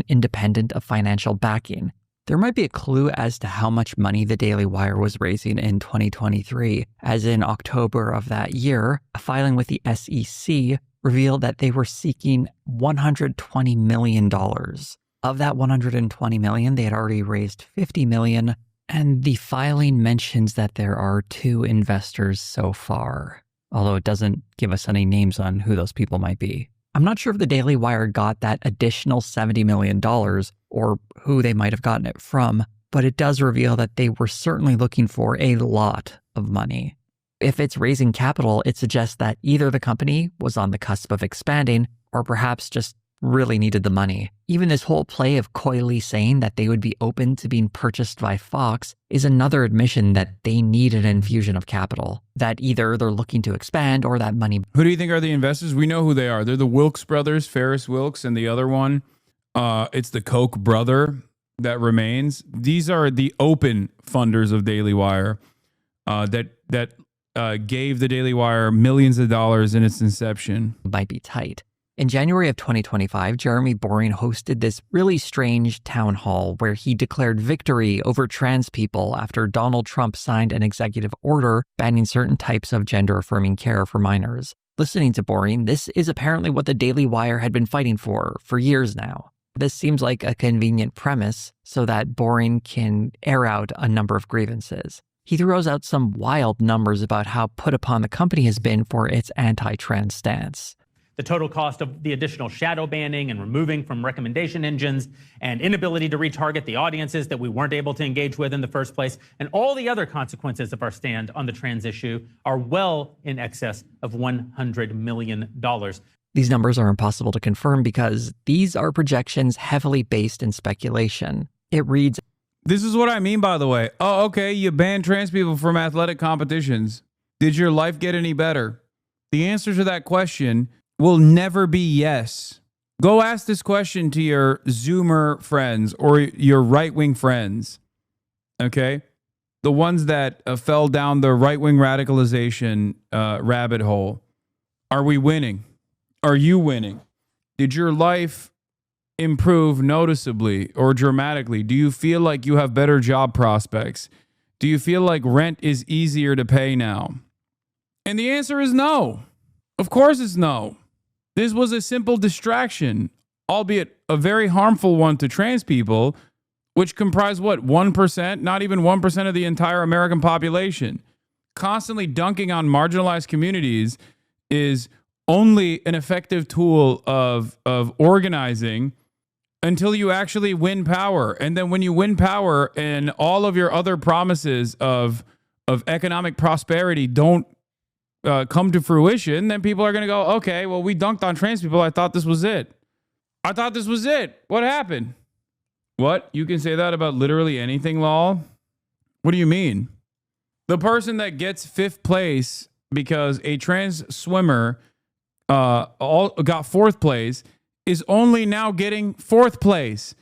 S2: Independent of financial backing, there might be a clue as to how much money the Daily Wire was raising in 2023, as in October of that year, a filing with the SEC revealed that they were seeking $120 million. Of that $120 million, they had already raised $50 million, and the filing mentions that there are 2 investors so far, although it doesn't give us any names on who those people might be. I'm not sure if the Daily Wire got that additional $70 million or who they might have gotten it from, but it does reveal that they were certainly looking for a lot of money. If it's raising capital, it suggests that either the company was on the cusp of expanding or perhaps just really needed the money. Even this whole play of coyly saying that they would be open to being purchased by Fox is another admission that they need an infusion of capital, that either they're looking to expand or that money.
S3: Who do you think are the investors? We know who they are. They're the Wilkes brothers, Ferris Wilkes, and the other one, it's the Koch brother that remains. These are the open funders of Daily Wire that gave the Daily Wire millions of dollars in its inception.
S2: Might be tight. In January of 2025, Jeremy Boring hosted this really strange town hall where he declared victory over trans people after Donald Trump signed an executive order banning certain types of gender-affirming care for minors. Listening to Boring, this is apparently what the Daily Wire had been fighting for years now. This seems like a convenient premise so that Boring can air out a number of grievances. He throws out some wild numbers about how put upon the company has been for its anti-trans stance.
S12: The total cost of the additional shadow banning and removing from recommendation engines and inability to retarget the audiences that we weren't able to engage with in the first place, and all the other consequences of our stand on the trans issue are well in excess of $100 million.
S2: These numbers are impossible to confirm because these are projections heavily based in speculation. It reads,
S3: "This is what I mean, by the way. Oh, okay, you banned trans people from athletic competitions. Did your life get any better? The answer to that question will never be yes. Go ask this question to your Zoomer friends or your right-wing friends, okay? The ones that fell down the right-wing radicalization rabbit hole. Are we winning? Are you winning? Did your life improve noticeably or dramatically? Do you feel like you have better job prospects? Do you feel like rent is easier to pay now? And the answer is no. Of course it's no. This was a simple distraction, albeit a very harmful one to trans people, which comprise what, 1%, not even 1% of the entire American population. Constantly dunking on marginalized communities is only an effective tool of organizing until you actually win power. And then when you win power and all of your other promises of economic prosperity don't come to fruition, then people are going to go, okay, well, we dunked on trans people. I thought this was it. I thought this was it. What happened? What? You can say that about literally anything, lol? What do you mean? The person that gets 5th place because a trans swimmer got 4th place is only now getting 4th place.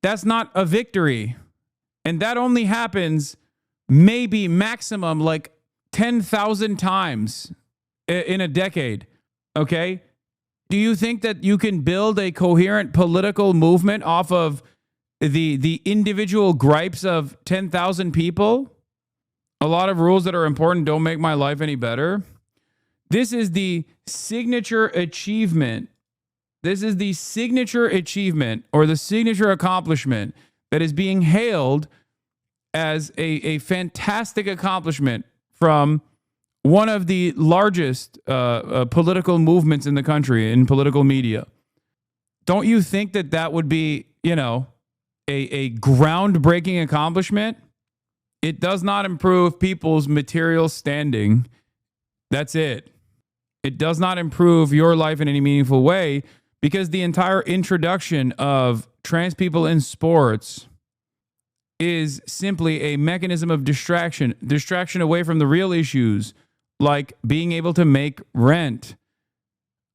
S3: That's not a victory. And that only happens maybe maximum like 10,000 times in a decade, okay? Do you think that you can build a coherent political movement off of the individual gripes of 10,000 people? A lot of rules that are important don't make my life any better. This is the signature achievement. This is the signature achievement or the signature accomplishment that is being hailed as a fantastic accomplishment from one of the largest political movements in the country in political media. Don't you think that that would be, a groundbreaking accomplishment? It does not improve people's material standing. That's it. It does not improve your life in any meaningful way because the entire introduction of trans people in sports is simply a mechanism of distraction away from the real issues, like being able to make rent,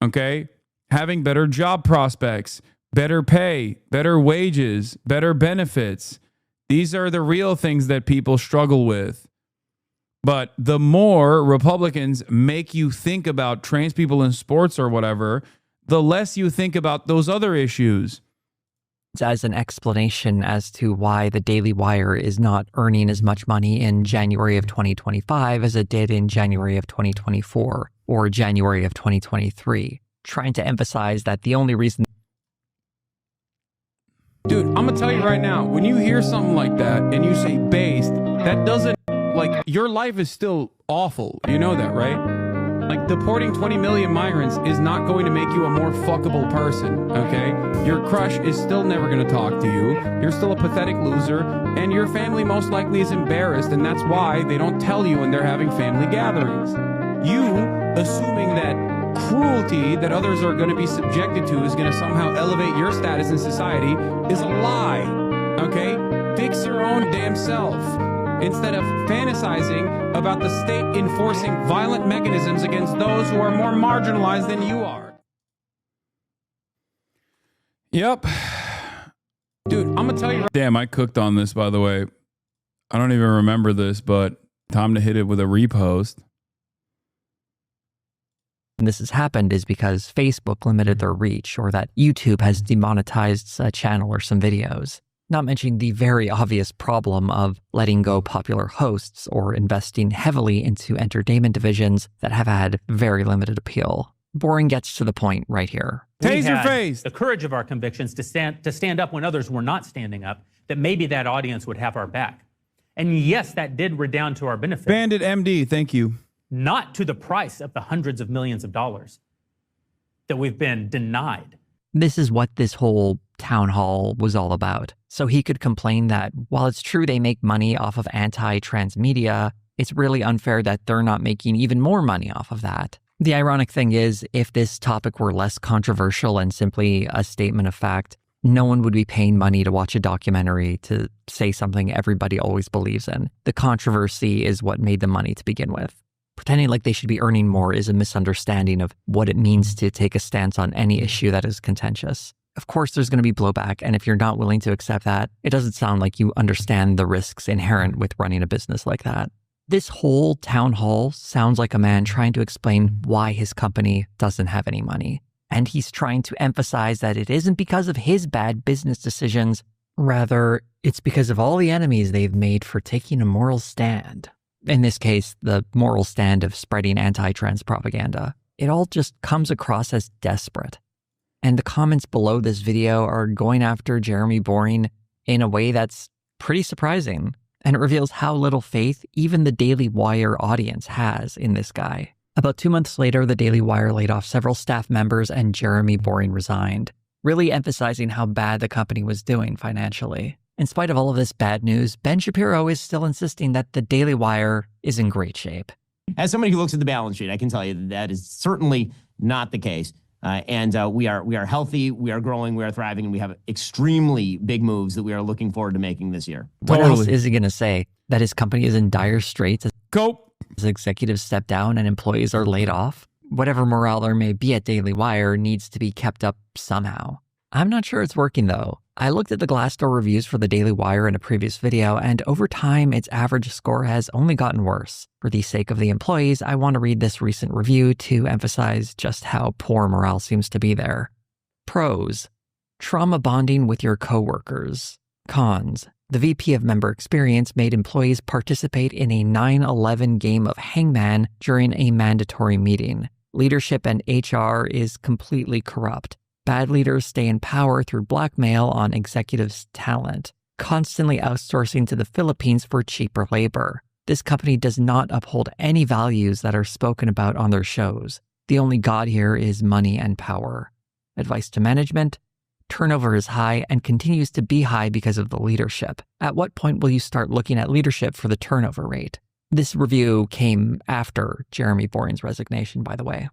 S3: okay? Having better job prospects, better pay, better wages, better benefits. These are the real things that people struggle with. But the more Republicans make you think about trans people in sports or whatever, the less you think about those other issues.
S2: As an explanation as to why the Daily Wire is not earning as much money in January of 2025 as it did in January of 2024 or January of 2023, trying to emphasize that the only reason...
S3: Dude, I'm gonna tell you right now, when you hear something like that and you say based, that doesn't, like, your life is still awful. You know that, right? Like, deporting 20 million migrants is not going to make you a more fuckable person, okay? Your crush is still never going to talk to you. You're still a pathetic loser, and your family most likely is embarrassed, and that's why they don't tell you when they're having family gatherings. You, assuming that cruelty that others are going to be subjected to is going to somehow elevate your status in society is a lie, okay? Fix your own damn self. Instead of fantasizing about the state enforcing violent mechanisms against those who are more marginalized than you are. Yep. Dude, I'm going to tell you. Damn, I cooked on this, by the way. I don't even remember this, but time to hit it with a repost.
S2: This has happened is because Facebook limited their reach or that YouTube has demonetized a channel or some videos. Not mentioning the very obvious problem of letting go popular hosts or investing heavily into entertainment divisions that have had very limited appeal. Boring gets to the point right here.
S3: Taser face!
S12: The courage of our convictions to stand up when others were not standing up, that maybe that audience would have our back. And yes, that did redound to our benefit.
S3: Bandit MD, thank you.
S12: Not to the price of the hundreds of millions of dollars that we've been denied.
S2: This is what this whole town hall was all about. So he could complain that while it's true they make money off of anti-trans media, it's really unfair that they're not making even more money off of that. The ironic thing is, if this topic were less controversial and simply a statement of fact, no one would be paying money to watch a documentary to say something everybody always believes in. The controversy is what made the money to begin with. Pretending like they should be earning more is a misunderstanding of what it means to take a stance on any issue that is contentious. Of course, there's going to be blowback, and if you're not willing to accept that, it doesn't sound like you understand the risks inherent with running a business like that. This whole town hall sounds like a man trying to explain why his company doesn't have any money. And he's trying to emphasize that it isn't because of his bad business decisions. Rather, it's because of all the enemies they've made for taking a moral stand. In this case, the moral stand of spreading anti-trans propaganda. It all just comes across as desperate. And the comments below this video are going after Jeremy Boring in a way that's pretty surprising. And it reveals how little faith even the Daily Wire audience has in this guy. About 2 months later, the Daily Wire laid off several staff members and Jeremy Boring resigned, really emphasizing how bad the company was doing financially. In spite of all of this bad news, Ben Shapiro is still insisting that the Daily Wire is in great shape.
S18: As somebody who looks at the balance sheet, I can tell you that that is certainly not the case. We are healthy, we are growing, we are thriving, and we have extremely big moves that we are looking forward to making this year.
S2: What else is he going to say? That his company is in dire straits
S3: Go.
S2: as executives step down and employees are laid off? Whatever morale there may be at Daily Wire needs to be kept up somehow. I'm not sure it's working though. I looked at the Glassdoor reviews for the Daily Wire in a previous video, and over time, its average score has only gotten worse. For the sake of the employees, I want to read this recent review to emphasize just how poor morale seems to be there. Pros: trauma bonding with your coworkers. Cons: the VP of Member Experience made employees participate in a 9/11 game of hangman during a mandatory meeting. Leadership and HR is completely corrupt. Bad leaders stay in power through blackmail on executives' talent, constantly outsourcing to the Philippines for cheaper labor. This company does not uphold any values that are spoken about on their shows. The only god here is money and power. Advice to management: turnover is high and continues to be high because of the leadership. At what point will you start looking at leadership for the turnover rate? This review came after Jeremy Boring's resignation, by the way.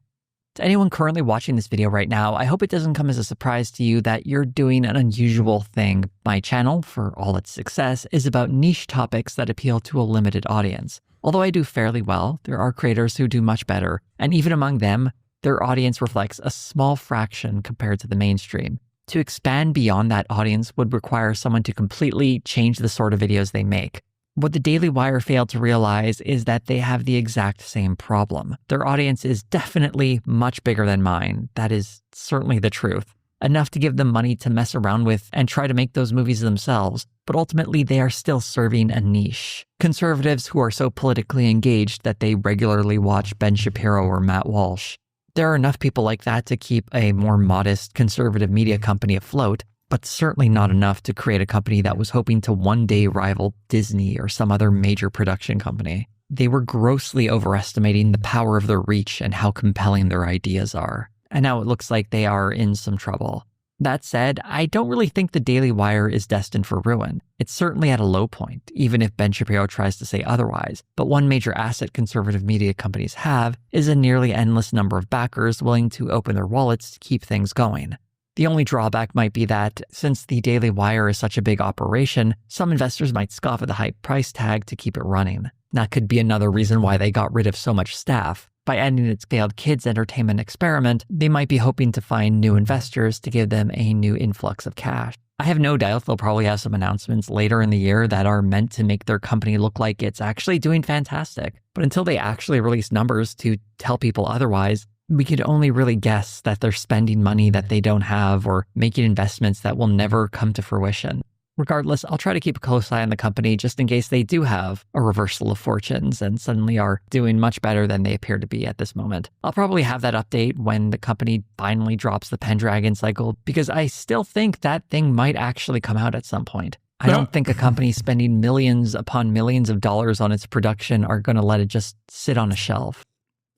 S2: To anyone currently watching this video right now, I hope it doesn't come as a surprise to you that you're doing an unusual thing. My channel, for all its success, is about niche topics that appeal to a limited audience. Although I do fairly well, there are creators who do much better, and even among them, their audience reflects a small fraction compared to the mainstream. To expand beyond that audience would require someone to completely change the sort of videos they make. What the Daily Wire failed to realize is that they have the exact same problem. Their audience is definitely much bigger than mine. That is certainly the truth. Enough to give them money to mess around with and try to make those movies themselves, but ultimately they are still serving a niche. Conservatives who are so politically engaged that they regularly watch Ben Shapiro or Matt Walsh. There are enough people like that to keep a more modest conservative media company afloat, but certainly not enough to create a company that was hoping to one day rival Disney or some other major production company. They were grossly overestimating the power of their reach and how compelling their ideas are. And now it looks like they are in some trouble. That said, I don't really think the Daily Wire is destined for ruin. It's certainly at a low point, even if Ben Shapiro tries to say otherwise. But one major asset conservative media companies have is a nearly endless number of backers willing to open their wallets to keep things going. The only drawback might be that, since the Daily Wire is such a big operation, some investors might scoff at the high price tag to keep it running. That could be another reason why they got rid of so much staff. By ending its failed kids' entertainment experiment, they might be hoping to find new investors to give them a new influx of cash. I have no doubt they'll probably have some announcements later in the year that are meant to make their company look like it's actually doing fantastic. But until they actually release numbers to tell people otherwise, we could only really guess that they're spending money that they don't have or making investments that will never come to fruition. Regardless, I'll try to keep a close eye on the company just in case they do have a reversal of fortunes and suddenly are doing much better than they appear to be at this moment. I'll probably have that update when the company finally drops the Pendragon cycle, because I still think that thing might actually come out at some point. I don't think a company spending millions upon millions of dollars on its production are going to let it just sit on a shelf.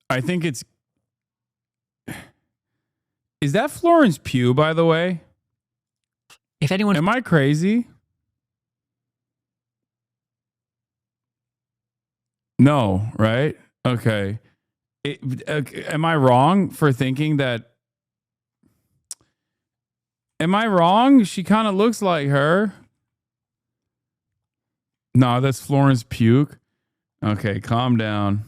S3: I think it's... Is that Florence Pugh, by the way?
S2: If anyone...
S3: Am I crazy? No, right? Okay. Am I wrong for thinking that... Am I wrong? She kind of looks like her. No, that's Florence Pugh. Okay, calm down.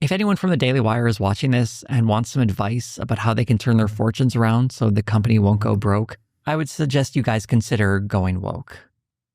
S2: If anyone from the Daily Wire is watching this and wants some advice about how they can turn their fortunes around so the company won't go broke, I would suggest you guys consider going woke.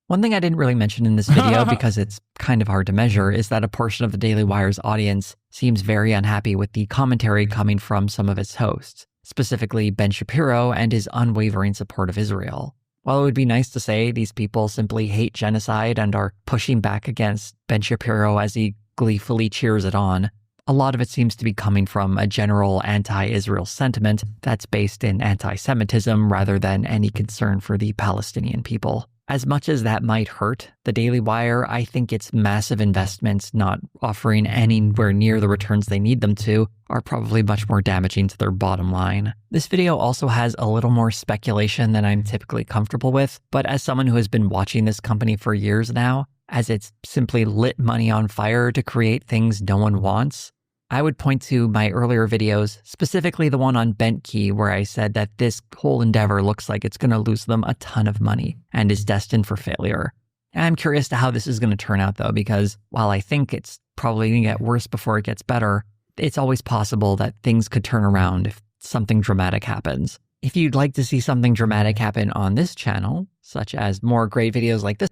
S2: One thing I didn't really mention in this video because it's kind of hard to measure is that a portion of the Daily Wire's audience seems very unhappy with the commentary coming from some of its hosts, specifically Ben Shapiro and his unwavering support of Israel. While it would be nice to say these people simply hate genocide and are pushing back against Ben Shapiro as he gleefully cheers it on, a lot of it seems to be coming from a general anti-Israel sentiment that's based in anti-Semitism rather than any concern for the Palestinian people. As much as that might hurt the Daily Wire, I think its massive investments not offering anywhere near the returns they need them to are probably much more damaging to their bottom line. This video also has a little more speculation than I'm typically comfortable with, but as someone who has been watching this company for years now, as it's simply lit money on fire to create things no one wants, I would point to my earlier videos, specifically the one on Bent Key, where I said that this whole endeavor looks like it's going to lose them a ton of money and is destined for failure. And I'm curious to how this is going to turn out, though, because while I think it's probably going to get worse before it gets better, it's always possible that things could turn around if something dramatic happens. If you'd like to see something dramatic happen on this channel, such as more great videos like this,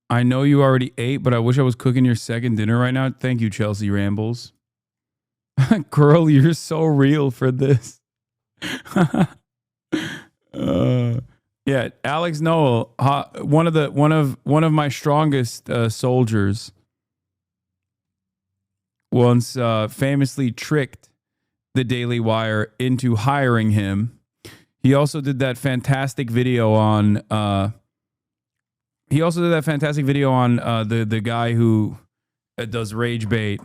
S3: I know you already ate, but I wish I was cooking your second dinner right now. Thank you, Chelsea Rambles. Girl, you're so real for this. Yeah, Alex Noel, one of my strongest soldiers, once famously tricked the Daily Wire into hiring him. He also did that fantastic video on the guy who does rage bait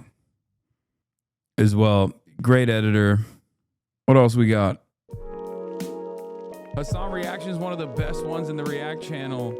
S3: as well. Great editor. What else we got? Hasan Reactions, one of the best ones in the React channel.